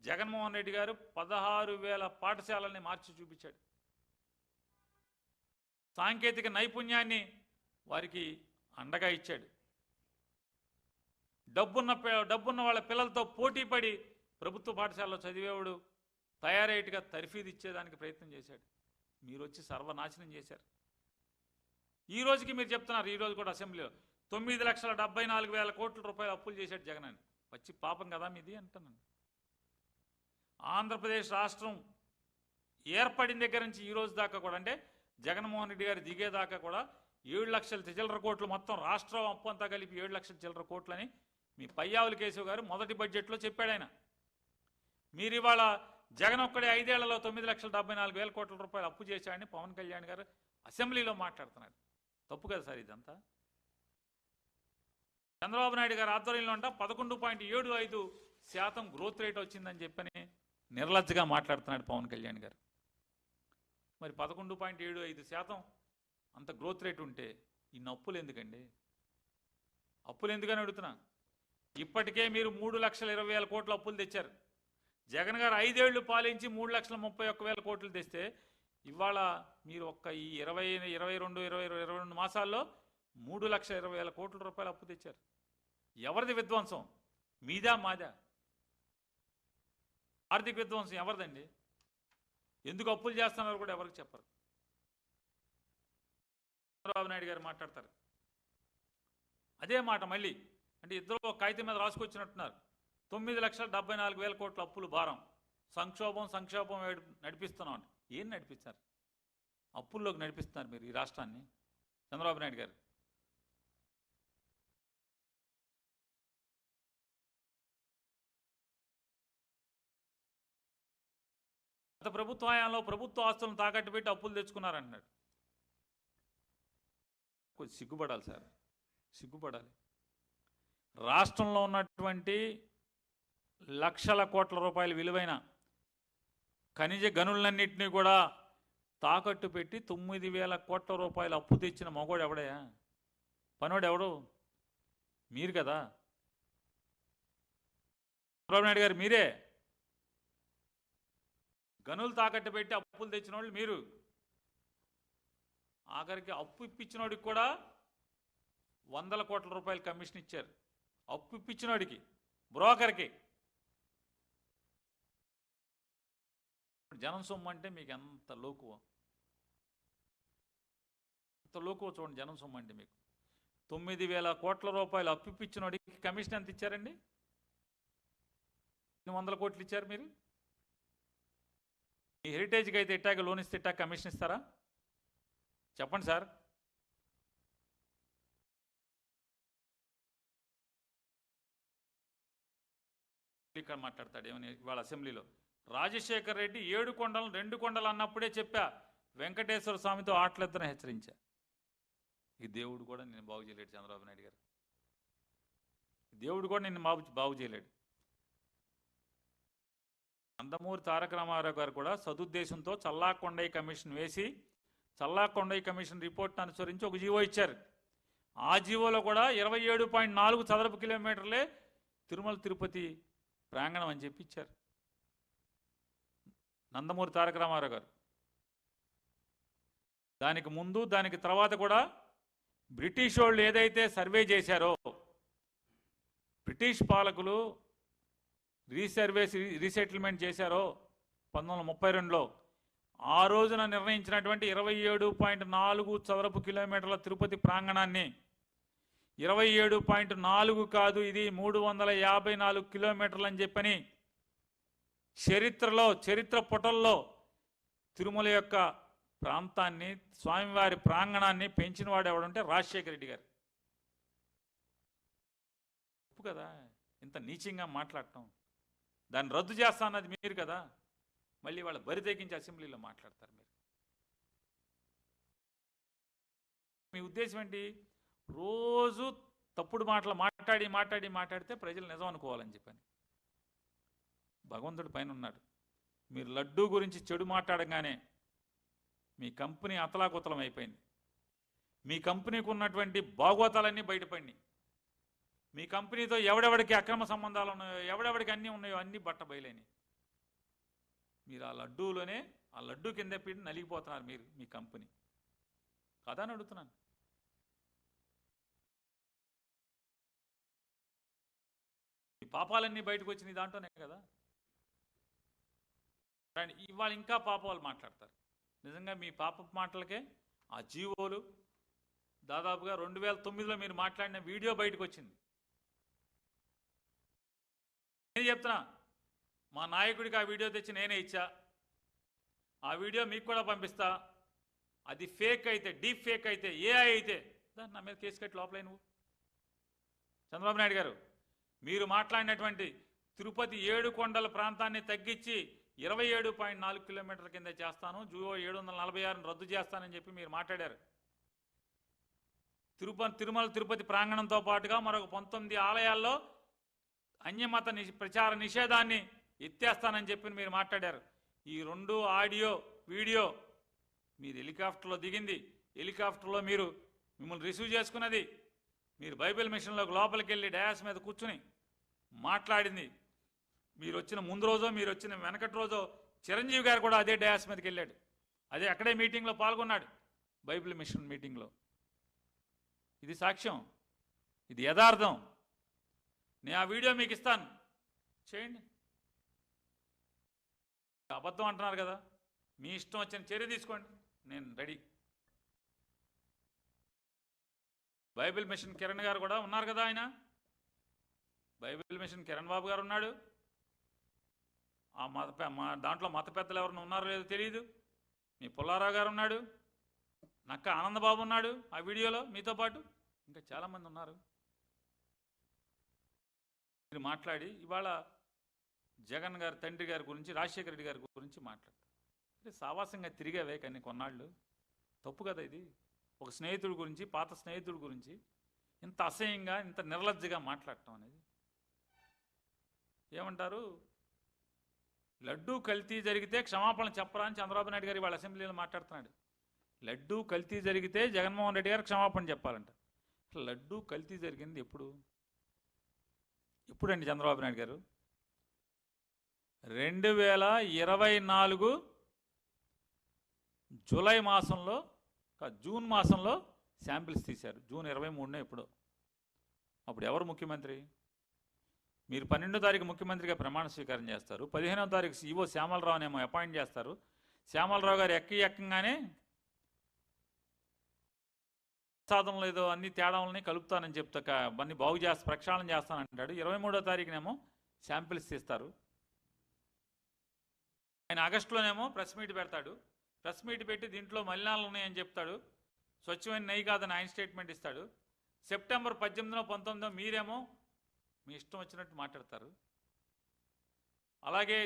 జగన్మోహన్ రెడ్డి గారు 16,000 పాఠశాలని మార్చి చూపించాడు. సాంకేతిక నైపుణ్యాన్ని వారికి అండగా ఇచ్చాడు. డబ్బున్న వాళ్ళ పిల్లలతో పోటీపడి ప్రభుత్వ పాఠశాలలో చదివేవాడు తయారయ్యేట్టుగా తర్ఫీదు ఇచ్చేదానికి ప్రయత్నం చేశాడు. మీరు వచ్చి సర్వనాశనం చేశారు. ఈ రోజుకి మీరు చెప్తున్నారు, ఈరోజు కూడా అసెంబ్లీలో 9,74,000 కోట్ల రూపాయలు అప్పులు చేశాడు జగన్ అని. వచ్చి పాపం కదా మీది అంటున్నాను. ఆంధ్రప్రదేశ్ రాష్ట్రం ఏర్పడిన దగ్గర నుంచి ఈ రోజు దాకా కూడా, అంటే జగన్మోహన్ రెడ్డి గారు దిగేదాకా కూడా 7,00,000 చిల్లర కోట్లు మొత్తం రాష్ట్రం అప్పు అంతా కలిపి 7,00,000 చిల్లర కోట్లని మీ పయ్యావుల కేశవ్ గారు మొదటి బడ్జెట్లో చెప్పాడు ఆయన. మీరు ఇవాళ జగన్ ఒక్కడే 5 ఏళ్లలో 9,74,000 కోట్ల రూపాయలు అప్పు చేశాడని పవన్ కళ్యాణ్ గారు అసెంబ్లీలో మాట్లాడుతున్నారు. తప్పు కదా సార్ ఇదంతా? చంద్రబాబు నాయుడు గారు ఆధ్వర్యంలో అంట 11.75% గ్రోత్ రేట్ వచ్చిందని చెప్పని నిర్లజ్జగా మాట్లాడుతున్నాడు పవన్ కళ్యాణ్ గారు. మరి 11.75% అంత గ్రోత్ రేట్ ఉంటే ఇన్ని అప్పులు ఎందుకండి? అప్పులు ఎందుకని అడుగుతున్నా. ఇప్పటికే మీరు 3,20,000 కోట్ల అప్పులు తెచ్చారు. జగన్ గారు 5 ఏళ్లు పాలించి 3,31,000 కోట్లు తెస్తే ఇవాళ మీరు ఒక్క ఈ 22 మాసాల్లో 3,20,000 కోట్ల రూపాయల అప్పు తెచ్చారు. ఎవరిది విధ్వంసం? మీదా మాదా? ఆర్థిక విధ్వంసం ఎవరిదండి? ఎందుకు అప్పులు చేస్తున్నారు కూడా ఎవరికి చెప్పరు. చంద్రబాబు నాయుడు గారు మాట్లాడతారు అదే మాట మళ్ళీ. అంటే ఇద్దరు ఒక కాగితం మీద రాసుకొచ్చినట్టున్నారు. 9,74,000 కోట్ల అప్పులు భారం, సంక్షోభం నడిపిస్తున్నాం అంటే ఏం నడిపించారు? అప్పుల్లోకి నడిపిస్తున్నారు మీరు ఈ రాష్ట్రాన్ని. చంద్రబాబు నాయుడు గారు గత ప్రభుత్వ హయాంలో ప్రభుత్వ ఆస్తులను తాకట్టు పెట్టి అప్పులు తెచ్చుకున్నారంటున్నాడు. కొంచెం సిగ్గుపడాలి సార్, సిగ్గుపడాలి. రాష్ట్రంలో ఉన్నటువంటి లక్షల కోట్ల రూపాయల విలువైన ఖనిజ గనులన్నింటినీ కూడా తాకట్టు పెట్టి 9,000 కోట్ల రూపాయలు అప్పు తెచ్చిన మగోడు ఎవడయా? పనోడు ఎవడు? మీరు కదా చంద్రబాబు నాయుడు గారు, మీరే గనులు తాకట్టు పెట్టి అప్పులు తెచ్చిన వాళ్ళు మీరు. ఆఖరికి అప్పు ఇప్పించినోడికి కూడా 100 కోట్ల రూపాయలు కమిషన్ ఇచ్చారు. అప్పు ఇప్పించినోడికి, బ్రోకర్కి. జనం సొమ్ము అంటే మీకు ఎంత లోకువ, ఎంత లోకువ చూడండి. జనం సొమ్ము అంటే మీకు 9,000 కోట్ల రూపాయలు అప్పు ఇప్పించినోడికి కమిషన్ ఎంత ఇచ్చారండి? 100 కోట్లు ఇచ్చారు మీరు. మీ హెరిటేజ్కి అయితే ఇట్టాక లోన్ ఇస్తే ఇట్టాక కమిషన్ ఇస్తారా? చెప్పండి సార్. ఇక్కడ మాట్లాడతాడు ఏమని ఇవాళ అసెంబ్లీలో. రాజశేఖర్ రెడ్డి 7 కొండలు 2 కొండలు అన్నప్పుడే చెప్పా, వెంకటేశ్వర స్వామితో ఆటలెత్తన హెచ్చరించా. ఈ దేవుడు కూడా నిన్ను బాగు చేయలేడు చంద్రబాబు నాయుడు గారు. దేవుడు కూడా నిన్ను బాగు చేయలేడు. నందమూరి తారక రామారావు గారు కూడా సదుద్దేశంతో చల్లాకొండయ్య కమిషన్ వేసి చల్లాకొండయ్య కమిషన్ రిపోర్ట్ను అనుసరించి ఒక జీవో ఇచ్చారు. ఆ జీవోలో కూడా 27.4 చదరపు కిలోమీటర్లే తిరుమల తిరుపతి ప్రాంగణం అని చెప్పి ఇచ్చారు నందమూరి తారక రామారావు గారు. దానికి ముందు దానికి తర్వాత కూడా బ్రిటిష్ వాళ్ళు ఏదైతే సర్వే చేశారో, బ్రిటిష్ పాలకులు రీసెటిల్మెంట్ చేశారో 1932లో, ఆ రోజున నిర్ణయించినటువంటి 27.4 చదరపు కిలోమీటర్ల తిరుపతి ప్రాంగణాన్ని 27.4 కాదు, ఇది 354 కిలోమీటర్లు అని చెప్పని చరిత్ర పుటల్లో తిరుమల యొక్క ప్రాంతాన్ని, స్వామివారి ప్రాంగణాన్ని పెంచిన వాడు ఎవడంటే రాజశేఖర రెడ్డి గారు. తప్పు కదా ఇంత నీచంగా మాట్లాడటం. దాన్ని రద్దు చేస్తా అన్నది మీరు కదా. మళ్ళీ వాళ్ళ బరి తెగించి అసెంబ్లీలో మాట్లాడతారు మీరు. మీ ఉద్దేశం ఏంటి? రోజు తప్పుడు మాటలు మాట్లాడితే ప్రజలు నిజం అనుకోవాలని చెప్పని. భగవంతుడి పైన ఉన్నాడు. మీరు లడ్డూ గురించి చెడు మాట్లాడగానే మీ కంపెనీ అతలాకుతలం అయిపోయింది. మీ కంపెనీకి ఉన్నటువంటి భాగవతాలన్నీ బయటపడినాయి. మీ కంపెనీతో ఎవడెవడికి అక్రమ సంబంధాలు ఉన్నాయో, ఎవడెవడికి అన్నీ ఉన్నాయో అన్నీ బట్ట బయలేని. మీరు ఆ లడ్డూ కింద పెట్టి నలిగిపోతున్నారు మీరు, మీ కంపెనీ కదా అని అడుగుతున్నాను. ఈ పాపాలన్నీ బయటకు వచ్చినాయి దాంట్లోనే కదా. ఇవాళ ఇంకా పాపాలు మాట్లాడతారు. నిజంగా మీ పాప మాటలకే ఆ జీవోలు దాదాపుగా 2009లో మీరు మాట్లాడిన వీడియో బయటకు వచ్చింది. నేను చెప్తున్నా, మా నాయకుడికి ఆ వీడియో తెచ్చి నేనే ఇచ్చా. ఆ వీడియో మీకు కూడా పంపిస్తా. అది ఫేక్ అయితే, డీప్ ఫేక్ అయితే, ఏఐ అయితే దాన్ని నా మీద కేసు కట్టి లోపలే నువ్వు. చంద్రబాబు నాయుడు గారు, మీరు మాట్లాడినటువంటి తిరుపతి 7 కొండల ప్రాంతాన్ని తగ్గించి 27.4 కిలోమీటర్ల కింద చేస్తాను, జూవో 746 రద్దు చేస్తానని చెప్పి మీరు మాట్లాడారు. తిరుమల తిరుపతి ప్రాంగణంతో పాటుగా మరొక 19 ఆలయాల్లో అన్యమత ప్రచార నిషేధాన్ని ఎత్తేస్తానని చెప్పి మీరు మాట్లాడారు. ఈ 2 ఆడియో వీడియో మీరు హెలికాప్టర్లో దిగింది, హెలికాప్టర్లో మీరు మిమ్మల్ని రిసీవ్ చేసుకున్నది, మీరు బైబిల్ మిషన్లోకి లోపలికి వెళ్ళి డయాస్ మీద కూర్చుని మాట్లాడింది, మీరు వచ్చిన ముందు రోజో మీరు వచ్చిన వెనకటి రోజో చిరంజీవి గారు కూడా అదే డయాస్ మీదకి వెళ్ళాడు, అదే అక్కడే మీటింగ్లో పాల్గొన్నాడు, బైబిల్ మిషన్ మీటింగ్లో. ఇది సాక్ష్యం, ఇది యథార్థం. నేను ఆ వీడియో మీకు ఇస్తాను, చేయండి. అబద్ధం అంటున్నారు కదా, మీ ఇష్టం వచ్చిన చర్య తీసుకోండి, నేను రెడీ. బైబిల్ మిషన్ కిరణ్ గారు కూడా ఉన్నారు కదా, ఆయన బైబిల్ మిషన్ కిరణ్ బాబు గారు ఉన్నాడు. ఆ దాంట్లో మత పెద్దలు ఎవరైనా ఉన్నారో లేదో తెలియదు. మీ పుల్లారావు గారు ఉన్నాడు, నక్క ఆనందబాబు ఉన్నాడు ఆ వీడియోలో మీతో పాటు, ఇంకా చాలామంది ఉన్నారు. మీరు మాట్లాడి ఇవాళ జగన్ గారి తండ్రి గారి గురించి, రాజశేఖర రెడ్డి గారి గురించి మాట్లాడతారు. అంటే సావాసంగా తిరిగావే కానీ కొన్నాళ్ళు, తప్పు కదా ఇది. ఒక స్నేహితుడి గురించి, పాత స్నేహితుడి గురించి ఇంత అసహ్యంగా, ఇంత నిర్లజ్జగా మాట్లాడటం అనేది ఏమంటారు? లడ్డూ కల్తీ జరిగితే క్షమాపణ చెప్పరా అని చంద్రబాబు నాయుడు గారు వాళ్ళ అసెంబ్లీలో మాట్లాడుతున్నాడు. లడ్డూ కల్తీ జరిగితే జగన్మోహన్ రెడ్డి గారు క్షమాపణ చెప్పాలంట. లడ్డూ కల్తీ జరిగింది ఎప్పుడండి చంద్రబాబు నాయుడు గారు? 2024 జూలై మాసంలో, జూన్ మాసంలో శాంపిల్స్ తీశారు. జూన్ 23న ఎప్పుడో. అప్పుడు ఎవరు ముఖ్యమంత్రి? మీరు 12వ తారీఖు ముఖ్యమంత్రిగా ప్రమాణ స్వీకారం చేస్తారు. 15వ తారీఖు ఈవో శ్యామలరావునేమో అపాయింట్ చేస్తారు. శ్యామలరావు గారు ఎక్కంగానే సాధనలు ఏదో అన్ని తేడాలని కలుపుతానని చెప్తా, అన్ని బాగు చేస్తా, ప్రక్షాళన చేస్తానంటాడు. 23వ తారీఖునేమో శాంపిల్స్ తీస్తారు. ఆయన ఆగస్టులోనేమో ప్రెస్ మీట్ పెడతాడు. ప్రెస్ మీట్ పెట్టి దీంట్లో మలినాలు ఉన్నాయని చెప్తాడు. స్వచ్ఛమైన నెయ్యి కాదని ఆయన స్టేట్మెంట్ ఇస్తాడు. సెప్టెంబర్ 18వ 19వ మీరేమో మీ ఇష్టం వచ్చినట్టు మాట్లాడతారు. అలాగే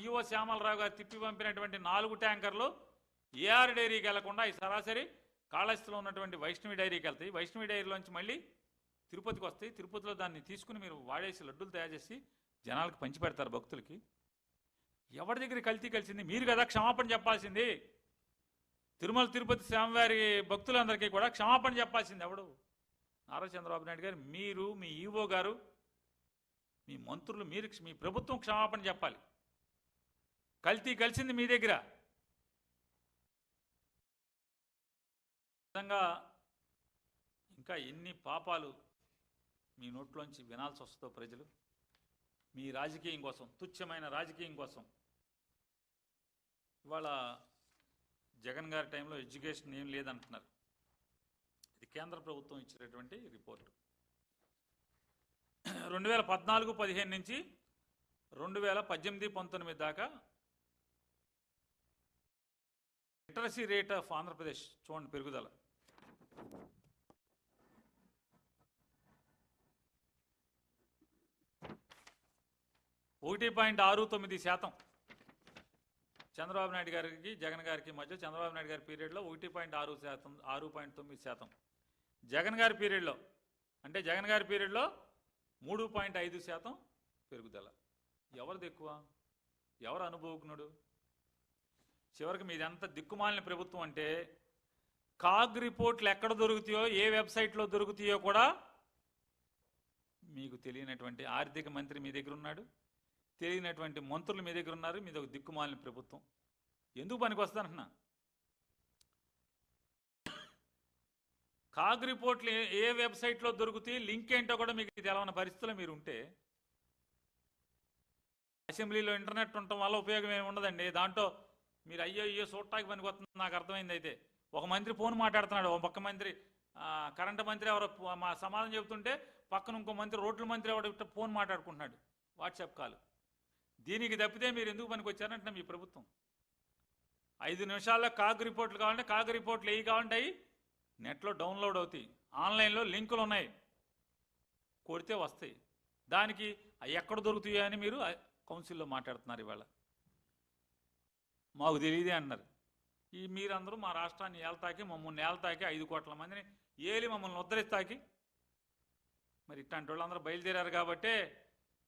ఈవో శ్యామలరావు గారు తిప్పి పంపినటువంటి 4 ట్యాంకర్లు ఏఆర్ డైరీకి వెళ్లకుండా ఈ సరాసరి కాళహస్తిలో ఉన్నటువంటి వైష్ణవి డైరీకి వెళ్తాయి. వైష్ణవి డైరీలోంచి మళ్ళీ తిరుపతికి వస్తాయి. తిరుపతిలో దాన్ని తీసుకుని మీరు వాడేసి లడ్డూలు తయారు చేసి జనాలకు పంచి పెడతారు, భక్తులకి. ఎవరి దగ్గర కల్తీ కలిసింది? మీరు కదా క్షమాపణ చెప్పాల్సింది. తిరుమల తిరుపతి స్వామివారి భక్తులందరికీ కూడా క్షమాపణ చెప్పాల్సింది ఎవడు? నారా చంద్రబాబు నాయుడు గారు, మీరు, మీ ఈవో గారు, మీ మంత్రులు, మీ ప్రభుత్వం క్షమాపణ చెప్పాలి. కల్తీ కలిసింది మీ దగ్గర. విధంగా ఇంకా ఎన్ని పాపాలు మీ నోట్లోంచి వినాల్సి వస్తుందో ప్రజలు, మీ రాజకీయం కోసం, తుచ్చమైన రాజకీయం కోసం. ఇవాళ జగన్ గారి టైంలో ఎడ్యుకేషన్ ఏం లేదంటున్నారు. ఇది కేంద్ర ప్రభుత్వం ఇచ్చినటువంటి రిపోర్టు. 2014-15 నుంచి 2018-19 దాకా లిటరసీ రేట్ ఆఫ్ ఆంధ్రప్రదేశ్ చూడండి పెరుగుదల. %1.69. చంద్రబాబు నాయుడు గారికి జగన్ గారికి మధ్య చంద్రబాబు నాయుడు గారి పీరియడ్లో 1.6%, 6.9%. జగన్ గారి పీరియడ్లో, అంటే జగన్ గారి పీరియడ్లో 3.5% పెరుగుదల. ఎవరిది ఎక్కువ? ఎవరు అనుభవజ్ఞుడు? చివరికి మీది ఎంత దిక్కుమాలిన ప్రభుత్వం అంటే కాగ్ రిపోర్ట్లు ఎక్కడ దొరుకుతాయో, ఏ వెబ్సైట్లో దొరుకుతాయో కూడా మీకు తెలియనటువంటి ఆర్థిక మంత్రి మీ దగ్గర ఉన్నాడు, తెలియనటువంటి మంత్రులు మీ దగ్గర ఉన్నారు. మీది ఒక దిక్కుమాలిన ప్రభుత్వం. ఎందుకు పనికి వస్తానంటున్నా? కాగ్ రిపోర్ట్లు ఏ వెబ్సైట్లో దొరుకుతాయి, లింక్ ఏంటో కూడా మీకు తెలవని పరిస్థితుల్లో మీరు ఉంటే, అసెంబ్లీలో ఇంటర్నెట్ ఉండటం వల్ల ఉపయోగం ఏమి ఉండదండి. దాంట్లో మీరు అయ్యో చూడటానికి పనికి వస్తుంది. నాకు అర్థమైంది. అయితే ఒక మంత్రి ఫోన్ మాట్లాడుతున్నాడు, ఒక పక్క మంత్రి కరెంటు మంత్రి ఎవరో మా సమాధానం చెబుతుంటే పక్కన ఇంకో మంత్రి, రోడ్ల మంత్రి ఎవడో ఫోన్ మాట్లాడుకుంటున్నాడు, వాట్సాప్ కాల్. దీనికి తప్పితే మీరు ఎందుకు పనికి వచ్చారంటే మీ ప్రభుత్వం 5 నిమిషాల్లో కాగ్ రిపోర్ట్లు కావాలంటే కాగ్ రిపోర్ట్లు ఏవి కావాలంటే అవి నెట్లో డౌన్లోడ్ అవుతాయి, ఆన్లైన్లో లింకులు ఉన్నాయి, కొడితే వస్తాయి. దానికి అవి ఎక్కడ దొరుకుతాయో అని మీరు కౌన్సిల్లో మాట్లాడుతున్నారు. ఇవాళ మాకు తెలియదే అన్నారు. ఈ మీరందరూ మా రాష్ట్రాన్ని ఏళ్తాకి, మమ్మల్ని ఏళ్తాకి, 5 కోట్ల మందిని ఏలి మమ్మల్ని ఉద్ధరిస్తాకి, మరి ఇట్లాంటి వాళ్ళందరూ బయలుదేరారు. కాబట్టే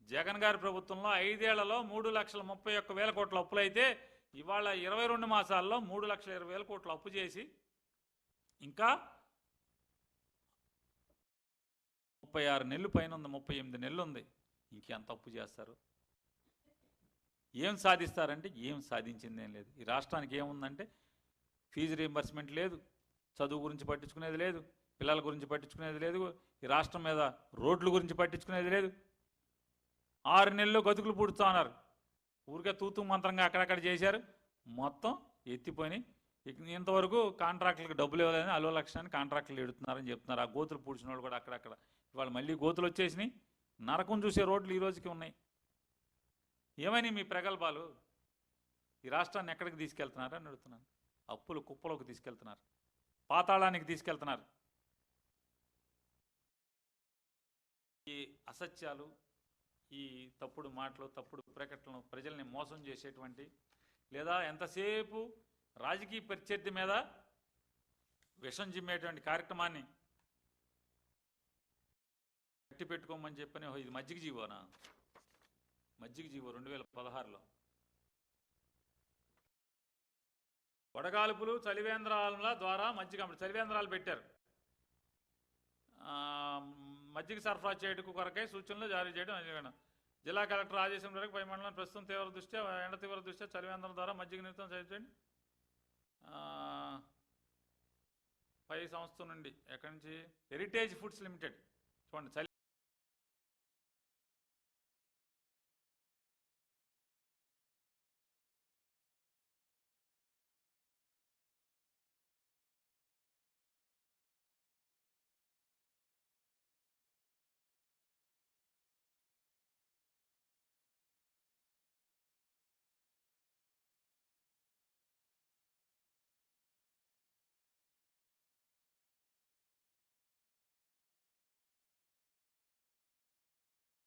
జగన్ గారి ప్రభుత్వంలో 5 ఏళ్లలో 3,31,000 కోట్ల అప్పులైతే ఇవాళ 22 మాసాల్లో 3,20,000 కోట్ల అప్పు చేసి ఇంకా 36 నెలలు పైన ఉంది, 38 నెలలు ఉంది. ఇంకెంత అప్పు చేస్తారు? ఏం సాధిస్తారంటే ఏం సాధించిందేం లేదు. ఈ రాష్ట్రానికి ఏముందంటే ఫీజు రీయింబర్స్మెంట్ లేదు, చదువు గురించి పట్టించుకునేది లేదు, పిల్లల గురించి పట్టించుకునేది లేదు, ఈ రాష్ట్రం మీద రోడ్ల గురించి పట్టించుకునేది లేదు. 6 నెలల్లో గతుకులు పూడుతా ఉన్నారు. ఊరికే తూతూ మంత్రంగా అక్కడక్కడ చేశారు, మొత్తం ఎత్తిపోయి ఇంతవరకు కాంట్రాక్టులకు డబ్బులు ఇవ్వలేదని అలో లక్షణాన్ని కాంట్రాక్టులు ఎడుతున్నారని చెప్తున్నారు. ఆ గోతులు పూడ్చిన వాళ్ళు కూడా అక్కడక్కడ ఇవాళ మళ్ళీ గోతులు వచ్చేసినాయి. నరకం చూసే రోడ్లు ఈ రోజుకి ఉన్నాయి. ఏమని మీ ప్రగల్భాలు? ఈ రాష్ట్రాన్ని ఎక్కడికి తీసుకెళ్తున్నారు అని అడుగుతున్నాను. అప్పులు కుప్పలోకి తీసుకెళ్తున్నారు, పాతాళానికి తీసుకెళ్తున్నారు. ఈ అసత్యాలు, ఈ తప్పుడు మాటలు, తప్పుడు ప్రకటనలు ప్రజల్ని మోసం చేసేటువంటి, లేదా ఎంతసేపు రాజకీయ ప్రత్యర్థి మీద విషం చిమ్మేటువంటి కార్యక్రమాన్ని కట్టి పెట్టుకోమని చెప్పని, ఇది మజ్జిగ జీవోనా? మజ్జిగ జీవో 2016లో వడగాల్పులు చలివేంద్రాల ద్వారా మజ్జిగ చలివేంద్రాలు పెట్టారు. మజ్జిగ సరఫరా చేయడానికి కొరకై సూచనలు జారీ చేయడం. జిల్లా కలెక్టర్ ఆదేశం మేరకు పై మండలం ప్రస్తుతం ఎండ తీవ్ర దృష్ట్యా చలివేంద్రం ద్వారా మజ్జిగ నిర్తం చేయండి. పై సంస్థ నుండి ఎక్కడి నుంచి? హెరిటేజ్ ఫుడ్స్ లిమిటెడ్ చూడండి.